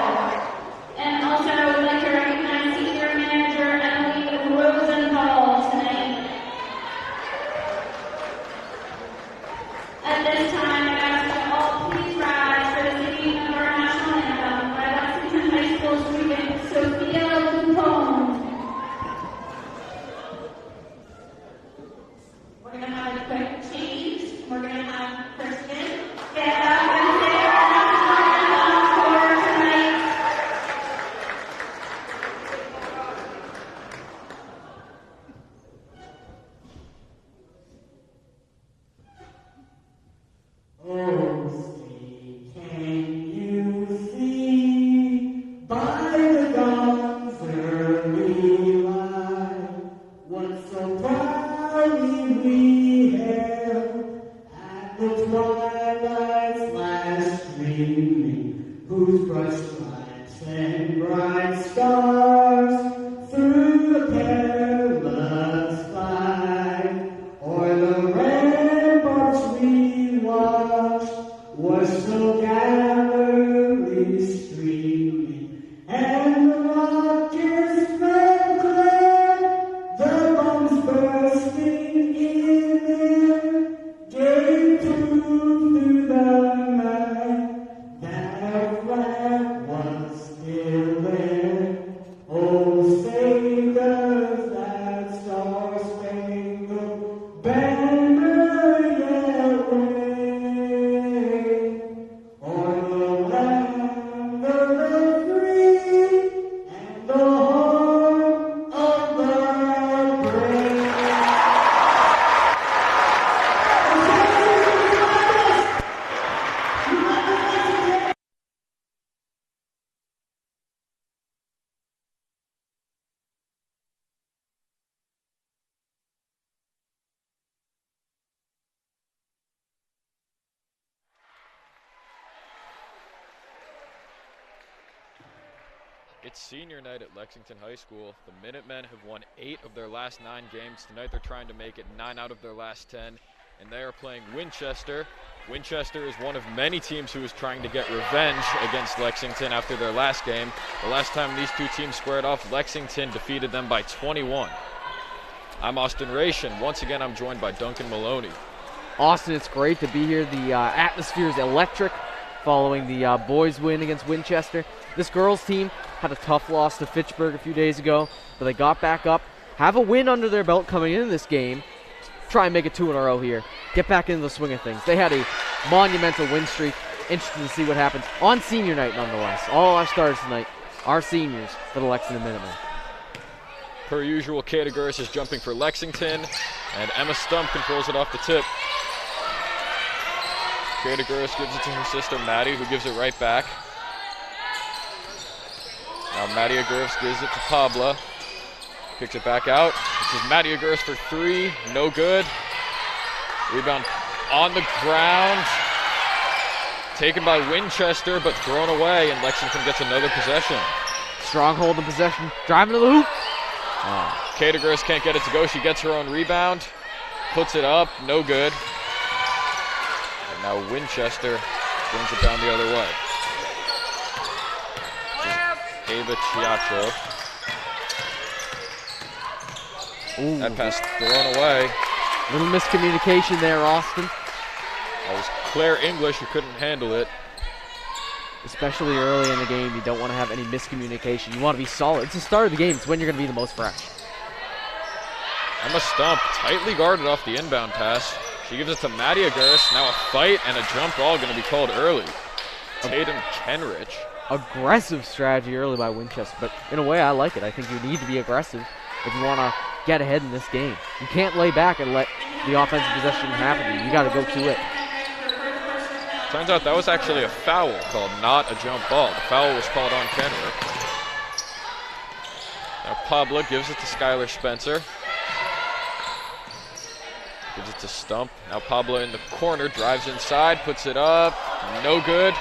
And also, I would like to recognize senior manager Emily Rosenthal tonight. At this time, I ask that all please rise for the singing of our national anthem by Lexington High School student Sophia Lupone. We're going to have a quick change. We're going to have Kristen get up and say our national anthem for tonight. Oh, see, can you see by the dawn's early light what so proudly we hailed at the twilight's last gleaming, whose bright lights and bright stars through the perilous was so gallantly streaming, and the rockets ran clear, the bombs bursting in air, gave proof to the night that our flag was still there. Oh, say does that star-spangled banner yet wave o'er the land of the free and the home of the brave. It's senior night at Lexington High School. The Minutemen have won 8 of their last 9 games. Tonight they're trying to make it 9 out of their last 10, and they are playing Winchester. Winchester is one of many teams who is trying to get revenge against Lexington after their last game. The last time these two teams squared off, Lexington defeated them by 21. I'm Austin Ration. Once again, I'm joined by Duncan Maloney. Austin, it's great to be here. The atmosphere is electric following the boys' win against Winchester. This girls' team had a tough loss to Fitchburg a few days ago, but they got back up, have a win under their belt coming into this game. Try and make it 2 in a row here. Get back into the swing of things. They had a monumental win streak. Interested to see what happens on senior night nonetheless. All our stars tonight are seniors for the Lexington Minutemen. Per usual, Categoris is jumping for Lexington, and Emma Stump controls it off the tip. Categoris gives it to her sister Maddie, who gives it right back. Now Maddie Aguirres gives it to Pabla. Kicks it back out. This is Maddie Aguirres for 3. No good. Rebound on the ground. Taken by Winchester, but thrown away, and Lexington gets another possession. Stronghold in possession. Driving to the hoop. Kate Aguirres can't get it to go. She gets her own rebound. Puts it up. No good. And now Winchester brings it down the other way. Ava Chiacho. Ooh. That pass thrown away. Little miscommunication there, Austin. That was Claire English who couldn't handle it. Especially early in the game, you don't want to have any miscommunication. You want to be solid. It's the start of the game. It's when you're going to be the most fresh. Emma Stump tightly guarded off the inbound pass. She gives it to Maddie Aguirres. Now a fight and a jump ball going to be called early. Tatum Kenrich. Aggressive strategy early by Winchester, but in a way I like it. I think you need to be aggressive if you want to get ahead in this game. You can't lay back and let the offensive possession happen to you. You got to go to it. Turns out that was actually a foul called, not a jump ball. The foul was called on Kenrick. Now Pabla gives it to Skylar Spencer. Gives it to Stump. Now Pabla in the corner, drives inside, puts it up. No good.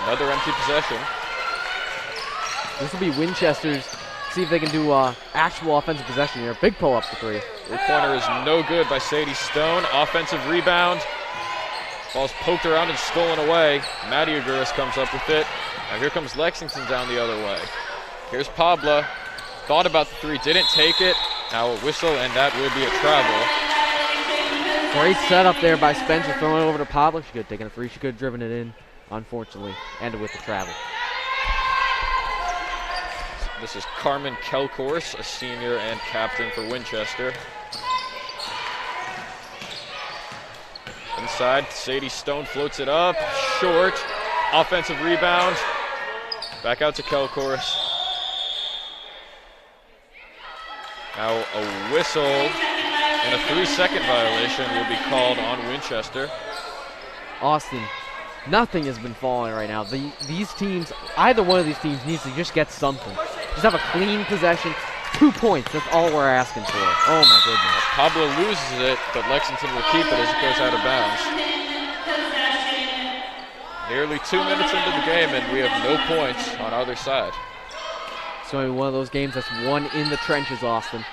Another empty possession. This will be Winchester's. See if they can do actual offensive possession here. Big pull up for 3. The corner is no good by Sadie Stone. Offensive rebound. Ball's poked around and stolen away. Maddie Aguirres comes up with it. Now here comes Lexington down the other way. Here's Pabla. Thought about the 3, didn't take it. Now a whistle, and that will be a travel. Great setup there by Spencer, throwing it over to Pabla. She could have taken a 3. She could have driven it in. Unfortunately, ended with the travel. This is Carmen Kelcourse, a senior and captain for Winchester. Inside, Sadie Stone floats it up, short. Offensive rebound. Back out to Kelcourse. Now a whistle and a 3-second violation will be called on Winchester. Austin, nothing has been falling right now. These teams, either one of these teams needs to just get something. Just have a clean possession. 2 points, that's all we're asking for. Oh my goodness. Pablo loses it, but Lexington will keep it as it goes out of bounds. Nearly 2 minutes into the game, and we have no points on either side. It's going to be one of those games that's won in the trenches, Austin.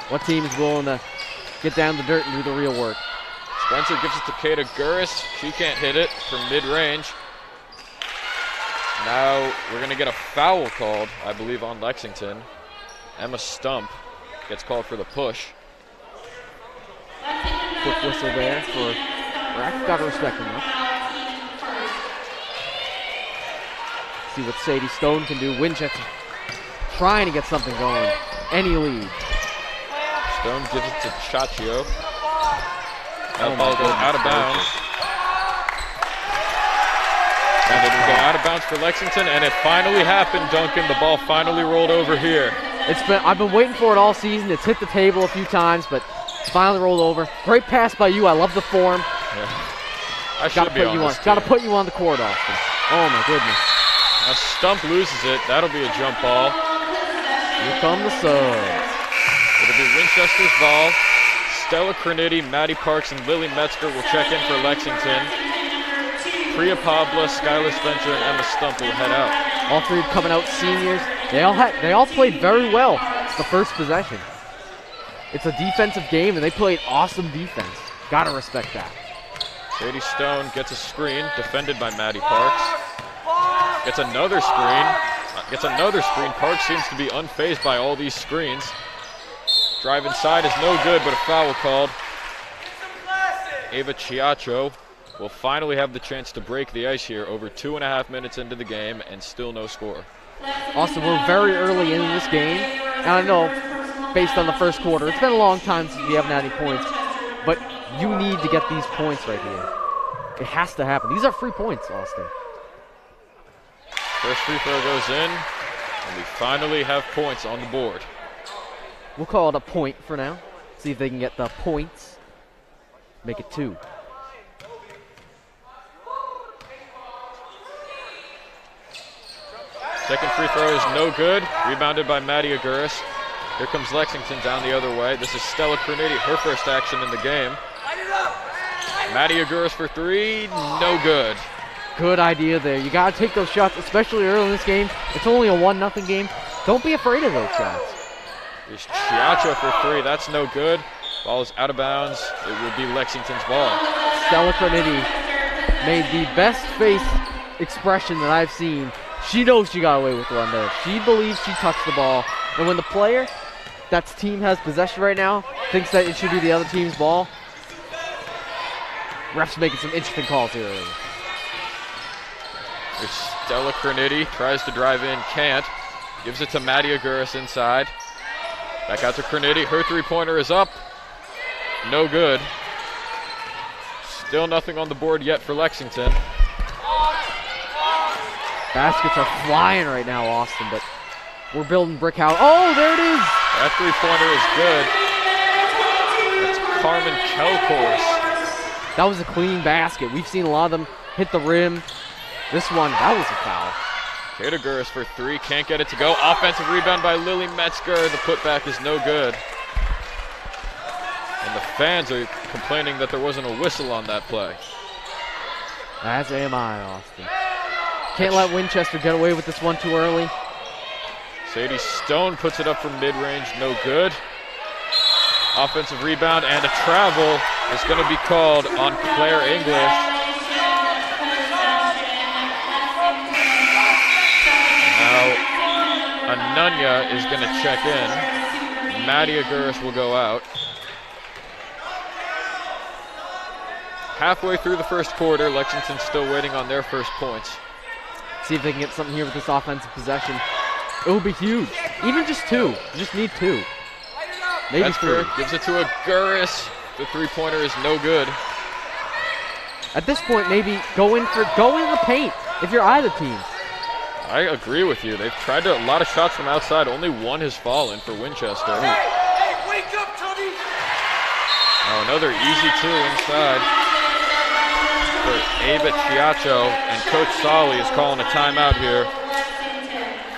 What team is willing to get down to dirt and do the real work? Spencer gives it to Kata Gurris. She can't hit it from mid-range. Now we're going to get a foul called, I believe, on Lexington. Emma Stump gets called for the push. Quick whistle there for Rack. Got to respect him, though. See what Sadie Stone can do. Winchester trying to get something going. Any lead. Stone gives it to Chachio. That ball goes out of bounds. And it will go out of bounds for Lexington, and it finally happened, Duncan. The ball finally rolled over here. I've been waiting for it all season. It's hit the table a few times, but it's finally rolled over. Great pass by you. I love the form. Yeah. I should be on this team. Got to put you on the court, Austin. Oh my goodness. Now Stump loses it. That'll be a jump ball. Here come the subs. It'll be Winchester's ball. Stella Crenity, Maddie Parks, and Lily Metzger will check in for Lexington. Priya Pabla, Skylar Spencer, and Emma Stump will head out. All three coming out seniors. They all played very well the first possession. It's a defensive game, and they played awesome defense. Gotta respect that. Sadie Stone gets a screen, defended by Maddie Parks. Gets another screen. Parks seems to be unfazed by all these screens. Drive inside is no good, but a foul called. Ava Chiacho will finally have the chance to break the ice here over 2.5 minutes into the game, and still no score. Austin, we're very early into this game, and I know, based on the first quarter, it's been a long time since we haven't had any points, but you need to get these points right here. It has to happen. These are free points, Austin. First free throw goes in, and we finally have points on the board. We'll call it a point for now. See if they can get the points. Make it 2. Second free throw is no good. Rebounded by Maddie Aguirres. Here comes Lexington down the other way. This is Stella Crenity, her first action in the game. Maddie Aguirres for 3, no good. Good idea there. You got to take those shots, especially early in this game. It's only a 1-0 game. Don't be afraid of those shots. There's Chiacho for 3. That's no good. Ball is out of bounds. It will be Lexington's ball. Stella Crenity made the best face expression that I've seen. She knows she got away with one there. She believes she touched the ball. And when the player that's team has possession right now thinks that it should be the other team's ball, refs making some interesting calls here early. There's Stella Crenity, tries to drive in, can't. Gives it to Maddie Aguirres inside. Back out to Crenity. Her three-pointer is up. No good. Still nothing on the board yet for Lexington. Baskets are flying right now, Austin, but we're building brick house. Oh, there it is! That three-pointer is good. That's Carmen Kelcourse. That was a clean basket. We've seen a lot of them hit the rim. This one, that was a foul. Kata Gurris for 3, can't get it to go. Offensive rebound by Lily Metzger. The putback is no good. And the fans are complaining that there wasn't a whistle on that play. As am I, Austin. Can't let Winchester get away with this one too early. Sadie Stone puts it up from mid-range, no good. Offensive rebound and a travel is going to be called on Claire English. Anunya is going to check in. Maddie Aguirres will go out. Halfway through the first quarter, Lexington's still waiting on their first points. See if they can get something here with this offensive possession. It will be huge. Even just 2. You just need 2. Maybe Metzger 3. gives it to Aguirres. The three-pointer is no good. At this point, maybe go in the paint if you're either team. I agree with you. They've tried a lot of shots from outside. Only one has fallen for Winchester. Hey, wake up, Tubby! Oh, another easy 2 inside for Ava Chiacho, and Coach Solly is calling a timeout here.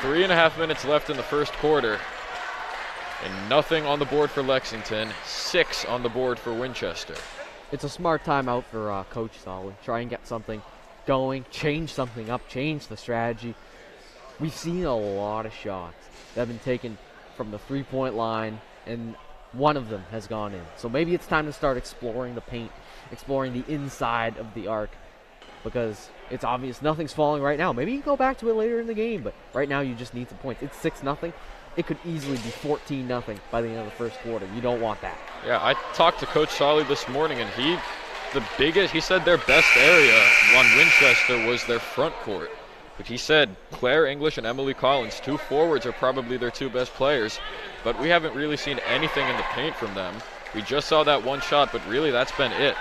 3.5 minutes left in the first quarter, and nothing on the board for Lexington. 6 on the board for Winchester. It's a smart timeout for Coach Solly. Try and get something going, change something up, change the strategy. We've seen a lot of shots that have been taken from the three-point line, and One of them has gone in. So maybe it's time to start exploring the paint, exploring the inside of the arc, because it's obvious nothing's falling right now. Maybe you go back to it later in the game, but right now you just need some points. It's 6-0. It could easily be 14-0 by the end of the first quarter. You don't want that. Yeah, I talked to Coach Solly this morning, and he said their best area on Winchester was their front court. But he said Claire English and Emily Collins, 2 forwards, are probably their 2 best players. But we haven't really seen anything in the paint from them. We just saw that one shot, but really that's been it.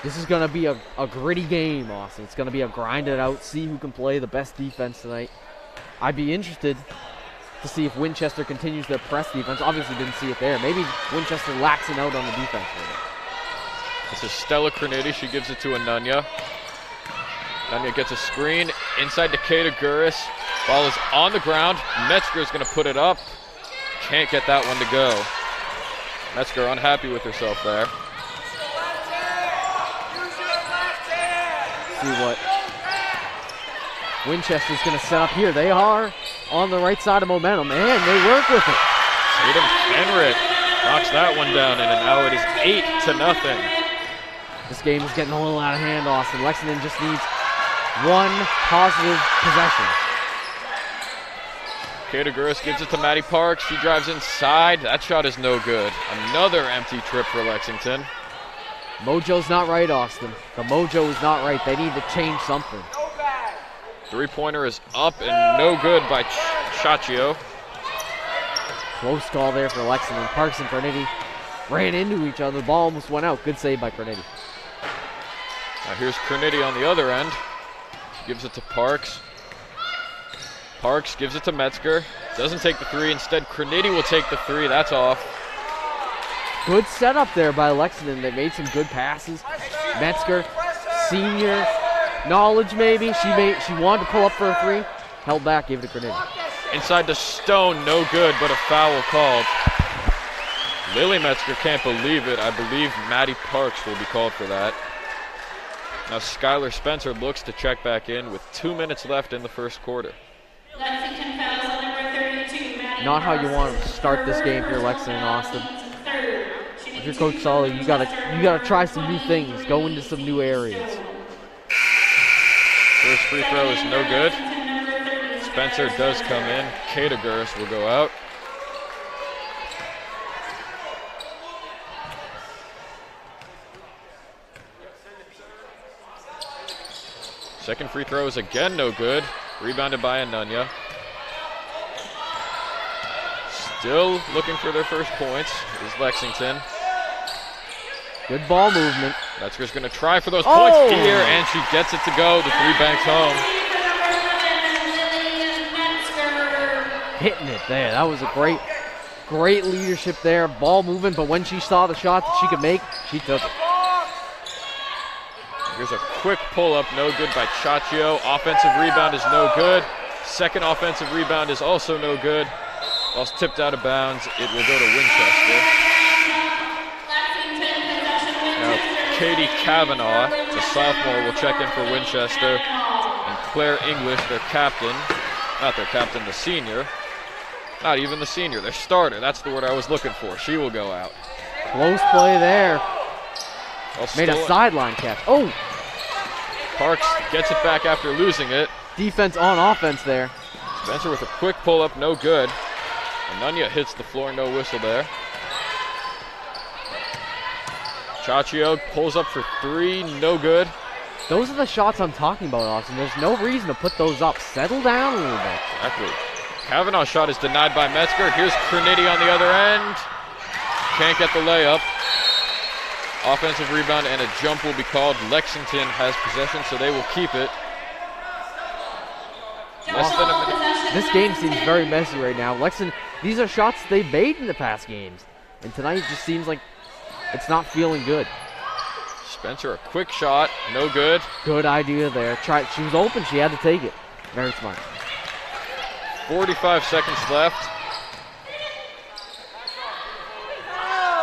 This is going to be a gritty game, Austin. It's going to be a grind it out, see who can play the best defense tonight. I'd be interested to see if Winchester continues their press defense. Obviously didn't see it there. Maybe Winchester laxing out on the defense. This is Stella Cerniti. She gives it to Anunya. Anunya gets a screen inside to Kata Guris. Ball is on the ground. Metzger is going to put it up. Can't get that one to go. Metzger unhappy with herself there. See what Winchester's going to set up here. They are on the right side of momentum, and they work with it. Tatum Henrik knocks that one down, and now it is 8-0. This game is getting a little out of hand, Austin. Lexington just needs one positive possession. Kata Guris gives it to Maddie Parks. She drives inside. That shot is no good. Another empty trip for Lexington. Mojo's not right, Austin. The mojo is not right. They need to change something. 3-pointer is up and no good by Chachio. Close call there for Lexington. Parks and Cerniti ran into each other. The ball almost went out. Good save by Cerniti. Now here's Cerniti on the other end. She gives it to Parks. Parks gives it to Metzger. Doesn't take the 3. Instead, Cerniti will take the 3. That's off. Good setup there by Lexington. They made some good passes. Metzger, senior knowledge maybe. She wanted to pull up for a 3. Held back, gave it to Cerniti. Inside to Stone, no good, but a foul called. Lily Metzger can't believe it. I believe Maddie Parks will be called for that. Now Skylar Spencer looks to check back in with 2 minutes left in the first quarter. Lexington fouls on number 32, Maddie Not how you Parks. want to start this game for Lexington and Austin. Third. If you're Coach Solly, you gotta try some new things. Go into some new areas. First free throw is no good. Spencer does come in. Kata Guris will go out. Second free throw is again no good. Rebounded by Anunya. Still looking for their first points is Lexington. Good ball movement. Metzger's going to try for those points here, and she gets it to go. The 3 banks home. Hitting it there. That was a great leadership there. Ball movement, but when she saw the shot that she could make, she took it. Here's a quick pull-up, no good by Chachio. Offensive rebound is no good. Second offensive rebound is also no good. Ball's tipped out of bounds. It will go to Winchester. Now, Katie Kavanaugh, the sophomore, will check in for Winchester. And Claire English, their captain, not their captain, the senior. Not even the senior, their starter. That's the word I was looking for. She will go out. Close play there. Made a sideline catch. Oh! Parks gets it back after losing it. Defense on offense there. Spencer with a quick pull-up, no good. Anunya hits the floor, no whistle there. Chachio pulls up for 3, no good. Those are the shots I'm talking about, Austin. There's no reason to put those up. Settle down a little bit. Exactly. Kavanaugh's shot is denied by Metzger. Here's Cerniti on the other end. Can't get the layup. Offensive rebound and a jump will be called. Lexington has possession, so they will keep it. Less than a minute. This game seems very messy right now. Lexington, these are shots they've made in the past games. And tonight it just seems like it's not feeling good. Spencer, a quick shot, no good. Good idea there. She was open, she had to take it. Very smart. 45 seconds left.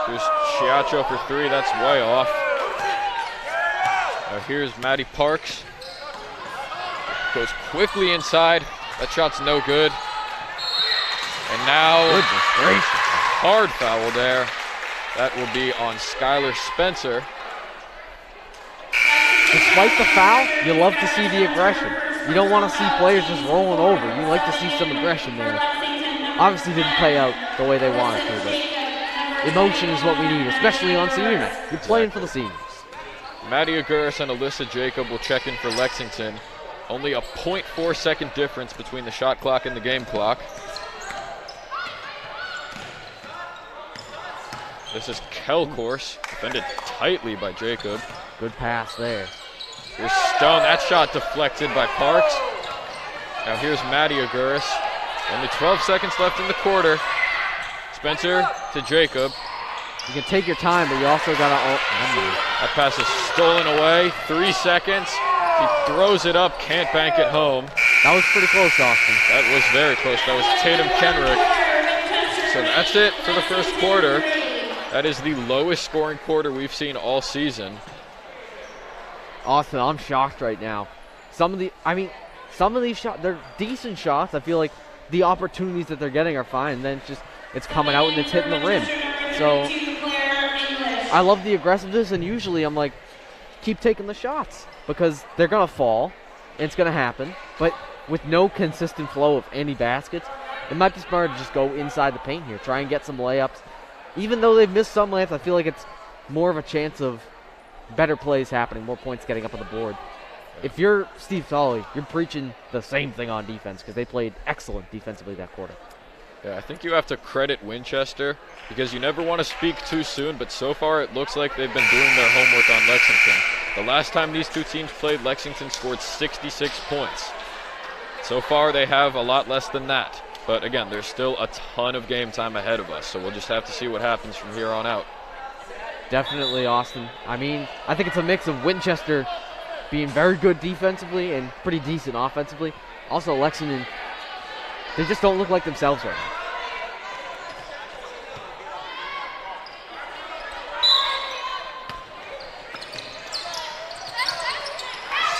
Here's Chiacho for 3, that's way off. Now here's Maddie Parks. Goes quickly inside. That shot's no good. And now Goodness gracious. hard foul there. That will be on Skylar Spencer. Despite the foul, you love to see the aggression. You don't want to see players just rolling over. You like to see some aggression there. Obviously didn't play out the way they wanted to, but emotion is what we need, especially on senior night. You're playing for the seniors. Maddie Aguirres and Alyssa Jacob will check in for Lexington. Only a 0.4 second difference between the shot clock and the game clock. This is Kelcourse, defended tightly by Jacob. Good pass there. Here's Stone. That shot deflected by Parks. Now here's Maddie Aguirres. Only 12 seconds left in the quarter. Spencer to Jacob. You can take your time, but you also got to... That pass is stolen away. 3 seconds. He throws it up, can't bank it home. That was pretty close, Austin. That was very close. That was Tatum Kenrick. So that's it for the first quarter. That is the lowest scoring quarter we've seen all season. Austin, I'm shocked right now. Some of these shots, they're decent shots. I feel like the opportunities that they're getting are fine, and then it's coming out and it's hitting the rim. So I love the aggressiveness, and usually I'm like, keep taking the shots because they're gonna fall. It's gonna happen, but with no consistent flow of any baskets, it might be smart to just go inside the paint here, try and get some layups. Even though they've missed some layups, I feel like it's more of a chance of better plays happening, more points getting up on the board. If you're Steve Tolley, you're preaching the same thing on defense because they played excellent defensively that quarter. Yeah, I think you have to credit Winchester because you never want to speak too soon, but so far it looks like they've been doing their homework on Lexington. The last time these two teams played, Lexington scored 66 points. So far they have a lot less than that. But again, there's still a ton of game time ahead of us, so we'll just have to see what happens from here on out. Definitely, Austin. I mean, I think it's a mix of Winchester being very good defensively and pretty decent offensively. Also, Lexington, they just don't look like themselves right now.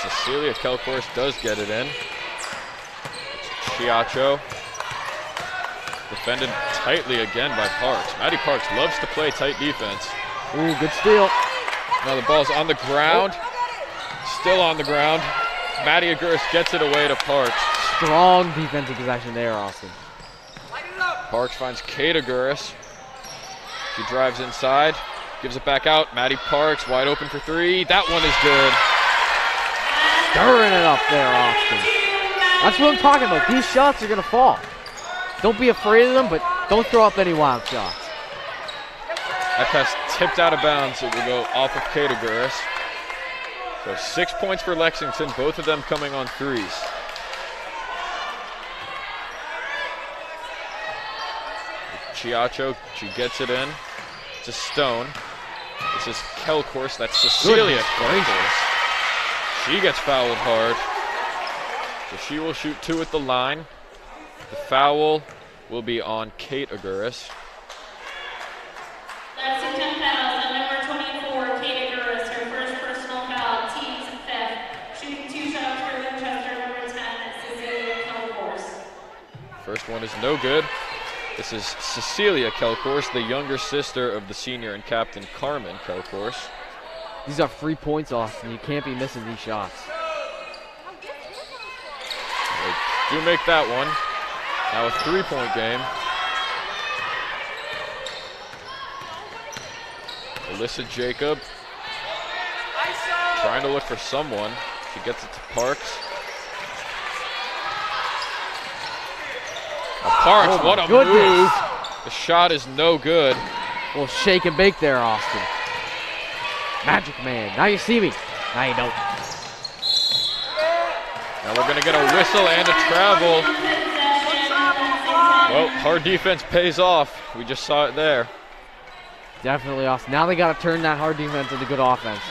Cecilia Kelcourse does get it in. It's Chiacho. Defended tightly again by Parks. Maddie Parks loves to play tight defense. Ooh, good steal. Now the ball's on the ground. Still on the ground. Maddie Aguirres gets it away to Parks. Strong defensive possession there, Austin. Parks finds Kate Aguirres. She drives inside, gives it back out. Maddie Parks wide open for three. That one is good. Stirring it up there, Austin. That's what I'm talking about. These shots are going to fall. Don't be afraid of them, but don't throw up any wild shots. That pass tipped out of bounds. It will go off of Kate Aguirres. So 6 points for Lexington, both of them coming on threes. Chiacho, she gets it in to Stone. This is Kelcourse, that's Cecilia Kelcourse. She gets fouled hard. So she will shoot two at the line. The foul will be on Kate Aguirres. Lexington fouls on number 24, Kate Aguirres, her first personal foul, team's fifth. Shooting two shots for Winchester, number 10, Cecilia Kelcourse. First one is no good. This is Cecilia Kelcourse, the younger sister of the senior and captain Carmen Kelcourse. These are free points, Austin. You can't be missing these shots. They do make that one. Now a three-point game. Alyssa Jacob trying to look for someone. She gets it to Parks. Parks, oh what a goodness. move. The shot is no good. Well, shake and bake there, Austin. Magic man. Now you see me. Now you don't. Now we're going to get a whistle and a travel. Well, hard defense pays off. We just saw it there. Definitely, Austin. Now they got to turn that hard defense into good offense.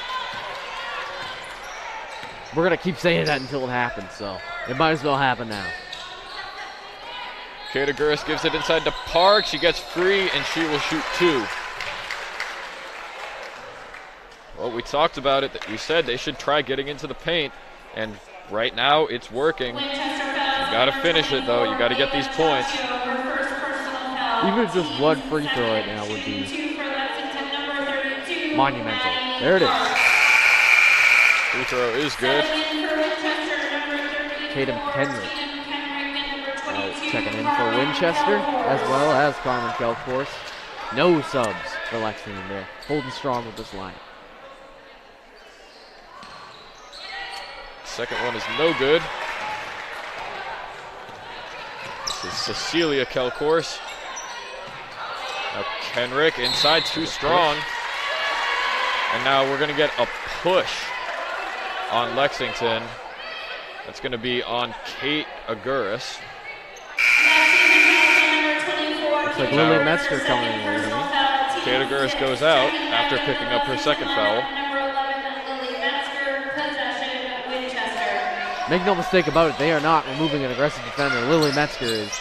We're going to keep saying that until it happens, so it might as well happen now. Kate Aguirres gives it inside to Park. She gets free, and she will shoot two. Well, we talked about it. We said they should try getting into the paint, and right now it's working. You got to finish it, though. You got to get these points. Even just one free throw right now would be monumental. There it is. Free throw is good. Tatum Henry checking in for Winchester, as well as Carmen Kelcourse. No subs for Lexington there. Holding strong with this lineup. Second one is no good. This is Cecilia Kelcourse. Now Kenrick inside, too strong. And now we're going to get a push on Lexington. That's going to be on Kate Aguirres. Looks like Lily Metzger coming in. Kate Aguirres goes out after picking up her second foul. Make no mistake about it, they are not removing an aggressive defender. Lily Metzger is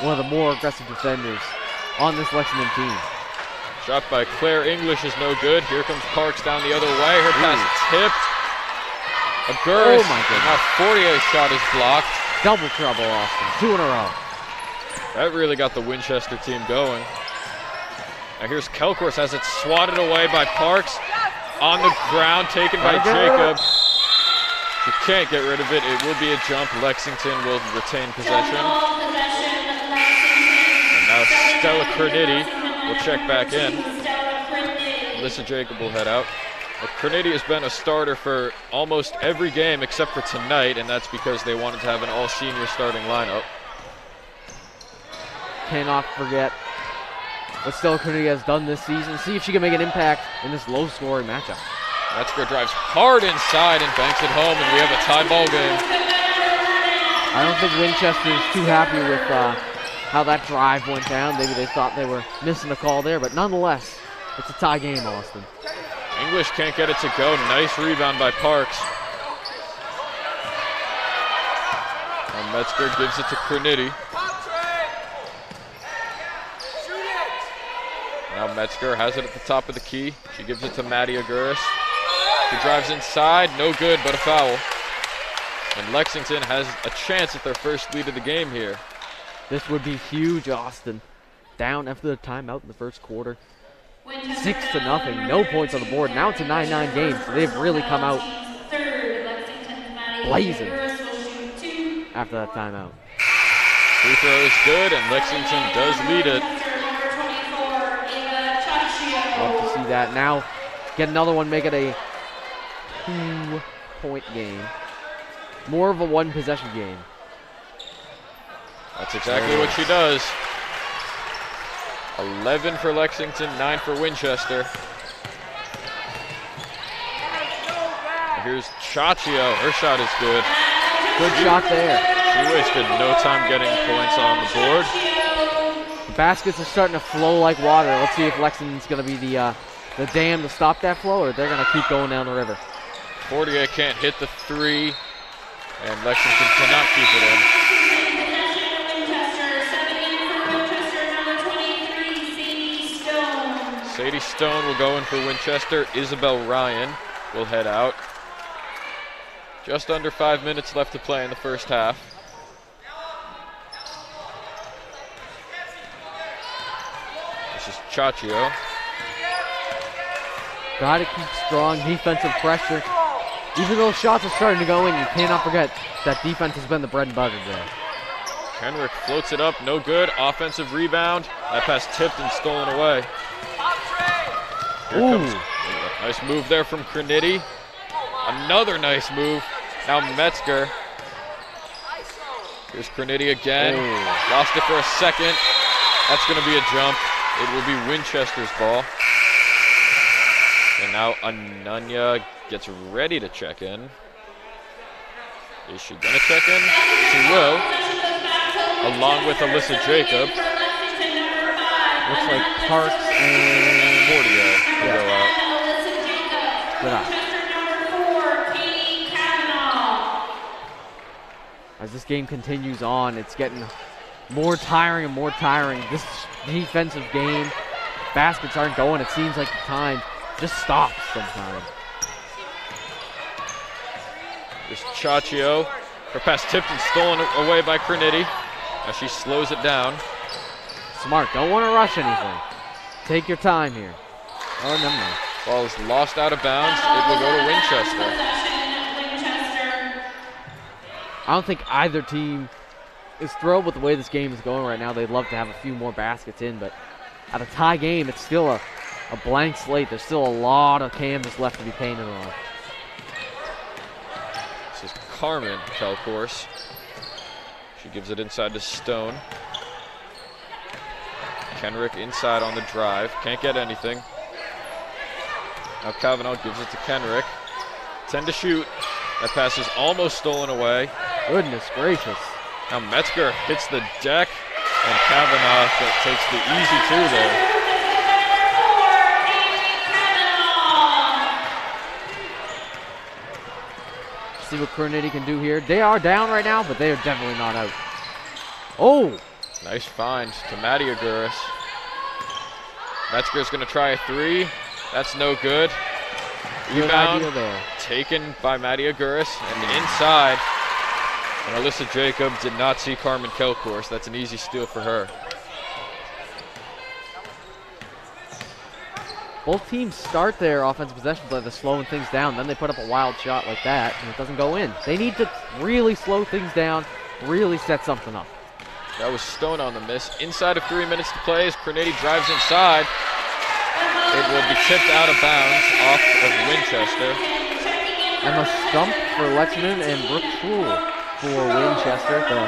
one of the more aggressive defenders on this Lexington team. Shot by Claire English is no good. Here comes Parks down the other way. Her pass tipped. Aguirres. Oh my goodness. Now Fortier's shot is blocked. Double trouble, Austin. 2 in a row. That really got the Winchester team going. Now here's Kelcourse, has it swatted away by Parks. On the ground, taken by Jacob. She can't get rid of it. It will be a jump. Lexington will retain possession. And now Stella Cerniti will check back in. Alyssa Jacob will head out. Cerniti has been a starter for almost every game except for tonight, and that's because they wanted to have an all-senior starting lineup. Cannot forget what Stella Cerniti has done this season. See if she can make an impact in this low-scoring matchup. Metzger drives hard inside and banks it home, and we have a tie ball game. I don't think Winchester is too happy with how that drive went down. Maybe they thought they were missing a call there, but nonetheless, it's a tie game, Austin. English can't get it to go. Nice rebound by Parks. And Metzger gives it to Cerniti. Now Metzger has it at the top of the key. She gives it to Maddie Aguirres. She drives inside, no good, but a foul. And Lexington has a chance at their first lead of the game here. This would be huge, Austin. Down after the timeout in the first quarter. 6-0, no points on the board. Now it's a 9-9 game, so they've really come out blazing after that timeout. Free throw is good, and Lexington does lead it. Love to see that. Now get another one, make it a 2-point game. More of a one-possession game. That's exactly what she does. 11 for Lexington, 9 for Winchester. Here's Chaccio. Her shot is good. Good shot there. She wasted no time getting points on the board. The baskets are starting to flow like water. Let's see if Lexington's going to be the dam to stop that flow, or they're going to keep going down the river. Fortier can't hit the three, and Lexington cannot keep it in. Sadie Stone will go in for Winchester. Isabel Ryan will head out. Just under 5 minutes left to play in the first half. This is Chaccio. Got to keep strong defensive pressure. Even though shots are starting to go in, you cannot forget that defense has been the bread and butter there. Henrik floats it up, no good. Offensive rebound. That pass tipped and stolen away. Here comes a nice move there from Cerniti. Another nice move. Now Metzger. Here's Cerniti again. Lost it for a second. That's going to be a jump. It will be Winchester's ball. And now Ananya gets ready to check in. Is she going to check in? She will. Along with Alyssa Jacob. Looks like Parks and Fortier will go out. Good eye. As this game continues on, it's getting more tiring and more tiring. This defensive game, baskets aren't going. It seems like the time just stops sometimes. There's Chaccio. Her pass tipped and stolen away by Cerniti. Now she slows it down. Smart. Don't want to rush anything. Take your time here. Oh, never mind. Ball is lost out of bounds. It will go to Winchester. I don't think either team is thrilled with the way this game is going right now. They'd love to have a few more baskets in, but at a tie game, it's still a blank slate. There's still a lot of canvas left to be painted on. This is Carmen Kelcourse. She gives it inside to Stone. Kenrick inside on the drive. Can't get anything. Now Kavanaugh gives it to Kenrick. 10 to shoot. That pass is almost stolen away. Goodness gracious. Now Metzger hits the deck, and Kavanaugh takes the easy two there. See what Cornetti can do here. They are down right now, but they are definitely not out. Oh! Nice find to Maddie Aguirres. Metzger's going to try a three. That's no good. Good Rebound idea there. taken by Maddie Aguirres, and inside. And Alyssa Jacob did not see Carmen Kelcourse. That's an easy steal for her. Both teams start their offensive possession by slowing things down. Then they put up a wild shot like that, and it doesn't go in. They need to really slow things down, really set something up. That was Stone on the miss. Inside of 3 minutes to play as Cornetti drives inside. It will be tipped out of bounds off of Winchester. And a stump for Lexington and Brooke Schruel for Winchester. The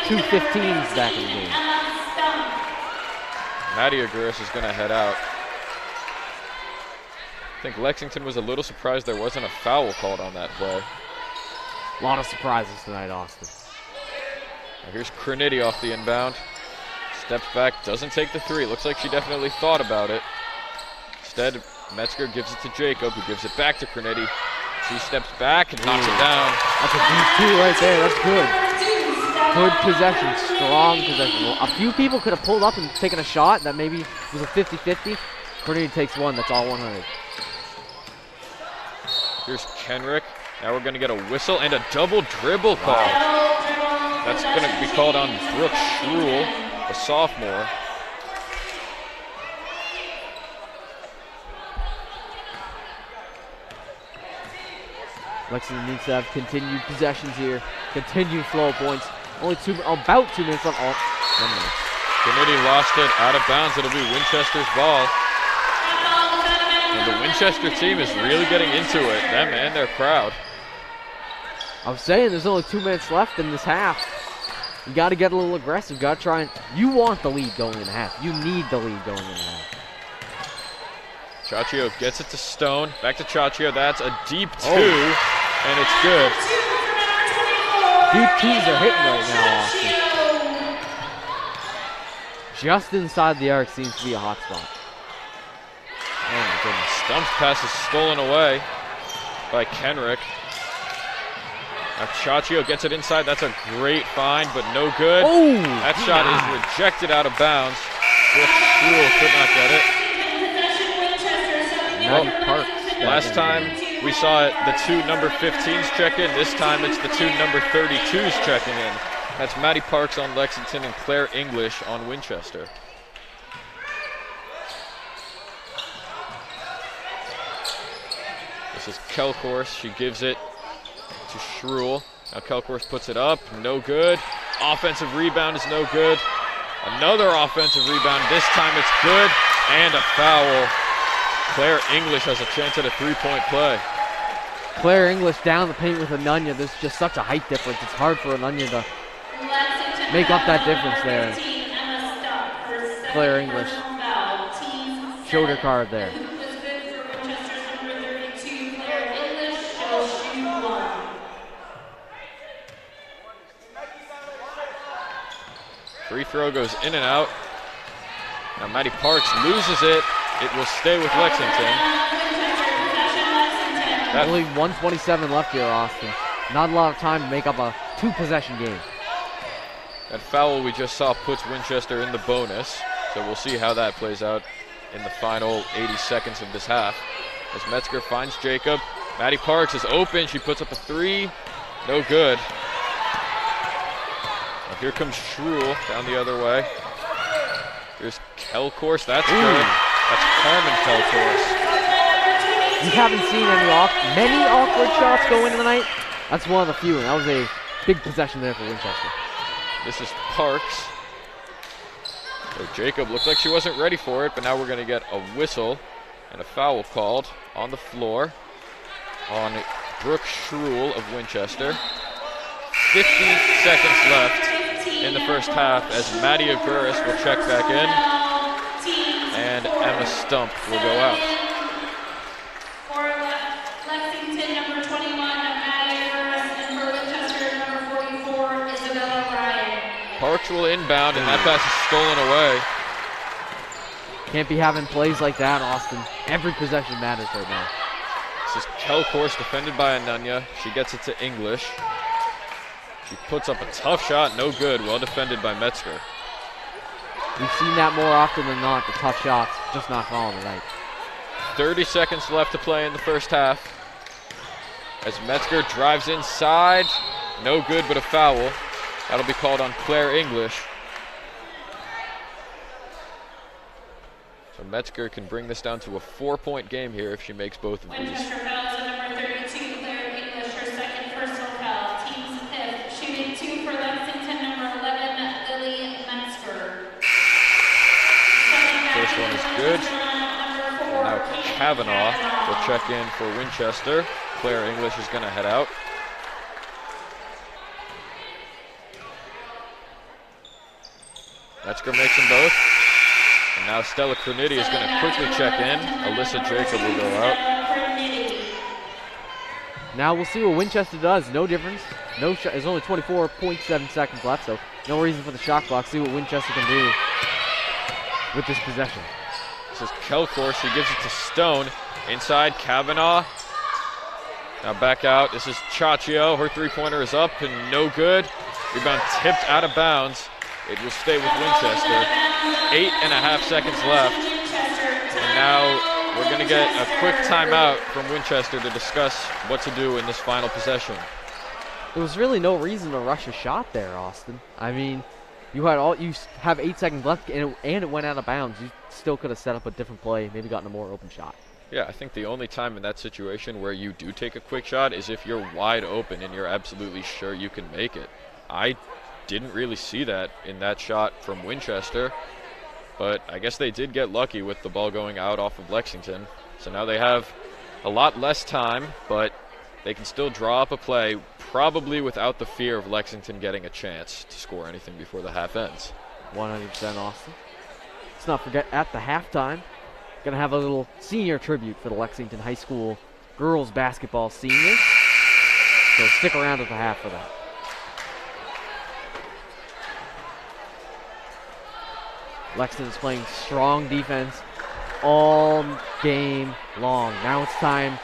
2:15s back in the game. Maddie Aguirres is going to head out. I think Lexington was a little surprised there wasn't a foul called on that play. A lot of surprises tonight, Austin. Now here's Cornetti off the inbound. Steps back, doesn't take the three. Looks like she definitely thought about it. Instead, Metzger gives it to Jacob, who gives it back to Cornetti. She steps back and knocks it down. That's a deep two right there. That's good. Good possession, strong possession. A few people could have pulled up and taken a shot that maybe was a 50-50. Cornetti takes one. That's all 100. Here's Kenrick. Now we're going to get a whistle and a double dribble call. That's going to be called on Brooke Schruel, a sophomore. Lexington needs to have continued possessions here, continued flow of points. Only about 2 minutes left. Oh, 1 minute. Cornetti lost it out of bounds. It'll be Winchester's ball. And the Winchester team is really getting into it, them and their crowd. I was saying there's only 2 minutes left in this half. You got to get a little aggressive. Got to try and. You want the lead going in half. You need the lead going in half. Chachio gets it to Stone. Back to Chachio. That's a deep two, and it's good. Deep twos are hitting right now, Austin. Just inside the arc seems to be a hot spot. Oh my goodness. Stump's pass is stolen away by Kenrick. Now Chachio gets it inside. That's a great find, but no good. Oh, that shot is rejected out of bounds. Brooke Schruel could not get it. Well, last time we saw it, the two number 15s check in. This time it's the two number 32s checking in. That's Maddie Parks on Lexington and Claire English on Winchester. This is Kelcourse. She gives it to Schruel. Now Kelcourse puts it up. No good. Offensive rebound is no good. Another offensive rebound. This time it's good. And a foul. Claire English has a chance at a three-point play. Claire English down the paint with Anunya. There's just such a height difference. It's hard for Anunya to make up that difference there. Claire English showed her card there. Free throw goes in and out. Now Maddie Parks loses it. It will stay with Lexington. Only 1:27 left here, Austin. Not a lot of time to make up a two-possession game. That foul we just saw puts Winchester in the bonus. So we'll see how that plays out in the final 80 seconds of this half. As Metzger finds Jacob. Maddie Parks is open. She puts up a three. No good. Now here comes Schruel down the other way. Here's Kelcourse. That's good. That's Carmen Kelcourse. You haven't seen many awkward shots go into the night. That's one of the few, and that was a big possession there for Winchester. This is Parks. So Jacob looked like she wasn't ready for it, but now we're going to get a whistle and a foul called on the floor on Brooke Schruel of Winchester. 50 seconds left in the first half as Maddie Aguirres will check back in and Emma Stump will go out. For Lexington, number 21, Maddie Aguirres, and for Winchester, number 44, Isabella Ryan. Parks will inbound, and that pass is stolen away. Can't be having plays like that, Austin. Every possession matters right now. This is Kelcourse defended by Ananya. She gets it to English. She puts up a tough shot, no good. Well defended by Metzger. We've seen that more often than not, the tough shots, just not falling tonight. 30 seconds left to play in the first half. As Metzger drives inside, no good but a foul. That'll be called on Claire English. So Metzger can bring this down to a 4-point game here if she makes both of these. Winchester fouls on number 32, Claire English, her second personal foul. Team's fifth, shooting 2 for Lexington, number 11, Lily Metzger. First one is good. And now Kavanaugh will check in for Winchester. Claire English is going to head out. Metzger makes them both. And now Stella Croniti is going to quickly check in. Alyssa Jacob will go out. Now we'll see what Winchester does. No difference. No shot. There's only 24.7 seconds left, so no reason for the shot clock. See what Winchester can do with this possession. This is Kelcourse. She gives it to Stone. Inside, Kavanaugh. Now back out. This is Chachio. Her three-pointer is up and no good. Rebound tipped out of bounds. It will stay with Winchester. 8.5 seconds left. And now we're going to get a quick timeout from Winchester to discuss what to do in this final possession. There was really no reason to rush a shot there, Austin. I mean, you have 8 seconds left and it went out of bounds. You still could have set up a different play, maybe gotten a more open shot. Yeah, I think the only time in that situation where you do take a quick shot is if you're wide open and you're absolutely sure you can make it. I didn't really see that in that shot from Winchester, but I guess they did get lucky with the ball going out off of Lexington. So now they have a lot less time, but they can still draw up a play, probably without the fear of Lexington getting a chance to score anything before the half ends. 100% Austin. Let's not forget, at the halftime, gonna have a little senior tribute for the Lexington High School girls basketball seniors. So stick around at the half for that. Lexington's playing strong defense all game long. Now it's time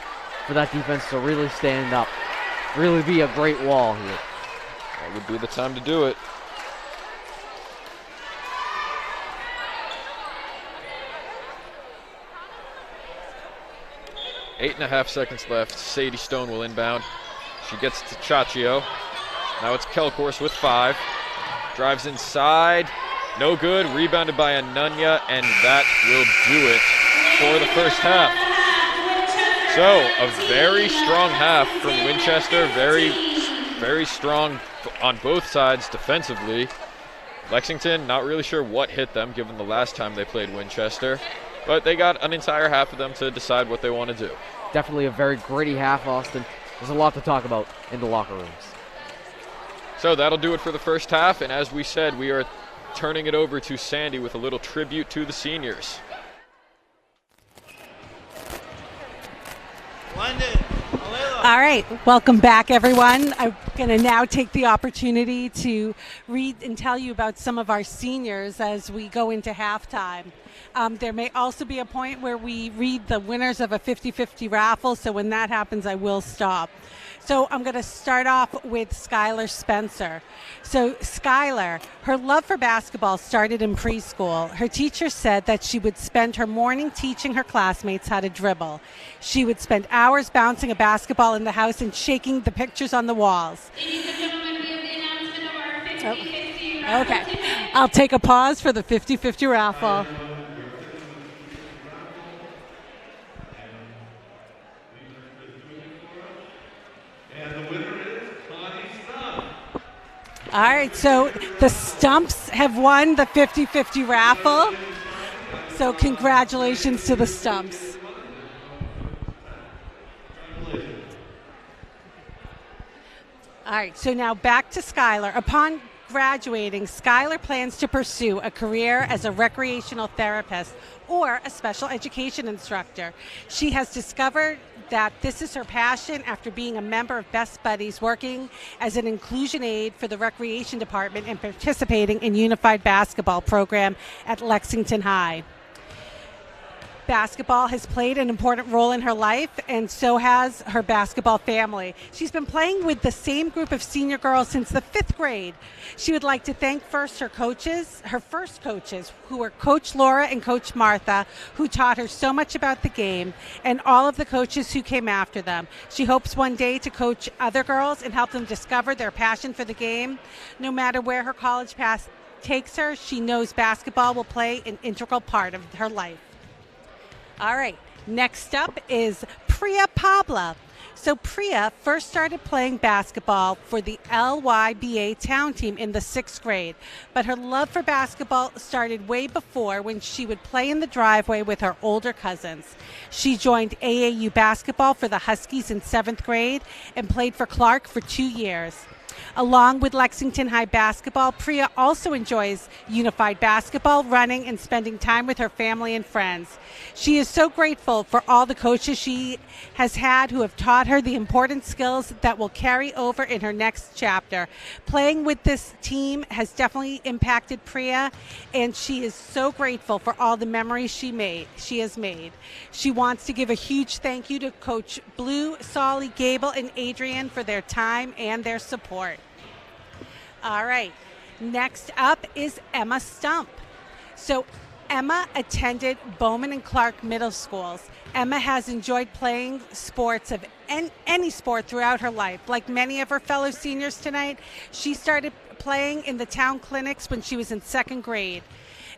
for that defense to really stand up, really be a great wall here. That would be the time to do it. Eight and a half seconds left. Sadie Stone will inbound. She gets to Chachio. Now it's Kelcourse with 5. Drives inside. No good. Rebounded by Ananya, and that will do it for the first half. So a very strong half from Winchester. Very strong on both sides defensively. Lexington, not really sure what hit them given the last time they played Winchester, but they got an entire half of them to decide what they want to do. Definitely a very gritty half, Austin. There's a lot to talk about in the locker rooms. So that'll do it for the first half, and as we said, we are turning it over to Sandy with a little tribute to the seniors. All right, welcome back, everyone. I'm going to now take the opportunity to read and tell you about some of our seniors as we go into halftime. There may also be a point where we read the winners of a 50-50 raffle, so when that happens, I will stop. So I'm going to start off with Skylar Spencer. So Skylar, her love for basketball started in preschool. Her teacher said that she would spend her morning teaching her classmates how to dribble. She would spend hours bouncing a basketball in the house and shaking the pictures on the walls. Ladies and gentlemen, we have the announcement of our 50-50 Okay. I'll take a pause for the 50-50 raffle. All right, so the Stumps have won the 50-50 raffle. So congratulations to the Stumps. All right, so now back to Skylar. Upon graduating, Skylar plans to pursue a career as a recreational therapist or a special education instructor. She has discovered that this is her passion after being a member of Best Buddies, working as an inclusion aide for the recreation department and participating in unified basketball program at Lexington High. Basketball has played an important role in her life, and so has her basketball family. She's been playing with the same group of senior girls since the 5th grade. She would like to thank first her first coaches, who were Coach Laura and Coach Martha, who taught her so much about the game, and all of the coaches who came after them. She hopes one day to coach other girls and help them discover their passion for the game. No matter where her college path takes her, she knows basketball will play an integral part of her life. All right, next up is Priya Pabla. So Priya first started playing basketball for the LYBA town team in the 6th grade, but her love for basketball started way before, when she would play in the driveway with her older cousins. She joined AAU basketball for the Huskies in 7th grade and played for Clark for 2 years. Along with Lexington High basketball, Priya also enjoys unified basketball, running, and spending time with her family and friends. She is so grateful for all the coaches she has had who have taught her the important skills that will carry over in her next chapter. Playing with this team has definitely impacted Priya, and she is so grateful for all the memories she has made. She wants to give a huge thank you to Coach Blue, Solly, Gable, and Adrian for their time and their support. All right, next up is Emma Stump. So Emma attended Bowman and Clark Middle Schools. Emma has enjoyed playing sports of any sport throughout her life. Like many of her fellow seniors tonight, she started playing in the town clinics when she was in 2nd grade.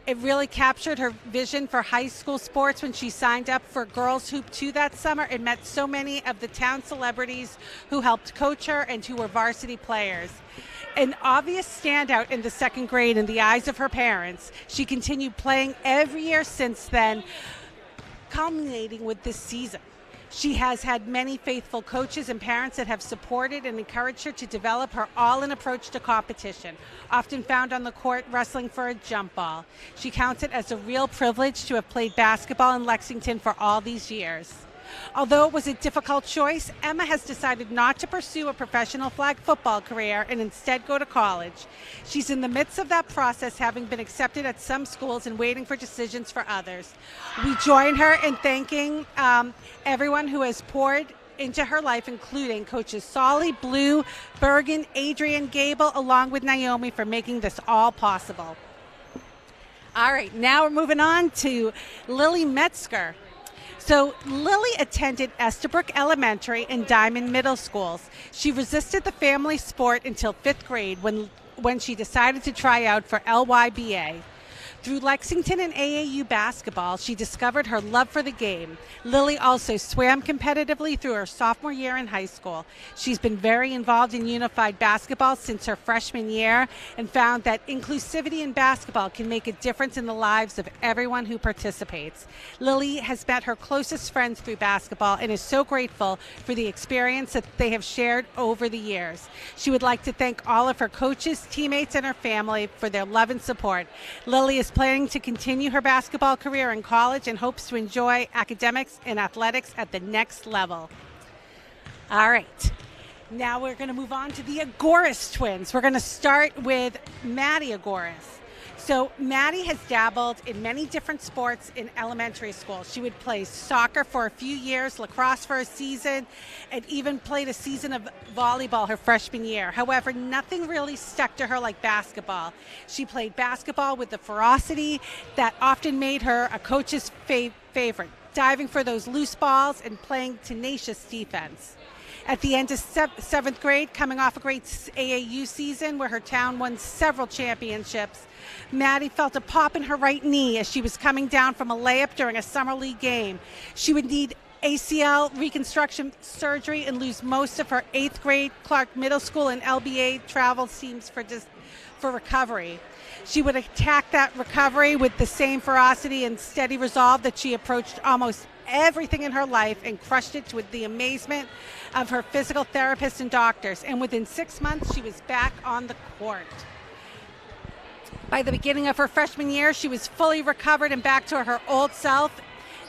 It really captured her vision for high school sports when she signed up for Girls Hoop 2 that summer and met so many of the town celebrities who helped coach her and who were varsity players. An obvious standout in the 2nd grade in the eyes of her parents, she continued playing every year since then, culminating with this season. She has had many faithful coaches and parents that have supported and encouraged her to develop her all-in approach to competition, often found on the court wrestling for a jump ball. She counts it as a real privilege to have played basketball in Lexington for all these years. Although it was a difficult choice, Emma has decided not to pursue a professional flag football career and instead go to college. She's in the midst of that process, having been accepted at some schools and waiting for decisions for others. We join her in thanking everyone who has poured into her life, including coaches Solly, Blue, Bergen, Adrian, Gable, along with Naomi, for making this all possible. All right, now we're moving on to Lily Metzger. So Lily attended Estabrook Elementary and Diamond Middle Schools. She resisted the family sport until 5th grade when she decided to try out for LYBA. Through Lexington and AAU basketball, she discovered her love for the game. Lily also swam competitively through her sophomore year in high school. She's been very involved in unified basketball since her freshman year and found that inclusivity in basketball can make a difference in the lives of everyone who participates. Lily has met her closest friends through basketball and is so grateful for the experience that they have shared over the years. She would like to thank all of her coaches, teammates, and her family for their love and support. Lily is planning to continue her basketball career in college and hopes to enjoy academics and athletics at the next level. All right, now we're going to move on to the Agoras twins. We're going to start with Maddie Agoras. So Maddie has dabbled in many different sports in elementary school. She would play soccer for a few years, lacrosse for a season, and even played a season of volleyball her freshman year. However, nothing really stuck to her like basketball. She played basketball with the ferocity that often made her a coach's favorite, diving for those loose balls and playing tenacious defense. At the end of 7th grade, coming off a great AAU season where her town won several championships, Maddie felt a pop in her right knee as she was coming down from a layup during a summer league game. She would need ACL reconstruction surgery and lose most of her 8th grade Clark Middle School and LBA travel teams for recovery. She would attack that recovery with the same ferocity and steady resolve that she approached almost everything in her life and crushed it with the amazement of her physical therapists and doctors. And within 6 months, she was back on the court. By the beginning of her freshman year, she was fully recovered and back to her old self,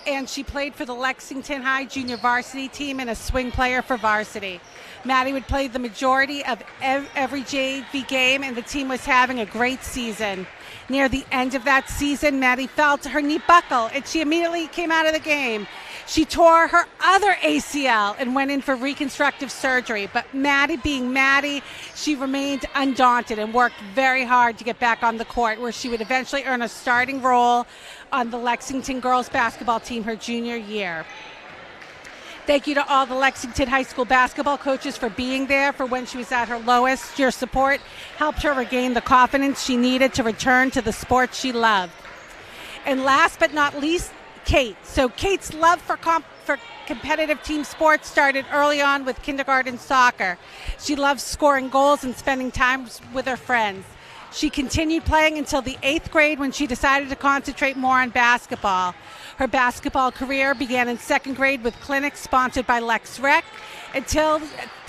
and she played for the Lexington High Junior Varsity team and a swing player for Varsity. Maddie would play the majority of every JV game, and the team was having a great season. Near the end of that season, Maddie felt her knee buckle, and she immediately came out of the game. She tore her other ACL and went in for reconstructive surgery. But Maddie, being Maddie, she remained undaunted and worked very hard to get back on the court, where she would eventually earn a starting role on the Lexington girls basketball team her junior year. Thank you to all the Lexington High School basketball coaches for being there for when she was at her lowest. Your support helped her regain the confidence she needed to return to the sport she loved. And last but not least, Kate. So Kate's love for competitive team sports started early on with kindergarten soccer. She loved scoring goals and spending time with her friends. She continued playing until the 8th grade when she decided to concentrate more on basketball. Her basketball career began in 2nd grade with clinics sponsored by LexRec until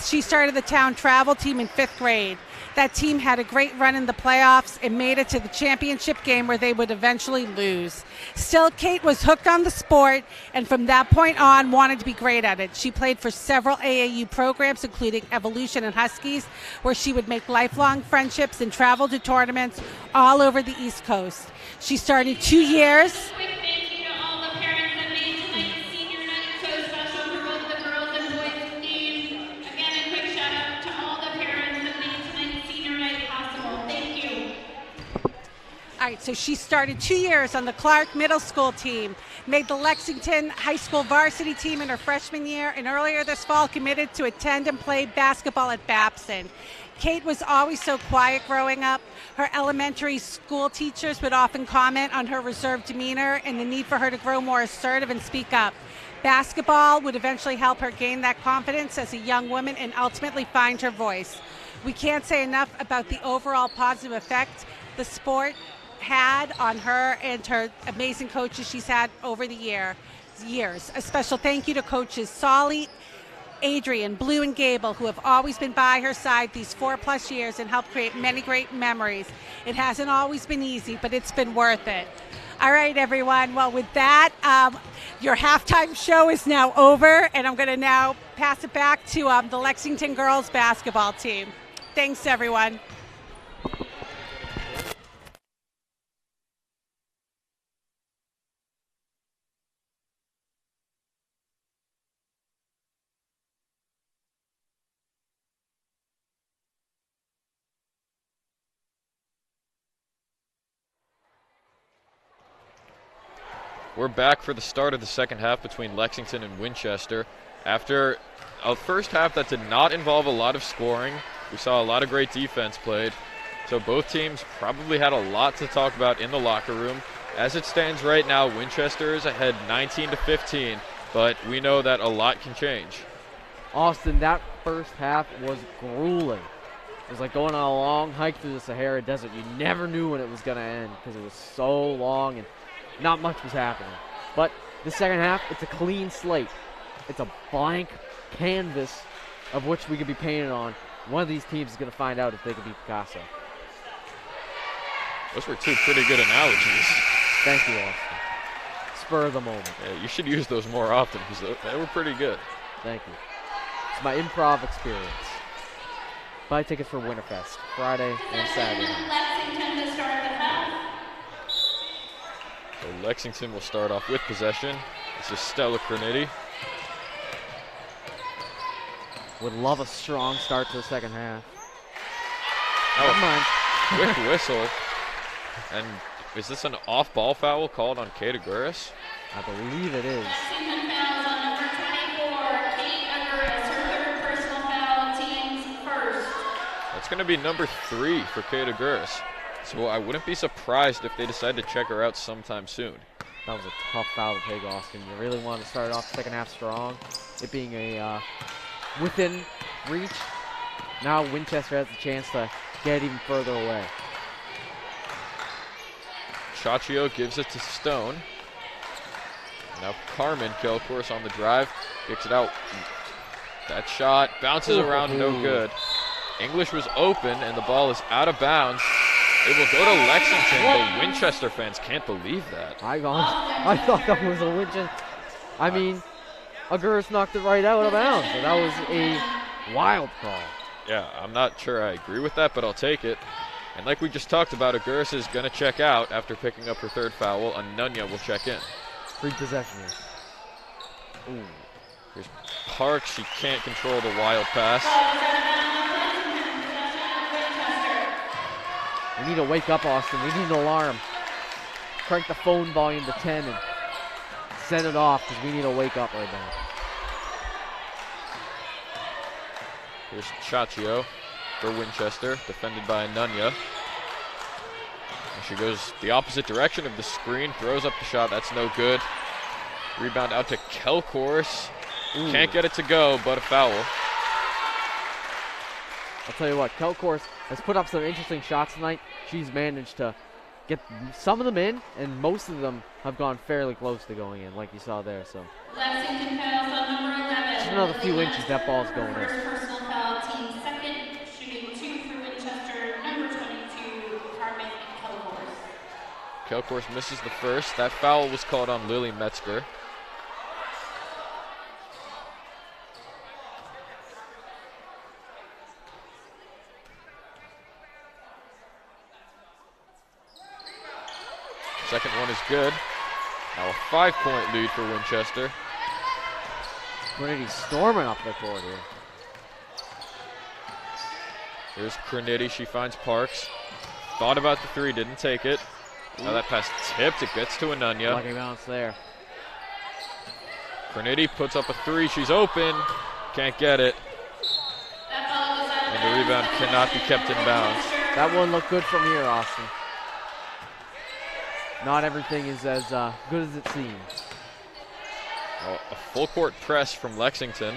she started the town travel team in 5th grade. That team had a great run in the playoffs and made it to the championship game where they would eventually lose. Still, Kate was hooked on the sport and from that point on wanted to be great at it. She played for several AAU programs, including Evolution and Huskies, where she would make lifelong friendships and travel to tournaments all over the East Coast. She started 2 years. Quick thank you to all the parents that made tonight's senior night so special for both the girls and boys teams. Again, a quick shout out to all the parents that made tonight's senior night possible. Thank you. All right, so she started 2 years on the Clark Middle School team, made the Lexington High School varsity team in her freshman year, and earlier this fall committed to attend and play basketball at Babson. Kate was always so quiet growing up. Her elementary school teachers would often comment on her reserved demeanor and the need for her to grow more assertive and speak up. Basketball would eventually help her gain that confidence as a young woman and ultimately find her voice. We can't say enough about the overall positive effect the sport had on her and her amazing coaches she's had over the years. A special thank you to coaches Solly, Adrian, Blue, and Gable, who have always been by her side these 4+ years and helped create many great memories. It hasn't always been easy, but it's been worth it. All right, everyone. Well, with that, your halftime show is now over, and I'm going to now pass it back to the Lexington girls basketball team. Thanks, everyone. We're back for the start of the second half between Lexington and Winchester. After a first half that did not involve a lot of scoring, we saw a lot of great defense played. So both teams probably had a lot to talk about in the locker room. As it stands right now, Winchester is ahead 19-15, but we know that a lot can change. Austin, that first half was grueling. It was like going on a long hike through the Sahara Desert. You never knew when it was going to end because it was so long and not much was happening. But the second half, it's a clean slate. It's a blank canvas of which we could be painted on. One of these teams is going to find out if they can beat Picasso. Those were two pretty good analogies. Thank you, Austin. Spur of the moment. Yeah, you should use those more often because they were pretty good. Thank you. It's my improv experience. Buy tickets for Winterfest, Friday and Saturday. Lexington to start the half. So Lexington will start off with possession. This is Stella Cronity. Would love a strong start to the second half. Oh, Never mind. Quick whistle. And is this an off-ball foul called on Kate Aguirres? I believe it is. Lexington fouls on number 24, Kate Aguirres, her third That's going to be number 3 for Kata Gurris. So I wouldn't be surprised if they decide to check her out sometime soon. That was a tough foul to take, Austin. You really wanted to start off the second half strong. It being a within reach. Now Winchester has a chance to get even further away. Chachio gives it to Stone. Now Carmen, kill course on the drive, kicks it out. That shot bounces around, no good. English was open and the ball is out of bounds. It will go to Lexington. The Winchester fans can't believe that. I thought that was a Winchester. I mean, Aguirre knocked it right out of bounds. So that was a wild call. Yeah, I'm not sure I agree with that, but I'll take it. And like we just talked about, Aguirre is going to check out after picking up her 3rd foul. Anunya will check in. Free possession here. Ooh. Here's Parks. She can't control the wild pass. We need to wake up, Austin. We need an alarm. Crank the phone volume to 10 and send it off because we need to wake up right now. Here's Chachio for Winchester, defended by Anunya. And she goes the opposite direction of the screen, throws up the shot. That's no good. Rebound out to Kelcourse. Can't get it to go, but a foul. I'll tell you what, Kelcourse has put up some interesting shots tonight. She's managed to get some of them in, and most of them have gone fairly close to going in, like you saw there. So Lexington fouls on number 11. just another few inches, that ball's going in. First personal foul, team second, shooting 2 for Winchester, number 22, Carmen and Kelcourse. Kelcourse misses the first. That foul was called on Lily Metzger. Second one is good. Now a 5-point lead for Winchester. Trinity storming up the court here. Here's Crenity. She finds Parks. Thought about the 3, didn't take it. Now that pass tipped. It gets to Anunya. Lucky bounce there. Crenity puts up a 3. She's open. Can't get it. And the rebound cannot be kept in bounds. That one looked good from here, Austin. Not everything is as good as it seems. Well, a full court press from Lexington.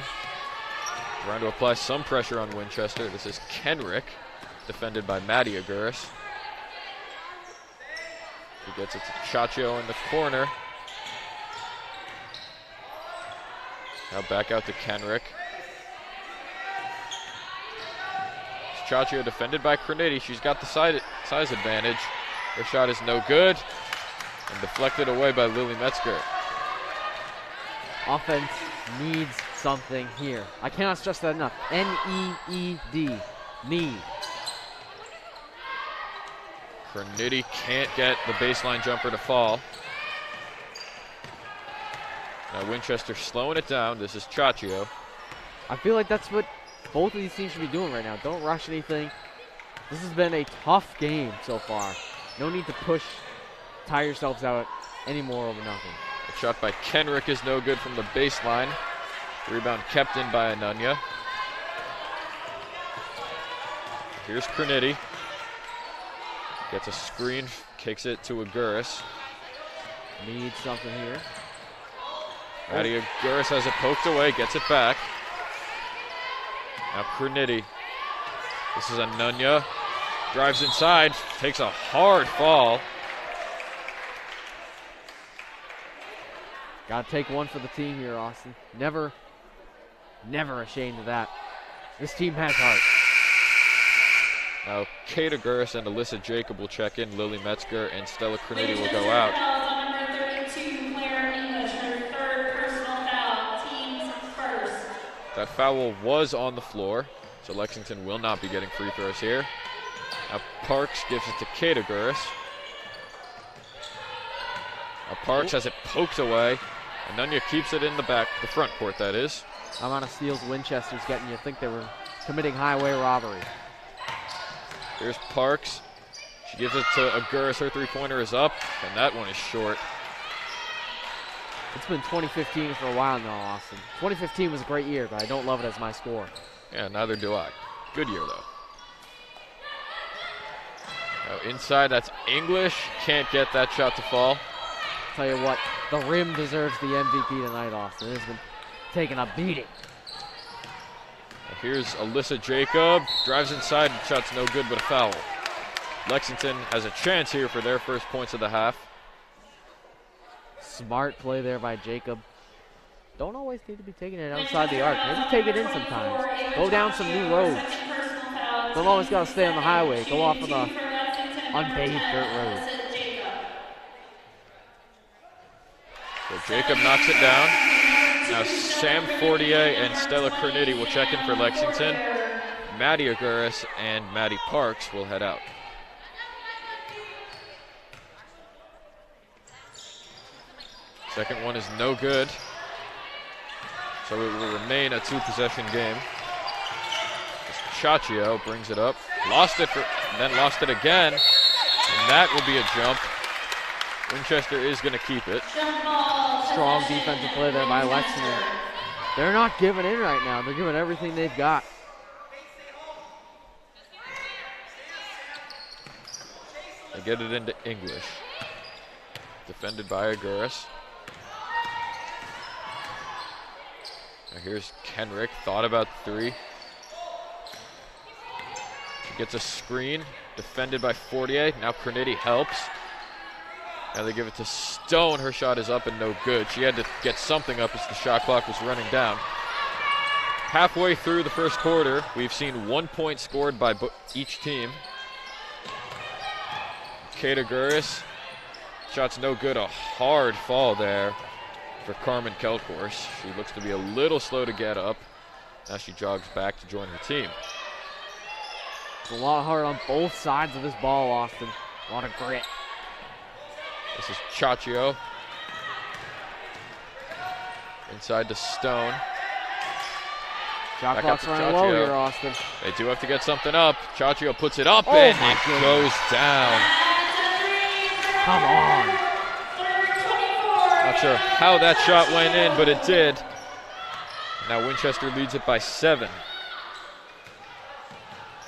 Trying to apply some pressure on Winchester. This is Kenrick, defended by Maddie Aguirre. He gets it to Chachio in the corner. Now back out to Kenrick. Chachio defended by Crenity. She's got the size advantage. Her shot is no good and deflected away by Lily Metzger. Offense needs something here. I cannot stress that enough. N-E-E-D. Need. Crenity can't get the baseline jumper to fall. Now Winchester slowing it down. This is Chachio. I feel like that's what both of these teams should be doing right now. Don't rush anything. This has been a tough game so far. No need to tire yourselves out anymore over nothing. A shot by Kenrick is no good from the baseline. Rebound kept in by Anunya. Here's Crenity. Gets a screen, kicks it to Aguirre. Needs something here. Maddie Aguirre has it poked away, gets it back. Now Crenity. This is Anunya. Drives inside, takes a hard fall. Gotta take one for the team here, Austin. Never ashamed of that. This team has heart. Now Kate Aguirre and Alyssa Jacob will check in. Lily Metzger and Stella Crenity will go out. Number 32, Claire English, her 3rd personal foul, team's first. That foul was on the floor, so Lexington will not be getting free throws here. Now Parks gives it to Kate Aguirre. Now Parks has it poked away. Anunya keeps it in the front court, that is. Amount of steals Winchester's getting, you think they were committing highway robbery. Here's Parks. She gives it to Aguirre. Her 3-pointer is up, and that one is short. It's been 2015 for a while now, Austin. 2015 was a great year, but I don't love it as my score. Yeah, neither do I. Good year, though. Now inside, that's English. Can't get that shot to fall. Tell you what, the rim deserves the MVP tonight, Austin. It has been taking a beating. Here's Alyssa Jacob. Drives inside, shot's no good, but a foul. Lexington has a chance here for their first points of the half. Smart play there by Jacob. Don't always need to be taking it outside the arc. Maybe take it in sometimes. Go down some new roads. Don't always got to stay on the highway. Go off on the unpaved dirt road. So Jacob knocks it down. Now Sam Fortier and Stella Cerniti will check in for Lexington. Maddie Aguirres and Maddie Parks will head out. Second one is no good. So it will remain a two-possession game. Chachio brings it up. Lost it, then lost it again. And that will be a jump. Winchester is going to keep it. Strong defensive play there by Lexington. They're not giving in right now. They're giving everything they've got. They get it into English. Defended by Aguirres. Now here's Kenrick, thought about three. She gets a screen, defended by Fortier. Now Cerniti helps. Now they give it to Stone. Her shot is up and no good. She had to get something up as the shot clock was running down. Halfway through the first quarter, we've seen 1 point scored by each team. Kate Aguirres, shot's no good. A hard fall there for Carmen Kelkhorst. She looks to be a little slow to get up. Now she jogs back to join her team. It's a lot hard on both sides of this ball, Austin. A lot of grit. This is Chachio. Inside to Stone. Shot Back clock's up to running low Chachio. here, Austin. They do have to get something up. Chachio puts it up Oh and my it goodness. goes down. Come on. Not sure how that shot went in, but it did. Now Winchester leads it by 7.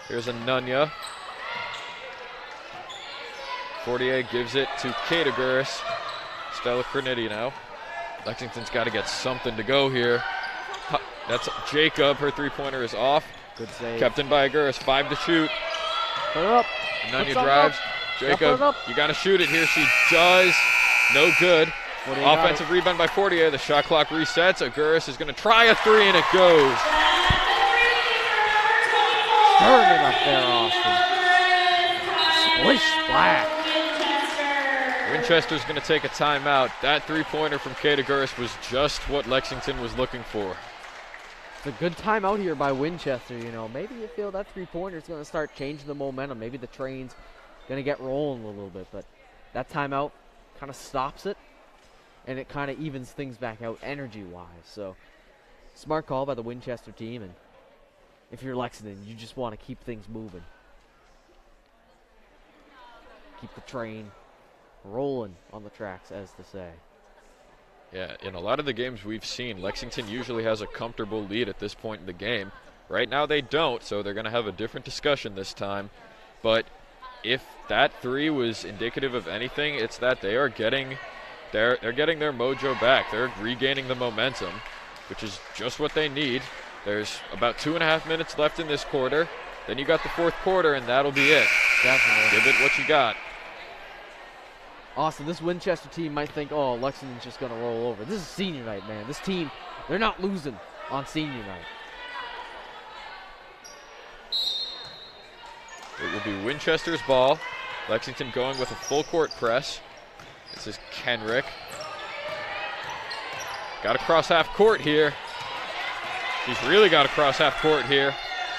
Here's a Nunya. Fortier gives it to Kate Aguirres. Stella Cerniti now. Lexington's got to get something to go here. That's Jacob. Her three-pointer is off. Good save. Kept in by Aguirres. 5 to shoot. Put it up. Nunya something drives. up. Jacob, Put it up. you got to shoot it here. She does. No good. Fortier got Offensive it. rebound by Fortier. The shot clock resets. Aguirres is going to try a three, and it goes. Turn it up there, Austin. Splish splash. Winchester's going to take a timeout. That three-pointer from Kate Aguirres was just what Lexington was looking for. It's a good timeout here by Winchester, you know. Maybe you feel that three-pointer is going to start changing the momentum. Maybe the train's going to get rolling a little bit, but that timeout kind of stops it, and it kind of evens things back out energy-wise. So, smart call by the Winchester team, and if you're Lexington, you just want to keep things moving. Keep the train rolling on the tracks, as to say. Yeah, in a lot of the games we've seen, Lexington usually has a comfortable lead at this point in the game. Right now they don't, so they're going to have a different discussion this time. But if that three was indicative of anything, it's that they are getting they're getting their mojo back. They're regaining the momentum, which is just what they need. There's about 2.5 minutes left in this quarter. Then you got the fourth quarter, and that'll be it. Definitely. Give it what you got. Austin, this Winchester team might think, oh, Lexington's just going to roll over. This is senior night, man. This team, they're not losing on senior night. It will be Winchester's ball. Lexington going with a full court press. This is Kenrick. Got to cross half court here. She's really got to cross half court here,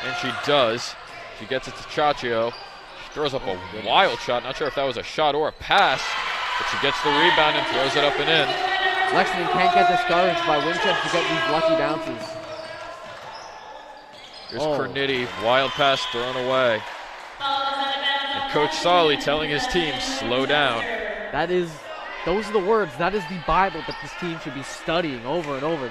and she does. She gets it to Chachio. She throws up a wild shot. Not sure if that was a shot or a pass, but she gets the rebound and throws it up and in. Lexington can't get discouraged by Winchester to get these lucky bounces. Here's Cerniti, wild pass thrown away. And Coach Solly telling his team, slow down. Those are the words. That is the Bible that this team should be studying over and over.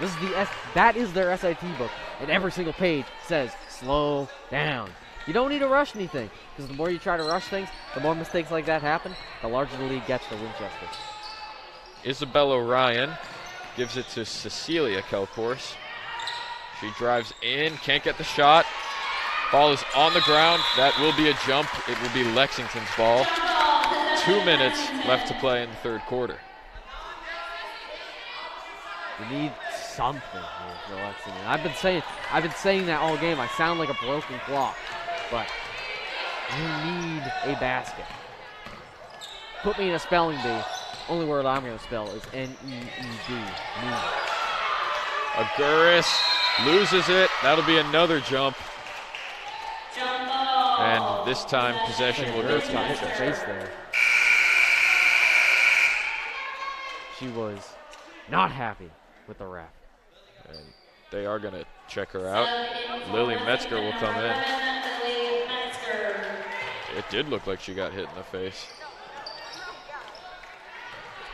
That is their SIT book, and every single page says, slow down. You don't need to rush anything, because the more you try to rush things, the more mistakes like that happen, the larger the lead gets for Winchester. Isabella Ryan gives it to Cecilia Kelcourse. She drives in, can't get the shot. Ball is on the ground. That will be a jump. It will be Lexington's ball. 2 minutes left to play in the third quarter. You need something here for Lexington. I've been saying that all game. I sound like a broken clock, but you need a basket. Put me in a spelling bee. Only word I'm going to spell is N-E-E-D. Need. Aguirre loses it. That'll be another jump. And this time possession will go to got hit in the Winchester. face there. She was not happy with the ref. And they are going to check her out. Lily Metzger will come in. It did look like she got hit in the face.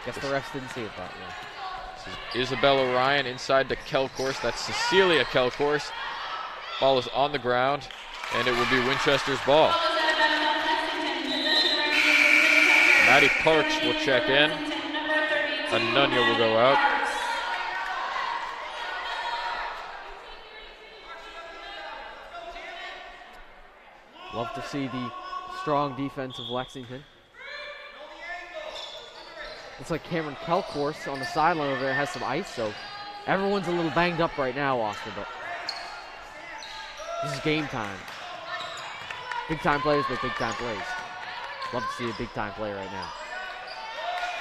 Guess the refs didn't see it that way. This is Isabella Ryan inside to Kelcourse. That's Cecilia Kelcourse. Ball is on the ground, and it will be Winchester's ball. Maddie Parks will check in. Anunya will go out. Love to see the strong defense of Lexington. Looks like Cameron Kelcourse on the sideline over there has some ice, so everyone's a little banged up right now, Austin, but this is game time. Big time players make big time plays. Love to see a big time play right now.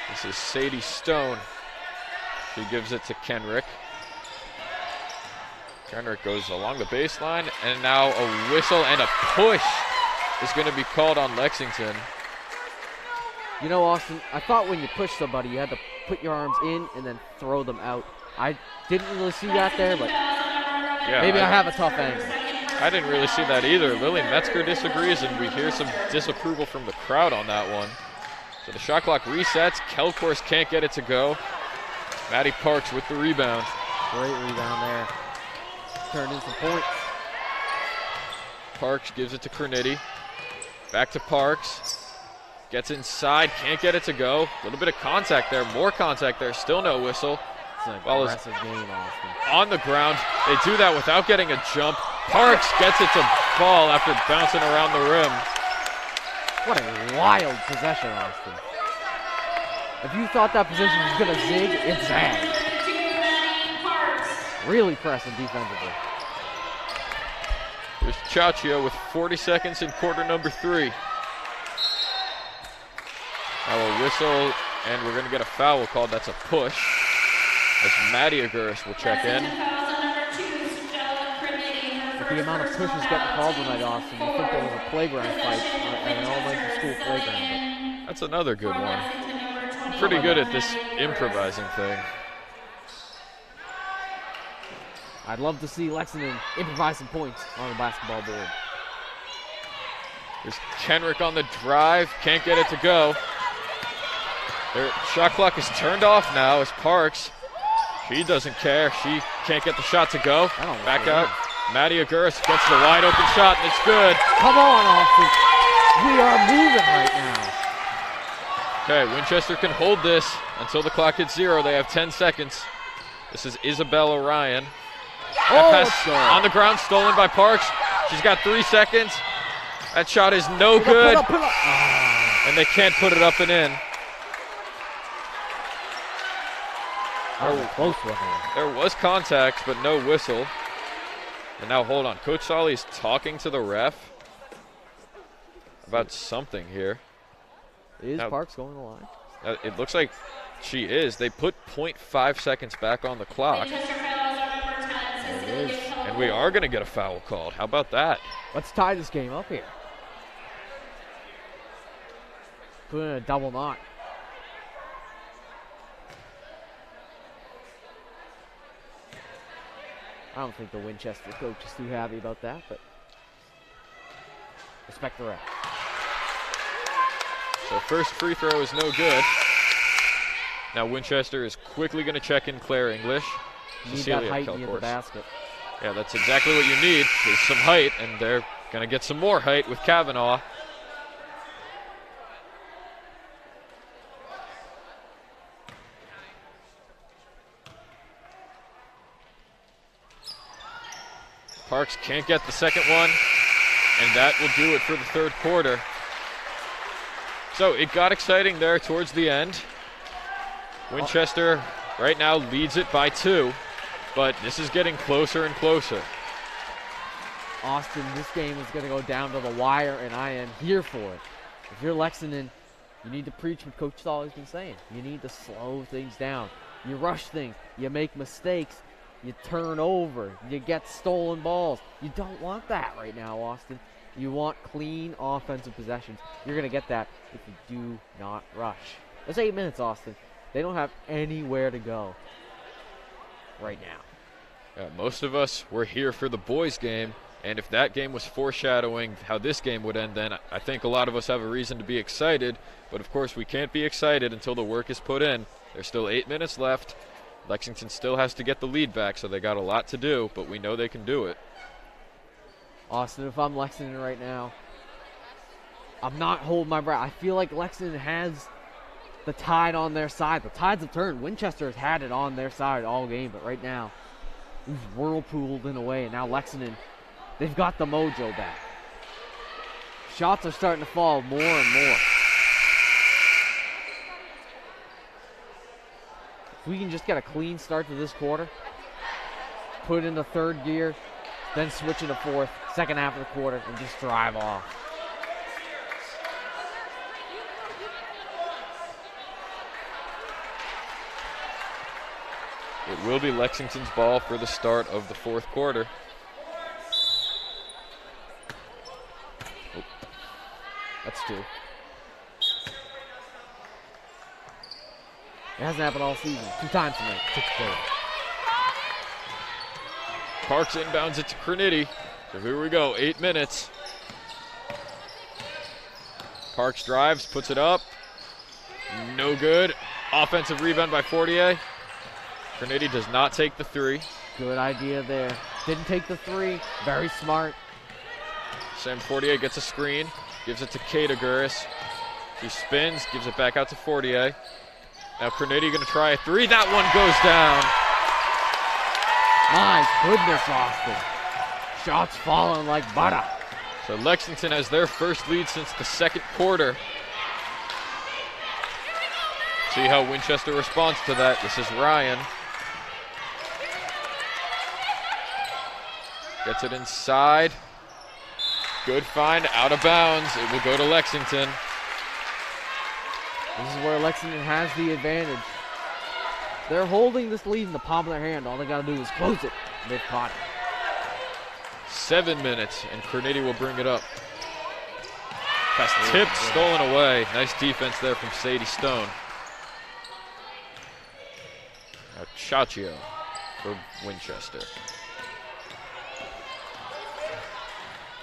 This is Sadie Stone. She gives it to Kenrick. Kenrick goes along the baseline, and now a whistle and a push is going to be called on Lexington. You know, Austin, I thought when you push somebody, you had to put your arms in and then throw them out. I didn't really see that there, but Yeah, maybe I have a tough angle. I didn't really see that either. Lily Metzger disagrees, and we hear some disapproval from the crowd on that one. So the shot clock resets. Kelcourse can't get it to go. Maddie Parks with the rebound. Great rebound there. Turned in some points. Parks gives it to Cornetti. Back to Parks. Gets inside, can't get it to go. A little bit of contact there, more contact there, still no whistle. It's an Ball is aggressive game, Austin. on the ground. They do that without getting a jump. Parks gets it to fall after bouncing around the rim. What a wild possession, Austin. If you thought that possession was going to zig, it zagged. Really pressing defensively. There's Chachio with 40 seconds in quarter number 3. Now a whistle, and we're going to get a foul called. That's a push. As Maddie Aguirre will check in. With the amount of pushes getting called tonight, Austin, you think there was a playground fight at an elementary school playground. That's another good one. I'm pretty good at this improvising thing. I'd love to see Lexington improvise some points on the basketball board. There's Kenrick on the drive, can't get it to go. Their shot clock is turned off now as Parks. She doesn't care. She can't get the shot to go. Back out. Maddie Aguirre gets the wide open shot, and it's good. Come on, Austin. We are moving right now. Okay, Winchester can hold this until the clock hits 0. They have 10 seconds. This is Isabella Ryan. That pass on the ground, stolen by Parks. She's got 3 seconds. That shot is no good. Put up. And they can't put it up and in. That was a close one. There was contact, but no whistle. And now, hold on. Coach Solly is talking to the ref about something here. Is Now- Parks going to the line? It looks like she is. They put 0.5 seconds back on the clock. There it is. And we are going to get a foul called. How about that? Let's tie this game up here. Put in a double knot. I don't think the Winchester coach is too happy about that, but respect the ref. So first free throw is no good. Now Winchester is quickly going to check in Claire English. You need Cecilia that height near the Kelcourse. basket. Yeah, that's exactly what you need, is some height, and they're Gonna get some more height with Kavanaugh. Parks can't get the second one, and that will do it for the third quarter. So it got exciting there towards the end. Winchester right now leads it by 2, but this is getting closer and closer. Austin, this game is going to go down to the wire, and I am here for it. If you're Lexington, you need to preach what Coach Solly's been saying. You need to slow things down. You rush things. You make mistakes. You turn over. You get stolen balls. You don't want that right now, Austin. You want clean offensive possessions. You're going to get that if you do not rush. It's 8 minutes, Austin. They don't have anywhere to go right now. Most of us were here for the boys' game, and if that game was foreshadowing how this game would end, then I think a lot of us have a reason to be excited. But, of course, we can't be excited until the work is put in. There's still 8 minutes left. Lexington still has to get the lead back, so they got a lot to do, but we know they can do it. Austin, if I'm Lexington right now, I'm not holding my breath. I feel like Lexington has the tide on their side. The tides have turned. Winchester has had it on their side all game, but right now, we've whirlpooled in a way, and now Lexington, they've got the mojo back. Shots are starting to fall more and more. If we can just get a clean start to this quarter, put it into third gear, then switch into fourth, second half of the quarter, and just drive off. It will be Lexington's ball for the start of the fourth quarter. Oh. That's 2. It hasn't happened all season. 2 times tonight. Parks inbounds it to Crinity. So here we go, 8 minutes. Parks drives, puts it up. No good. Offensive rebound by Fortier. Crinity does not take the 3. Good idea there. Didn't take the 3. Very smart. Sam Fortier gets a screen, gives it to Kateguris. He spins, gives it back out to Fortier. Now Crinity gonna try a 3. That one goes down. My goodness, Austin. Shots falling like butter. So Lexington has their first lead since the second quarter. See how Winchester responds to that. This is Ryan. Gets it inside. Good find, out of bounds. It will go to Lexington. This is where Lexington has the advantage. They're holding this lead in the palm of their hand. All they got to do is close it. They've caught it. 7 minutes, and Crinity will bring it up. Pass tipped, stolen away. Nice defense there from Sadie Stone. Now Chaccio for Winchester.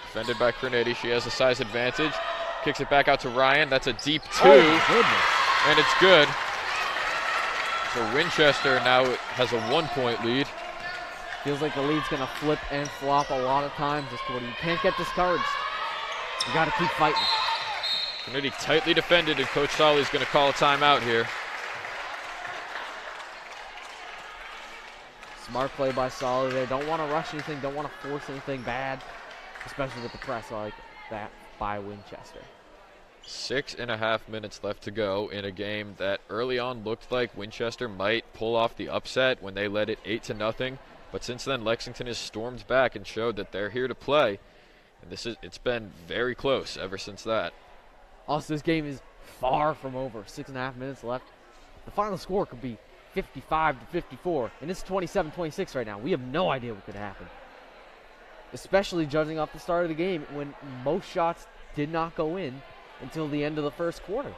Defended by Crinity. She has a size advantage. Kicks it back out to Ryan. That's a deep 2. Oh, and it's good. So Winchester now has a 1-point lead. feels like the lead's going to flip and flop a lot of times this quarter. You can't get discouraged. You got to keep fighting. Crinity tightly defended, and Coach Solly's going to call a timeout here. Smart play by Solly. They don't want to rush anything, don't want to force anything bad, especially with the press like that by Winchester. 6.5 minutes left to go in a game that early on looked like Winchester might pull off the upset when they led it 8-0. But since then, Lexington has stormed back and showed that they're here to play. And it's been very close ever since that. Also, this game is far from over. 6.5 minutes left. The final score could be 55-54, and it's 27-26 right now. We have no idea what could happen, especially judging off the start of the game when most shots did not go in until the end of the first quarter.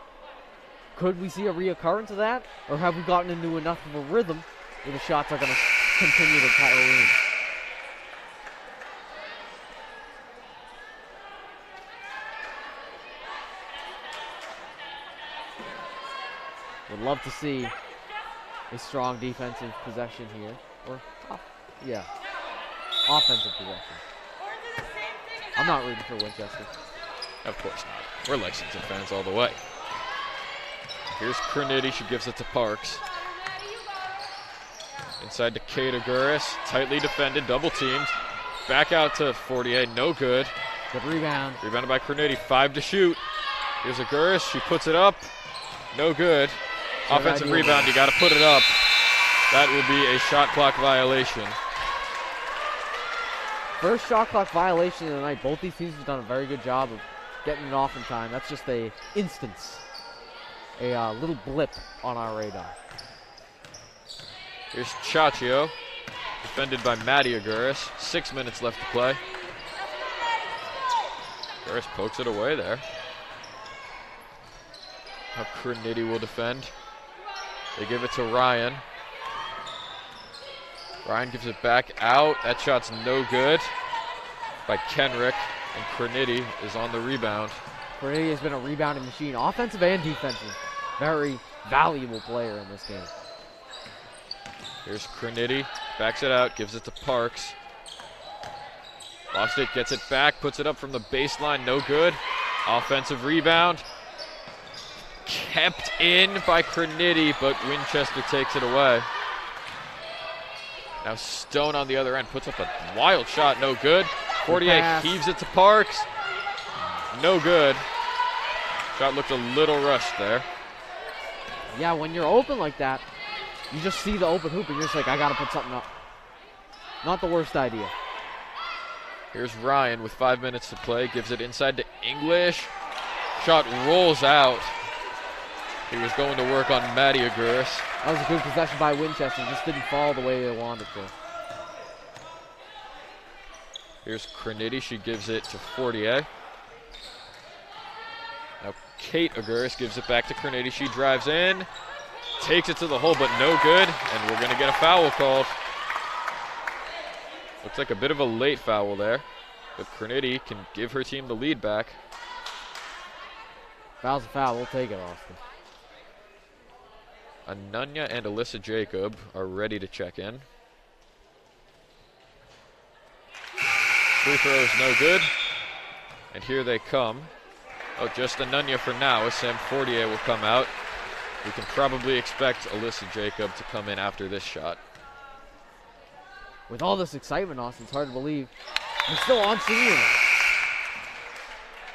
Could we see a reoccurrence of that, or have we gotten into enough of a rhythm where the shots are going to continue to go in? Would love to see a strong defensive possession here, or offensive possession. I'm not rooting for Winchester. Of course not. We're Lexington fans all the way. Here's Crinity. She gives it to Parks. Inside to Kata Guris. Tightly defended, double teamed. Back out to 48. No good. Good rebound. Rebounded by Crinity. 5 to shoot. Here's a Guris. She puts it up. No good. Offensive rebound. You got to put it up. That will be a shot clock violation. First shot clock violation of the night. Both these teams have done a very good job of getting it off in time. That's just a instance. A little blip on our radar. Here's Chachio, defended by Maddie Aguirres. 6 minutes left to play. Aguirres pokes it away there. Now Crinity will defend. They give it to Ryan. Ryan gives it back out. That shot's no good by Kenrick, and Crinity is on the rebound. Crinity has been a rebounding machine, offensive and defensive. Very valuable player in this game. Here's Crinity, backs it out, gives it to Parks. Lost it, gets it back, puts it up from the baseline, no good. Offensive rebound. Kept in by Crinity, but Winchester takes it away. Now Stone on the other end puts up a wild shot, no good. 48 heaves it to Parks. No good. Shot looked a little rushed there. Yeah, when you're open like that, you just see the open hoop and you're just like, I gotta put something up. Not the worst idea. Here's Ryan with 5 minutes to play, gives it inside to English. Shot rolls out. He was going to work on Maddie Aguirres. That was a good possession by Winchester, just didn't fall the way they wanted to. Here's Crinity, she gives it to Fortier. Now Kate Aguirres gives it back to Crinity, she drives in. Takes it to the hole, but no good, and we're gonna get a foul called. Looks like a bit of a late foul there, but Crinity can give her team the lead back. Foul's a foul, we'll take it, Austin. Anunya and Alyssa Jacob are ready to check in. Free throw is no good, and here they come. Oh, just Anunya for now, as Sam Fortier will come out. We can probably expect Alyssa Jacob to come in after this shot. With all this excitement, Austin, it's hard to believe we're still on senior night.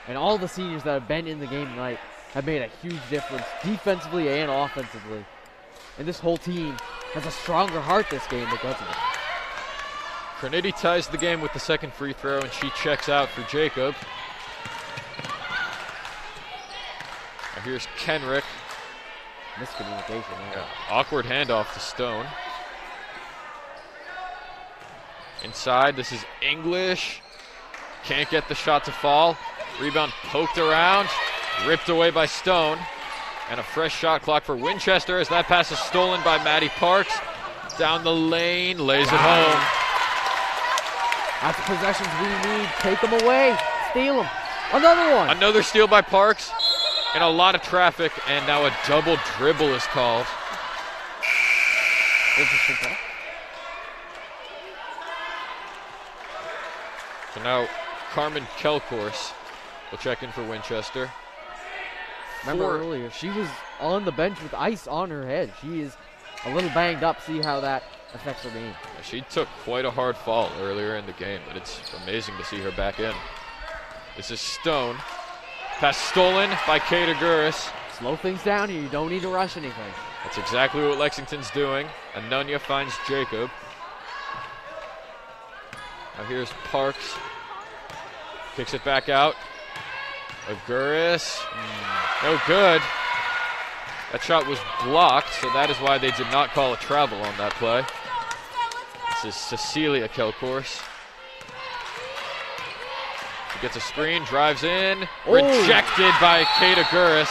And all the seniors that have been in the game tonight have made a huge difference defensively and offensively. And this whole team has a stronger heart this game because of it. Crinity ties the game with the second free throw, and she checks out for Jacob. Now here's Kenrick. Miscommunication. Yeah. Awkward handoff to Stone. Inside, this is English. Can't get the shot to fall. Rebound poked around, ripped away by Stone. And a fresh shot clock for Winchester as that pass is stolen by Maddie Parks. Down the lane, lays it home. That's the possessions we need. Take them away. Steal them. Another one. Another steal by Parks. And a lot of traffic, and now a double dribble is called. Interesting call. So now Carmen Kelcourse will check in for Winchester. Remember earlier, she was on the bench with ice on her head. She is a little banged up. See how that affects her game. She took quite a hard fall earlier in the game, but it's amazing to see her back in. This is Stone. Pass stolen by Kate Aguirres. Slow things down here. You don't need to rush anything. That's exactly what Lexington's doing. Anunya finds Jacob. Now here's Parks. Kicks it back out. Aguirres. No good. That shot was blocked, so that is why they did not call a travel on that play. This is Cecilia Kelcourse. She gets a screen, drives in, rejected by Kate Aguirres.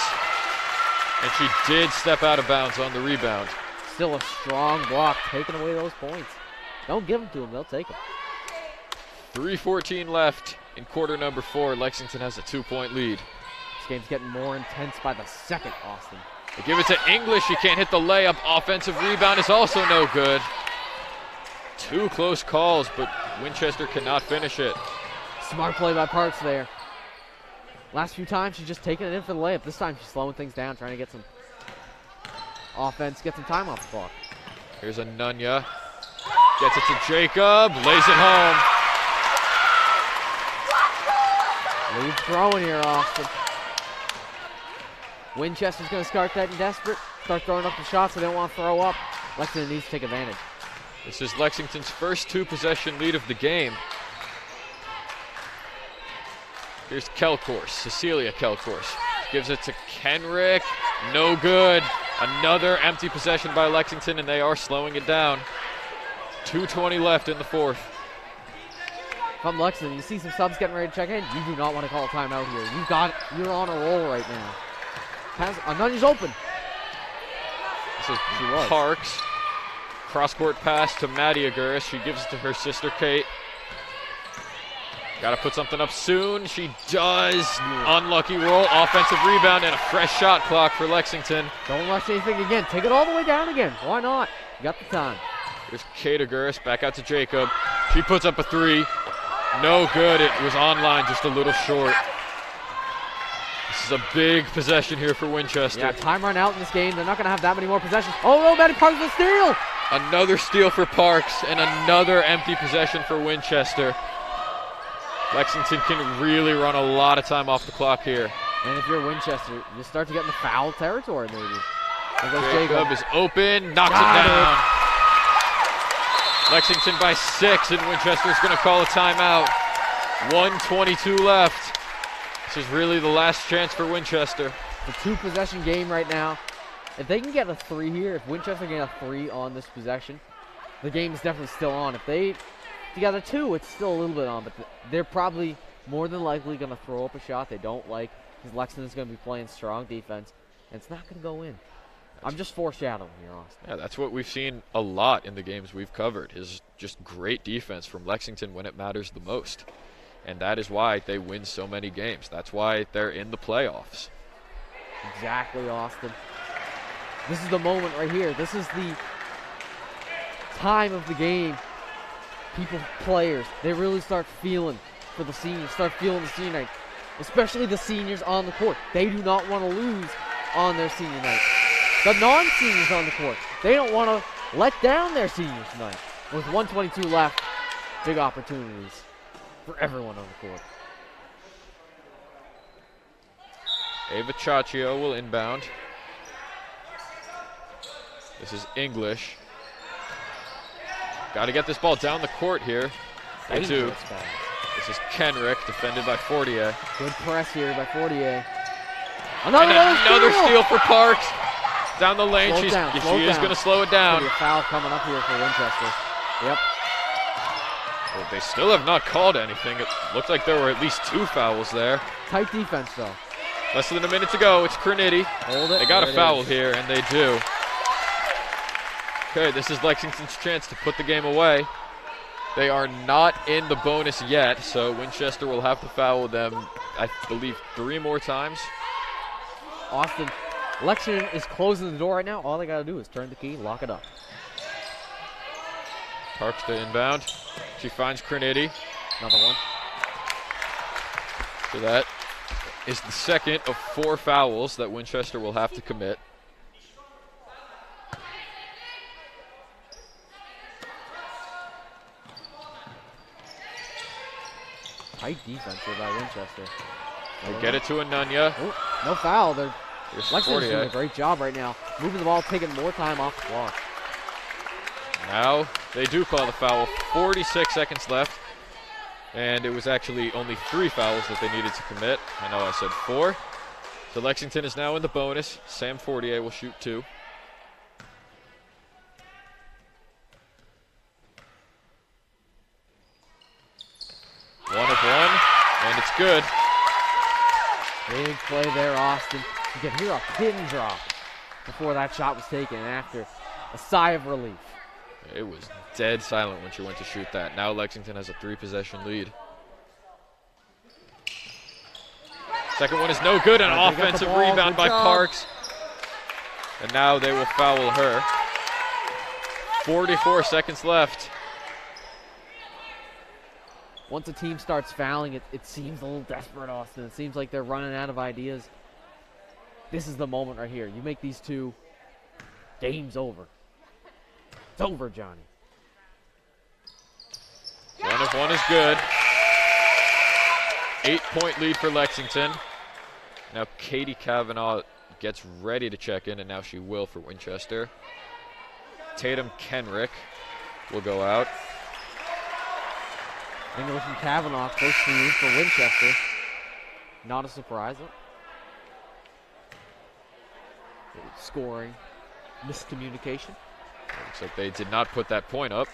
And she did step out of bounds on the rebound. Still a strong block, taking away those points. Don't give them to them, they'll take them. 3:14 left in quarter number 4. Lexington has a 2-point lead. This game's getting more intense by the second, Austin. They give it to English. She can't hit the layup. Offensive rebound is also no good. Two close calls, but Winchester cannot finish it. Smart play by Parks there. Last few times she's just taking it in for the layup. This time she's slowing things down, trying to get some offense, get some time off the clock. Here's a Nunya. Gets it to Jacob, lays it home. Lead throwing here, Austin. Winchester's going to start that in desperate. Start throwing up the shots so they don't want to throw up. Lexington needs to take advantage. This is Lexington's first 2-possession lead of the game. Here's Kelcourse, Cecilia Kelcourse. Gives it to Kenrick, no good. Another empty possession by Lexington, and they are slowing it down. 2:20 left in the fourth. If I'm Lexington, you see some subs getting ready to check in, you do not want to call a timeout here. You're on a roll right now. Anunya's open. This is Parks. Cross-court pass to Maddie Aguirre. She gives it to her sister, Kate. Got to put something up soon. She does. Unlucky roll. Offensive rebound and a fresh shot clock for Lexington. Don't rush anything again. Take it all the way down again. Why not? You got the time. Here's Kate Aguirre. Back out to Jacob. She puts up a three. No good. It was online, just a little short. This is a big possession here for Winchester. Yeah, time run out in this game. They're not going to have that many more possessions. Oh no, Maddie Parks with a steal. Another steal for Parks and another empty possession for Winchester. Lexington can really run a lot of time off the clock here. And if you're Winchester, you start to get in the foul territory maybe. Jacob is open, knocks it down. Lexington by 6, and Winchester's going to call a timeout. 1:22 left. This is really the last chance for Winchester. The 2-possession game right now. If they can get a 3 here, if Winchester can get a 3 on this possession, the game is definitely still on. If they got a 2, it's still a little bit on, but they're probably more than likely going to throw up a shot they don't like, because Lexington's going to be playing strong defense, and it's not going to go in. I'm just foreshadowing here, Austin. Yeah, that's what we've seen a lot in the games we've covered, is just great defense from Lexington when it matters the most. And that is why they win so many games. That's why they're in the playoffs. Exactly, Austin. This is the moment right here. This is the time of the game. People, players, they really start feeling for the seniors, start feeling the senior night. Especially the seniors on the court. They do not want to lose on their senior night. The non-seniors on the court, they don't want to let down their seniors tonight. With 1:22 left, big opportunities for everyone on the court. Ava Chaccio will inbound. This is English. Got to get this ball down the court here. They do. This is Kenrick, defended by Fortier. Good press here by Fortier. Another steal for Parks. Down the lane, she is going to slow it down. A foul coming up here for Winchester. Yep. Well, they still have not called anything. It looked like there were at least 2 fouls there. Tight defense, though. Less than a minute to go. It's Crinity. Hold it. They got a foul here, and they do. Okay, this is Lexington's chance to put the game away. They are not in the bonus yet, so Winchester will have to foul them, I believe, 3 more times. Austin, Lexington is closing the door right now. All they got to do is turn the key, lock it up. Parks to inbound. She finds Crinity. Another one. So that is the second of 4 fouls that Winchester will have to commit. Tight defense here by Winchester. They get it to Anunya. Oh, no foul. Lexington's doing a great job right now. Moving the ball, taking more time off the clock. Now they do call the foul. 46 seconds left. And it was actually only 3 fouls that they needed to commit. I know I said 4. So Lexington is now in the bonus. Sam Fortier will shoot 2. One of 1, and it's good. Big play there, Austin. You can hear a pin drop before that shot was taken, and after a sigh of relief. It was dead silent when she went to shoot that. Now Lexington has a 3-possession lead. Second one is no good. An offensive rebound by Parks. And now they will foul her. 44 seconds left. once a team starts fouling, it seems a little desperate, Austin. It seems like they're running out of ideas. This is the moment right here. You make these two, game's over. It's over, Johnny. 1 of 1 is good. 8-point lead for Lexington. Now Katie Kavanaugh gets ready to check in, and now she will for Winchester. Tatum Kenrick will go out. English and Kavanaugh, first to use for Winchester. Not a surprise. Scoring miscommunication. Looks like they did not put that point up.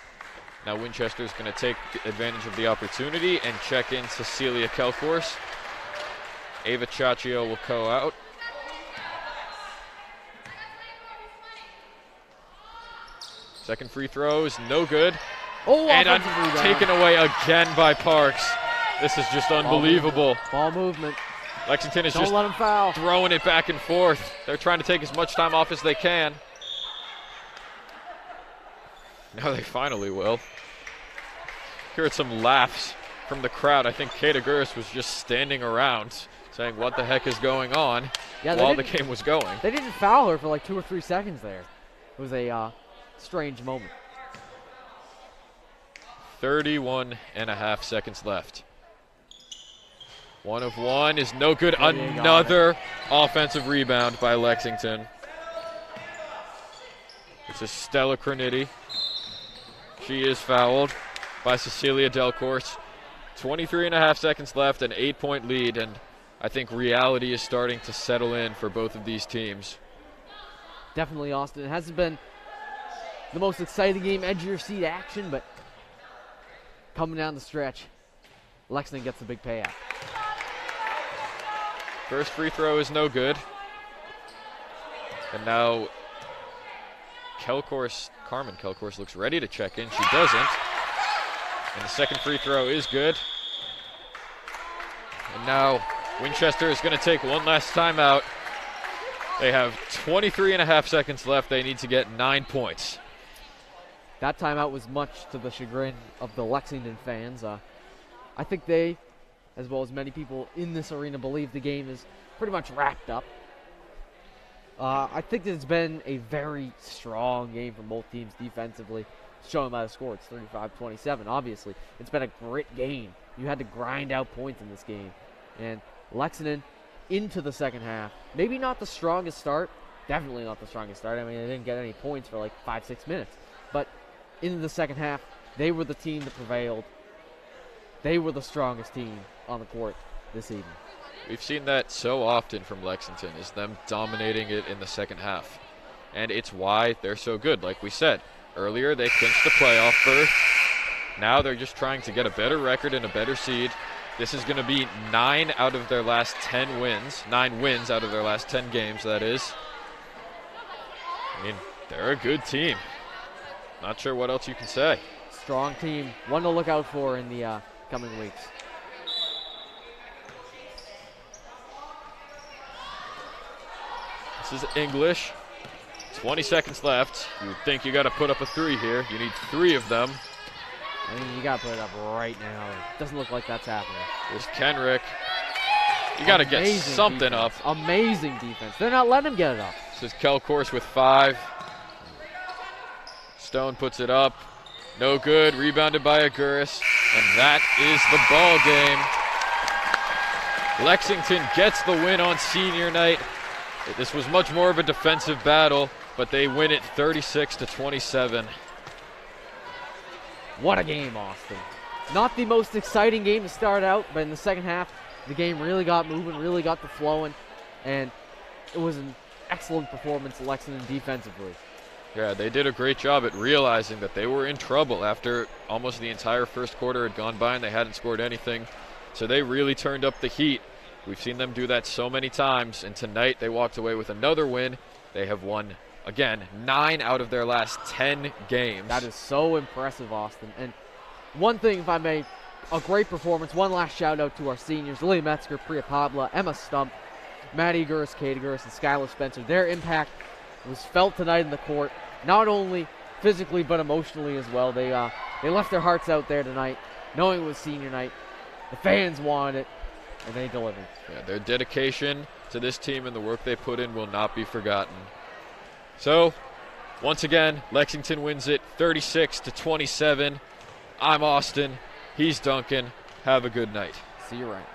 Now Winchester's going to take advantage of the opportunity and check in Cecilia Kelcourse. Ava Chaccio will go out. Second free throw is no good. Oh, and offensive rebound. taken away again by Parks. This is just unbelievable. Ball movement. Lexington is Don't just let him foul. throwing it back and forth. They're trying to take as much time off as they can. Now they finally will. Heard some laughs from the crowd. I think Kata Gurris was just standing around saying, what the heck is going on, while the game was going. They didn't foul her for like 2 or 3 seconds there. It was a strange moment. 31.5 seconds left. 1 of 1 is no good. Another offensive rebound by Lexington. It's a Stella Croniti. She is fouled by Cecilia Delcourse. 23.5 seconds left, an 8-point lead, and I think reality is starting to settle in for both of these teams. Definitely, Austin. It hasn't been the most exciting game, edge of your seat action, but coming down the stretch, Lexington gets a big payout. First free throw is no good. And now Carmen Kelcourse looks ready to check in. She doesn't. And the second free throw is good. And now Winchester is going to take one last timeout. They have 23.5 seconds left. They need to get 9 points. That timeout was much to the chagrin of the Lexington fans. I think they, as well as many people in this arena, believe the game is pretty much wrapped up. I think it's been a very strong game from both teams defensively. Shown by the score, it's 35-27. Obviously, it's been a great game. You had to grind out points in this game. And Lexington into the second half. Maybe not the strongest start. Definitely not the strongest start. I mean, they didn't get any points for like 5-6 minutes. But into the second half, they were the team that prevailed. They were the strongest team on the court this evening. We've seen that so often from Lexington, is them dominating it in the second half. And it's why they're so good. Like we said earlier, they clinched the playoff berth. Now they're just trying to get a better record and a better seed. This is going to be 9 out of their last 10 wins. 9 wins out of their last 10 games, that is. I mean, they're a good team. Not sure what else you can say. Strong team. One to look out for in the coming weeks. This is English. 20 seconds left. You would think you got to put up a 3 here. You need 3 of them. I mean, you got to put it up right now. It doesn't look like that's happening. There's Kenrick. You got to get something defense. up. Amazing defense. They're not letting him get it up. This is Kelcourse with 5. Stone puts it up. No good. Rebounded by Aguirres. And that is the ball game. Lexington gets the win on senior night. This was much more of a defensive battle, but they win it 36-27. What a game, Austin. Not the most exciting game to start out, but in the second half, the game really got moving, really got the flowing, and it was an excellent performance of Lexington defensively. Yeah, they did a great job at realizing that they were in trouble after almost the entire first quarter had gone by and they hadn't scored anything. So they really turned up the heat. We've seen them do that so many times, and tonight they walked away with another win. They have won, again, 9 out of their last 10 games. That is so impressive, Austin. And one thing, if I may, a great performance. One last shout out to our seniors, Lily Metzger, Priya Pabla, Emma Stump, Maddie Gurris, Katie Gurris, and Skylar Spencer. Their impact was felt tonight in the court, not only physically but emotionally as well. They left their hearts out there tonight, knowing it was senior night. The fans wanted it, and they delivered. Yeah, their dedication to this team and the work they put in will not be forgotten. So, once again, Lexington wins it 36-27. I'm Austin. He's Duncan. Have a good night. See you around.